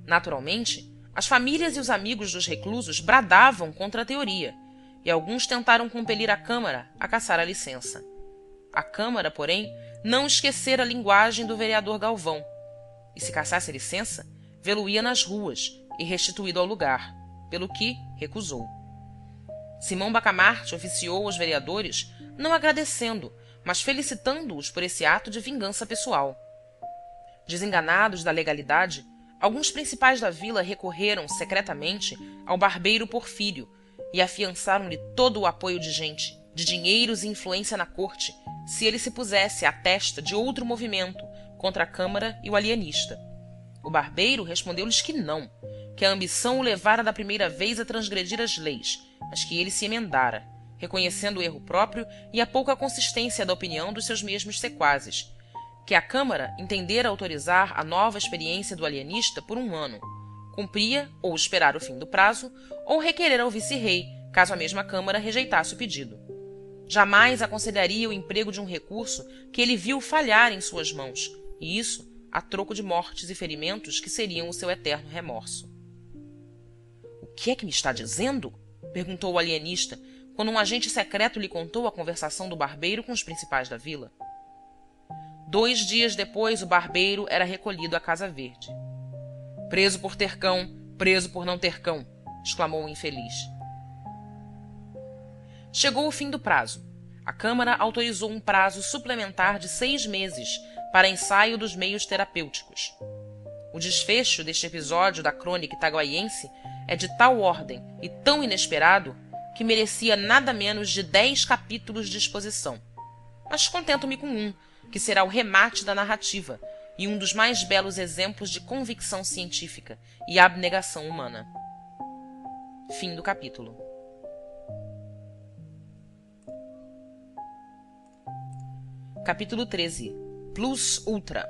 Naturalmente, as famílias e os amigos dos reclusos bradavam contra a teoria, e alguns tentaram compelir a Câmara a cassar a licença. A Câmara, porém, não esquecera a linguagem do vereador Galvão, e se cassasse a licença, vê-lo-ia nas ruas e restituído ao lugar, pelo que recusou. Simão Bacamarte oficiou aos vereadores, não agradecendo, mas felicitando-os por esse ato de vingança pessoal. Desenganados da legalidade, alguns principais da vila recorreram secretamente ao barbeiro Porfírio e afiançaram-lhe todo o apoio de gente, de dinheiros e influência na corte, se ele se pusesse à testa de outro movimento contra a Câmara e o alienista. O barbeiro respondeu-lhes que não, que a ambição o levara da primeira vez a transgredir as leis, mas que ele se emendara, reconhecendo o erro próprio e a pouca consistência da opinião dos seus mesmos sequazes, que a Câmara entendera autorizar a nova experiência do alienista por 1 ano. Cumpria ou esperar o fim do prazo, ou requerer ao vice-rei, caso a mesma Câmara rejeitasse o pedido. Jamais aconselharia o emprego de um recurso que ele viu falhar em suas mãos, e isso a troco de mortes e ferimentos que seriam o seu eterno remorso. "O que é que me está dizendo?" perguntou o alienista, quando um agente secreto lhe contou a conversação do barbeiro com os principais da vila. 2 dias depois, o barbeiro era recolhido à Casa Verde. "Preso por ter cão, preso por não ter cão!" exclamou o infeliz. Chegou o fim do prazo. A Câmara autorizou um prazo suplementar de 6 meses para ensaio dos meios terapêuticos. O desfecho deste episódio da crônica itaguaiense é de tal ordem e tão inesperado que merecia nada menos de 10 capítulos de exposição. Mas contento-me com um, que será o remate da narrativa e um dos mais belos exemplos de convicção científica e abnegação humana. Fim do capítulo. Capítulo 13. Plus Ultra.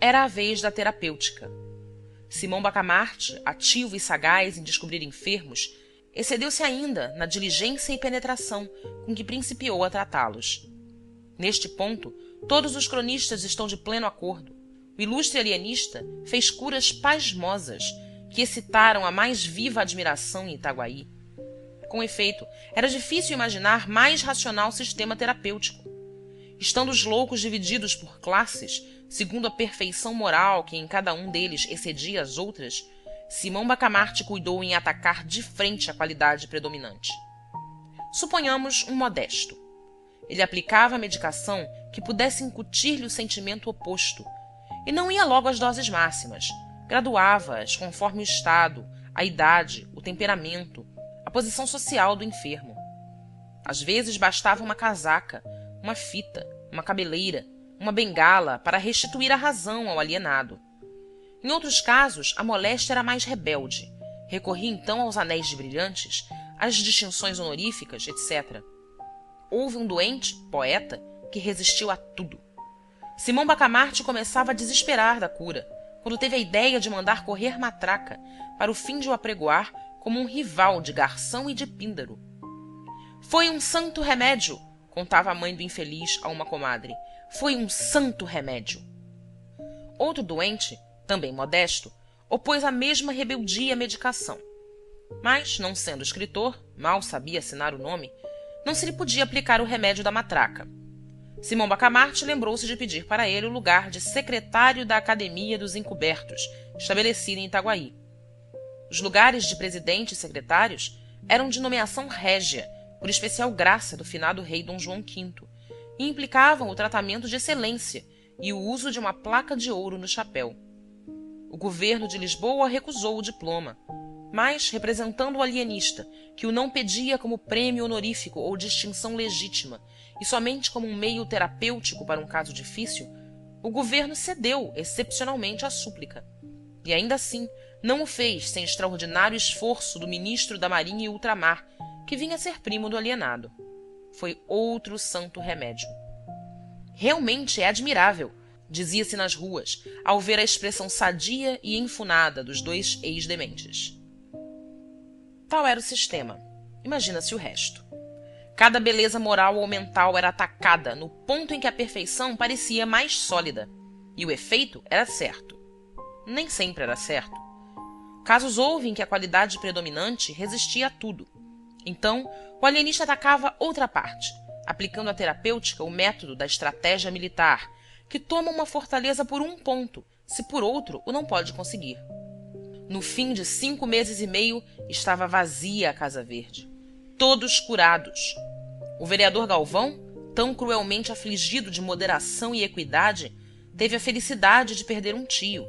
Era a vez da terapêutica. Simão Bacamarte, ativo e sagaz em descobrir enfermos, excedeu-se ainda na diligência e penetração com que principiou a tratá-los. Neste ponto, todos os cronistas estão de pleno acordo. O ilustre alienista fez curas pasmosas que excitaram a mais viva admiração em Itaguaí. Com efeito, era difícil imaginar mais racional sistema terapêutico. Estando os loucos divididos por classes, segundo a perfeição moral que em cada um deles excedia as outras, Simão Bacamarte cuidou em atacar de frente a qualidade predominante. Suponhamos um modesto. Ele aplicava a medicação que pudesse incutir-lhe o sentimento oposto, e não ia logo às doses máximas, graduava-as conforme o estado, a idade, o temperamento, a posição social do enfermo. Às vezes bastava uma casaca, uma fita, uma cabeleira, uma bengala para restituir a razão ao alienado. Em outros casos, a moléstia era mais rebelde. Recorria então aos anéis de brilhantes, às distinções honoríficas, etc. Houve um doente, poeta, que resistiu a tudo. Simão Bacamarte começava a desesperar da cura, quando teve a ideia de mandar correr matraca, para o fim de o apregoar como um rival de garção e de píndaro. Foi um santo remédio, contava a mãe do infeliz a uma comadre. Foi um santo remédio. Outro doente, também modesto, opôs a mesma rebeldia à medicação. Mas, não sendo escritor, mal sabia assinar o nome, não se lhe podia aplicar o remédio da matraca. Simão Bacamarte lembrou-se de pedir para ele o lugar de secretário da Academia dos Encobertos, estabelecida em Itaguaí. Os lugares de presidente e secretários eram de nomeação régia, por especial graça do finado rei Dom João V, e implicavam o tratamento de excelência e o uso de uma placa de ouro no chapéu. O governo de Lisboa recusou o diploma, mas, representando o alienista, que o não pedia como prêmio honorífico ou distinção legítima, e somente como um meio terapêutico para um caso difícil, o governo cedeu excepcionalmente à súplica. E ainda assim, não o fez sem extraordinário esforço do ministro da Marinha e Ultramar, que vinha a ser primo do alienado. Foi outro santo remédio. Realmente é admirável, dizia-se nas ruas, ao ver a expressão sadia e enfunada dos dois ex-dementes. Tal era o sistema. Imagina-se o resto. Cada beleza moral ou mental era atacada no ponto em que a perfeição parecia mais sólida, e o efeito era certo. Nem sempre era certo. Casos houve em que a qualidade predominante resistia a tudo. Então, o alienista atacava outra parte, aplicando à terapêutica o método da estratégia militar, que toma uma fortaleza por um ponto, se por outro o não pode conseguir. No fim de 5 meses e meio, estava vazia a Casa Verde. Todos curados. O vereador Galvão, tão cruelmente afligido de moderação e equidade, teve a felicidade de perder um tio.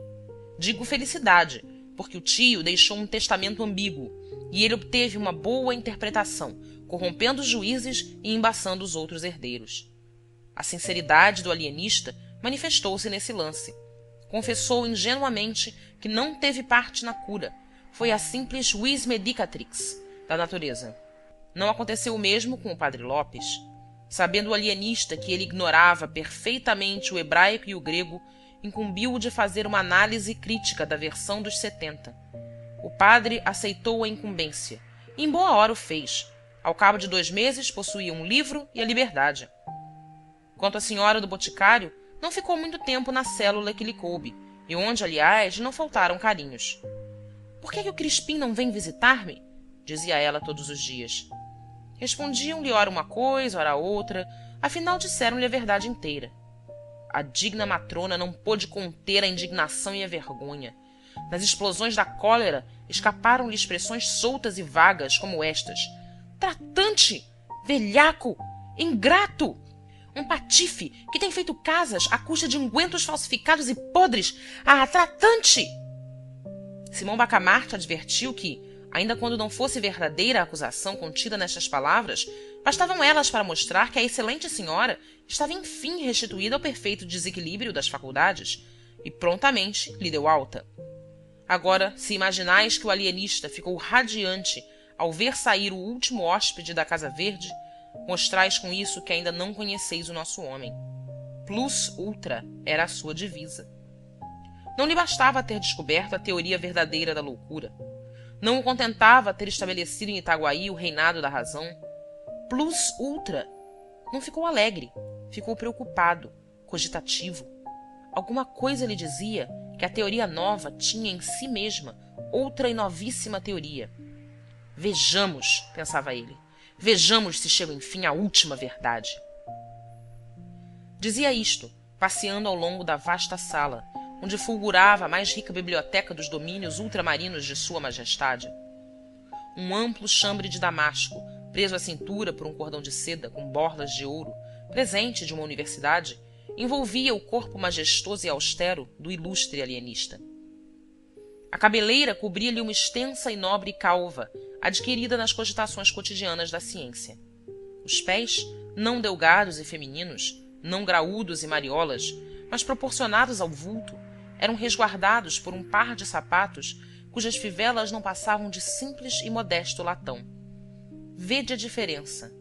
Digo felicidade, porque o tio deixou um testamento ambíguo, e ele obteve uma boa interpretação, corrompendo os juízes e embaçando os outros herdeiros. A sinceridade do alienista manifestou-se nesse lance. Confessou ingenuamente que não teve parte na cura. Foi a simples vis medicatrix da natureza. Não aconteceu o mesmo com o padre Lopes. Sabendo o alienista que ele ignorava perfeitamente o hebraico e o grego, incumbiu-o de fazer uma análise crítica da versão dos 70. O padre aceitou a incumbência, e em boa hora o fez. Ao cabo de 2 meses, possuía um livro e a liberdade. Quanto à senhora do boticário, não ficou muito tempo na célula que lhe coube, e onde, aliás, não faltaram carinhos. Por que o Crispim não vem visitar-me? Dizia ela todos os dias. Respondiam-lhe ora uma coisa, ora outra, afinal disseram-lhe a verdade inteira. A digna matrona não pôde conter a indignação e a vergonha. Nas explosões da cólera, escaparam-lhe expressões soltas e vagas como estas: tratante, velhaco, ingrato. Um patife que tem feito casas à custa de ungüentos falsificados e podres à tratante! Simão Bacamarte advertiu que, ainda quando não fosse verdadeira a acusação contida nestas palavras, bastavam elas para mostrar que a excelente senhora estava enfim restituída ao perfeito desequilíbrio das faculdades, e prontamente lhe deu alta. Agora, se imaginais que o alienista ficou radiante ao ver sair o último hóspede da Casa Verde, mostrais com isso que ainda não conheceis o nosso homem. Plus ultra era a sua divisa. Não lhe bastava ter descoberto a teoria verdadeira da loucura. Não o contentava ter estabelecido em Itaguaí o reinado da razão. Plus ultra. Não ficou alegre, ficou preocupado, cogitativo. Alguma coisa lhe dizia que a teoria nova tinha em si mesma outra e novíssima teoria. Vejamos, pensava ele, vejamos se chego enfim à última verdade. Dizia isto, passeando ao longo da vasta sala, onde fulgurava a mais rica biblioteca dos domínios ultramarinos de Sua Majestade. Um amplo chambre de damasco, preso à cintura por um cordão de seda com borlas de ouro, presente de uma universidade, envolvia o corpo majestoso e austero do ilustre alienista. A cabeleira cobria-lhe uma extensa e nobre calva, adquirida nas cogitações cotidianas da ciência. Os pés, não delgados e femininos, não graúdos e mariolas, mas proporcionados ao vulto, eram resguardados por um par de sapatos cujas fivelas não passavam de simples e modesto latão. Vede a diferença.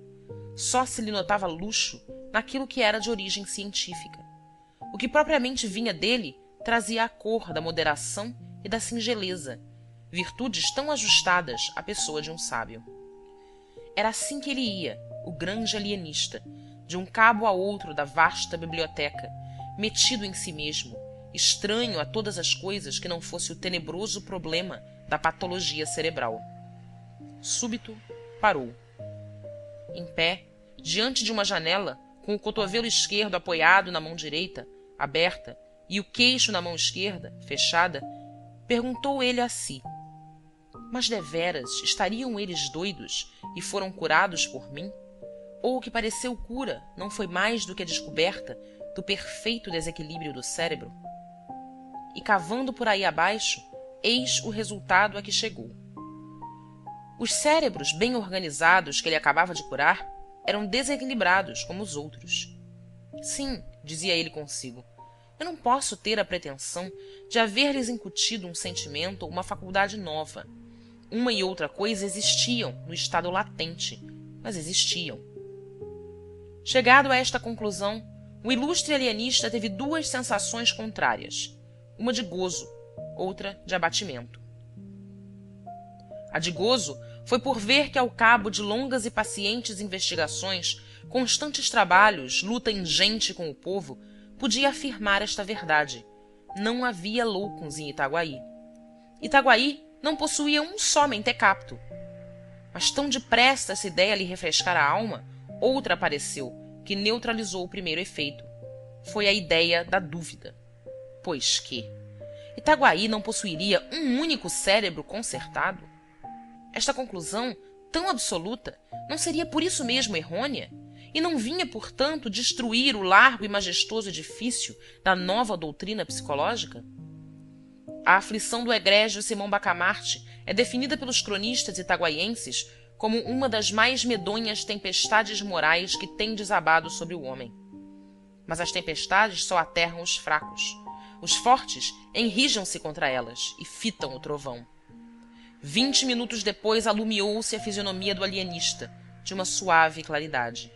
Só se lhe notava luxo naquilo que era de origem científica. O que propriamente vinha dele trazia a cor da moderação e da singeleza, virtudes tão ajustadas à pessoa de um sábio. Era assim que ele ia, o grande alienista, de um cabo a outro da vasta biblioteca, metido em si mesmo, estranho a todas as coisas que não fosse o tenebroso problema da patologia cerebral. Súbito, parou. Em pé, diante de uma janela, com o cotovelo esquerdo apoiado na mão direita, aberta, e o queixo na mão esquerda, fechada, perguntou ele a si: mas deveras estariam eles doidos e foram curados por mim? Ou o que pareceu cura não foi mais do que a descoberta do perfeito desequilíbrio do cérebro? E cavando por aí abaixo, eis o resultado a que chegou. Os cérebros bem organizados que ele acabava de curar eram desequilibrados como os outros. Sim, dizia ele consigo, eu não posso ter a pretensão de haver-lhes incutido um sentimento ou uma faculdade nova. Uma e outra coisa existiam no estado latente, mas existiam. Chegado a esta conclusão, o ilustre alienista teve duas sensações contrárias, uma de gozo, outra de abatimento. A de gozo foi por ver que, ao cabo de longas e pacientes investigações, constantes trabalhos, luta ingente com o povo, podia afirmar esta verdade: não havia loucos em Itaguaí. Itaguaí não possuía um só mentecapto. Mas tão depressa essa ideia lhe refrescara a alma, outra apareceu, que neutralizou o primeiro efeito. Foi a ideia da dúvida. Pois que Itaguaí não possuiria um único cérebro consertado? Esta conclusão, tão absoluta, não seria por isso mesmo errônea? E não vinha, portanto, destruir o largo e majestoso edifício da nova doutrina psicológica? A aflição do egrégio Simão Bacamarte é definida pelos cronistas itaguaienses como uma das mais medonhas tempestades morais que têm desabado sobre o homem. Mas as tempestades só aterram os fracos. Os fortes enrijam-se contra elas e fitam o trovão. 20 minutos depois alumiou-se a fisionomia do alienista, de uma suave claridade.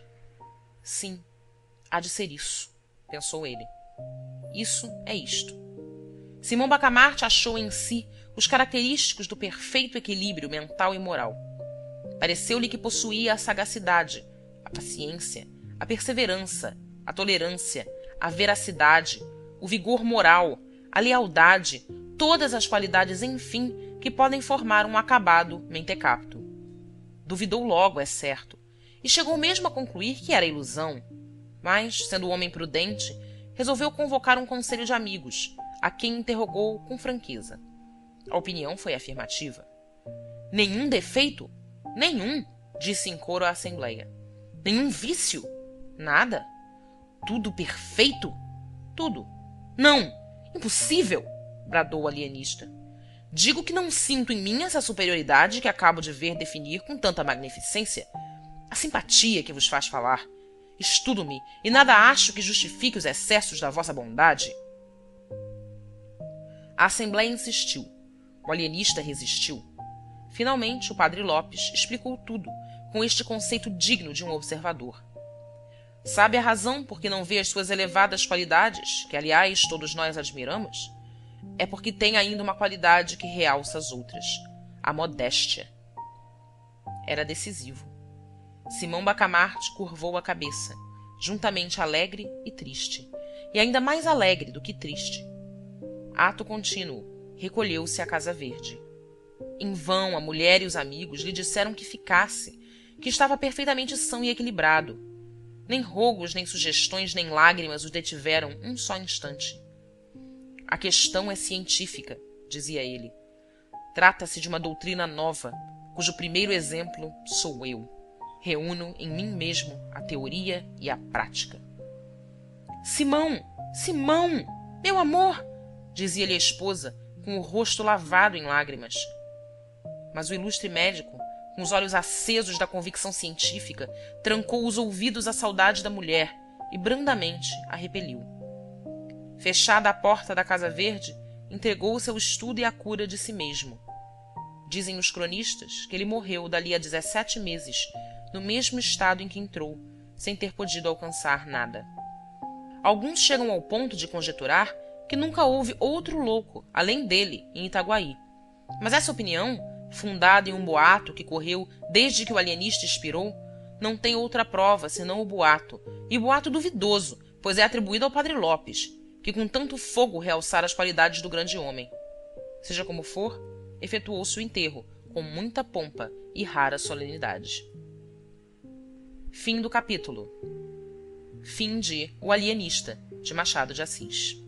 Sim, há de ser isso, pensou ele. Isso é isto. Simão Bacamarte achou em si os característicos do perfeito equilíbrio mental e moral. Pareceu-lhe que possuía a sagacidade, a paciência, a perseverança, a tolerância, a veracidade, o vigor moral, a lealdade, todas as qualidades, enfim, que podem formar um acabado mentecapto. Duvidou logo, é certo, e chegou mesmo a concluir que era ilusão, mas, sendo um homem prudente, resolveu convocar um conselho de amigos, a quem interrogou com franqueza. A opinião foi afirmativa. Nenhum defeito? Nenhum, disse em coro a assembleia. Nenhum vício? Nada. Tudo perfeito? Tudo. Não! Impossível! Bradou o alienista. Digo que não sinto em mim essa superioridade que acabo de ver definir com tanta magnificência. A simpatia que vos faz falar. Estudo-me e nada acho que justifique os excessos da vossa bondade. A assembléia insistiu. O alienista resistiu. Finalmente, o padre Lopes explicou tudo, com este conceito digno de um observador. Sabe a razão por que não vê as suas elevadas qualidades, que, aliás, todos nós admiramos? É porque tem ainda uma qualidade que realça as outras: a modéstia. Era decisivo. Simão Bacamarte curvou a cabeça, juntamente alegre e triste, e ainda mais alegre do que triste. Ato contínuo, recolheu-se à Casa Verde. Em vão a mulher e os amigos lhe disseram que ficasse, que estava perfeitamente são e equilibrado. Nem rogos, nem sugestões, nem lágrimas o detiveram um só instante. A questão é científica, dizia ele. Trata-se de uma doutrina nova, cujo primeiro exemplo sou eu. Reúno em mim mesmo a teoria e a prática. Simão! Simão! Meu amor! Dizia-lhe a esposa, com o rosto lavado em lágrimas. Mas o ilustre médico, com os olhos acesos da convicção científica, trancou os ouvidos à saudade da mulher e brandamente a repeliu. Fechada a porta da Casa Verde, entregou-se ao estudo e à cura de si mesmo. Dizem os cronistas que ele morreu dali a 17 meses, no mesmo estado em que entrou, sem ter podido alcançar nada. Alguns chegam ao ponto de conjecturar que nunca houve outro louco, além dele, em Itaguaí. Mas essa opinião, fundada em um boato que correu desde que o alienista expirou, não tem outra prova senão o boato, e boato duvidoso, pois é atribuído ao padre Lopes, que com tanto fogo realçara as qualidades do grande homem. Seja como for, efetuou-se o enterro, com muita pompa e rara solenidade. Fim do capítulo. Fim de O Alienista, de Machado de Assis.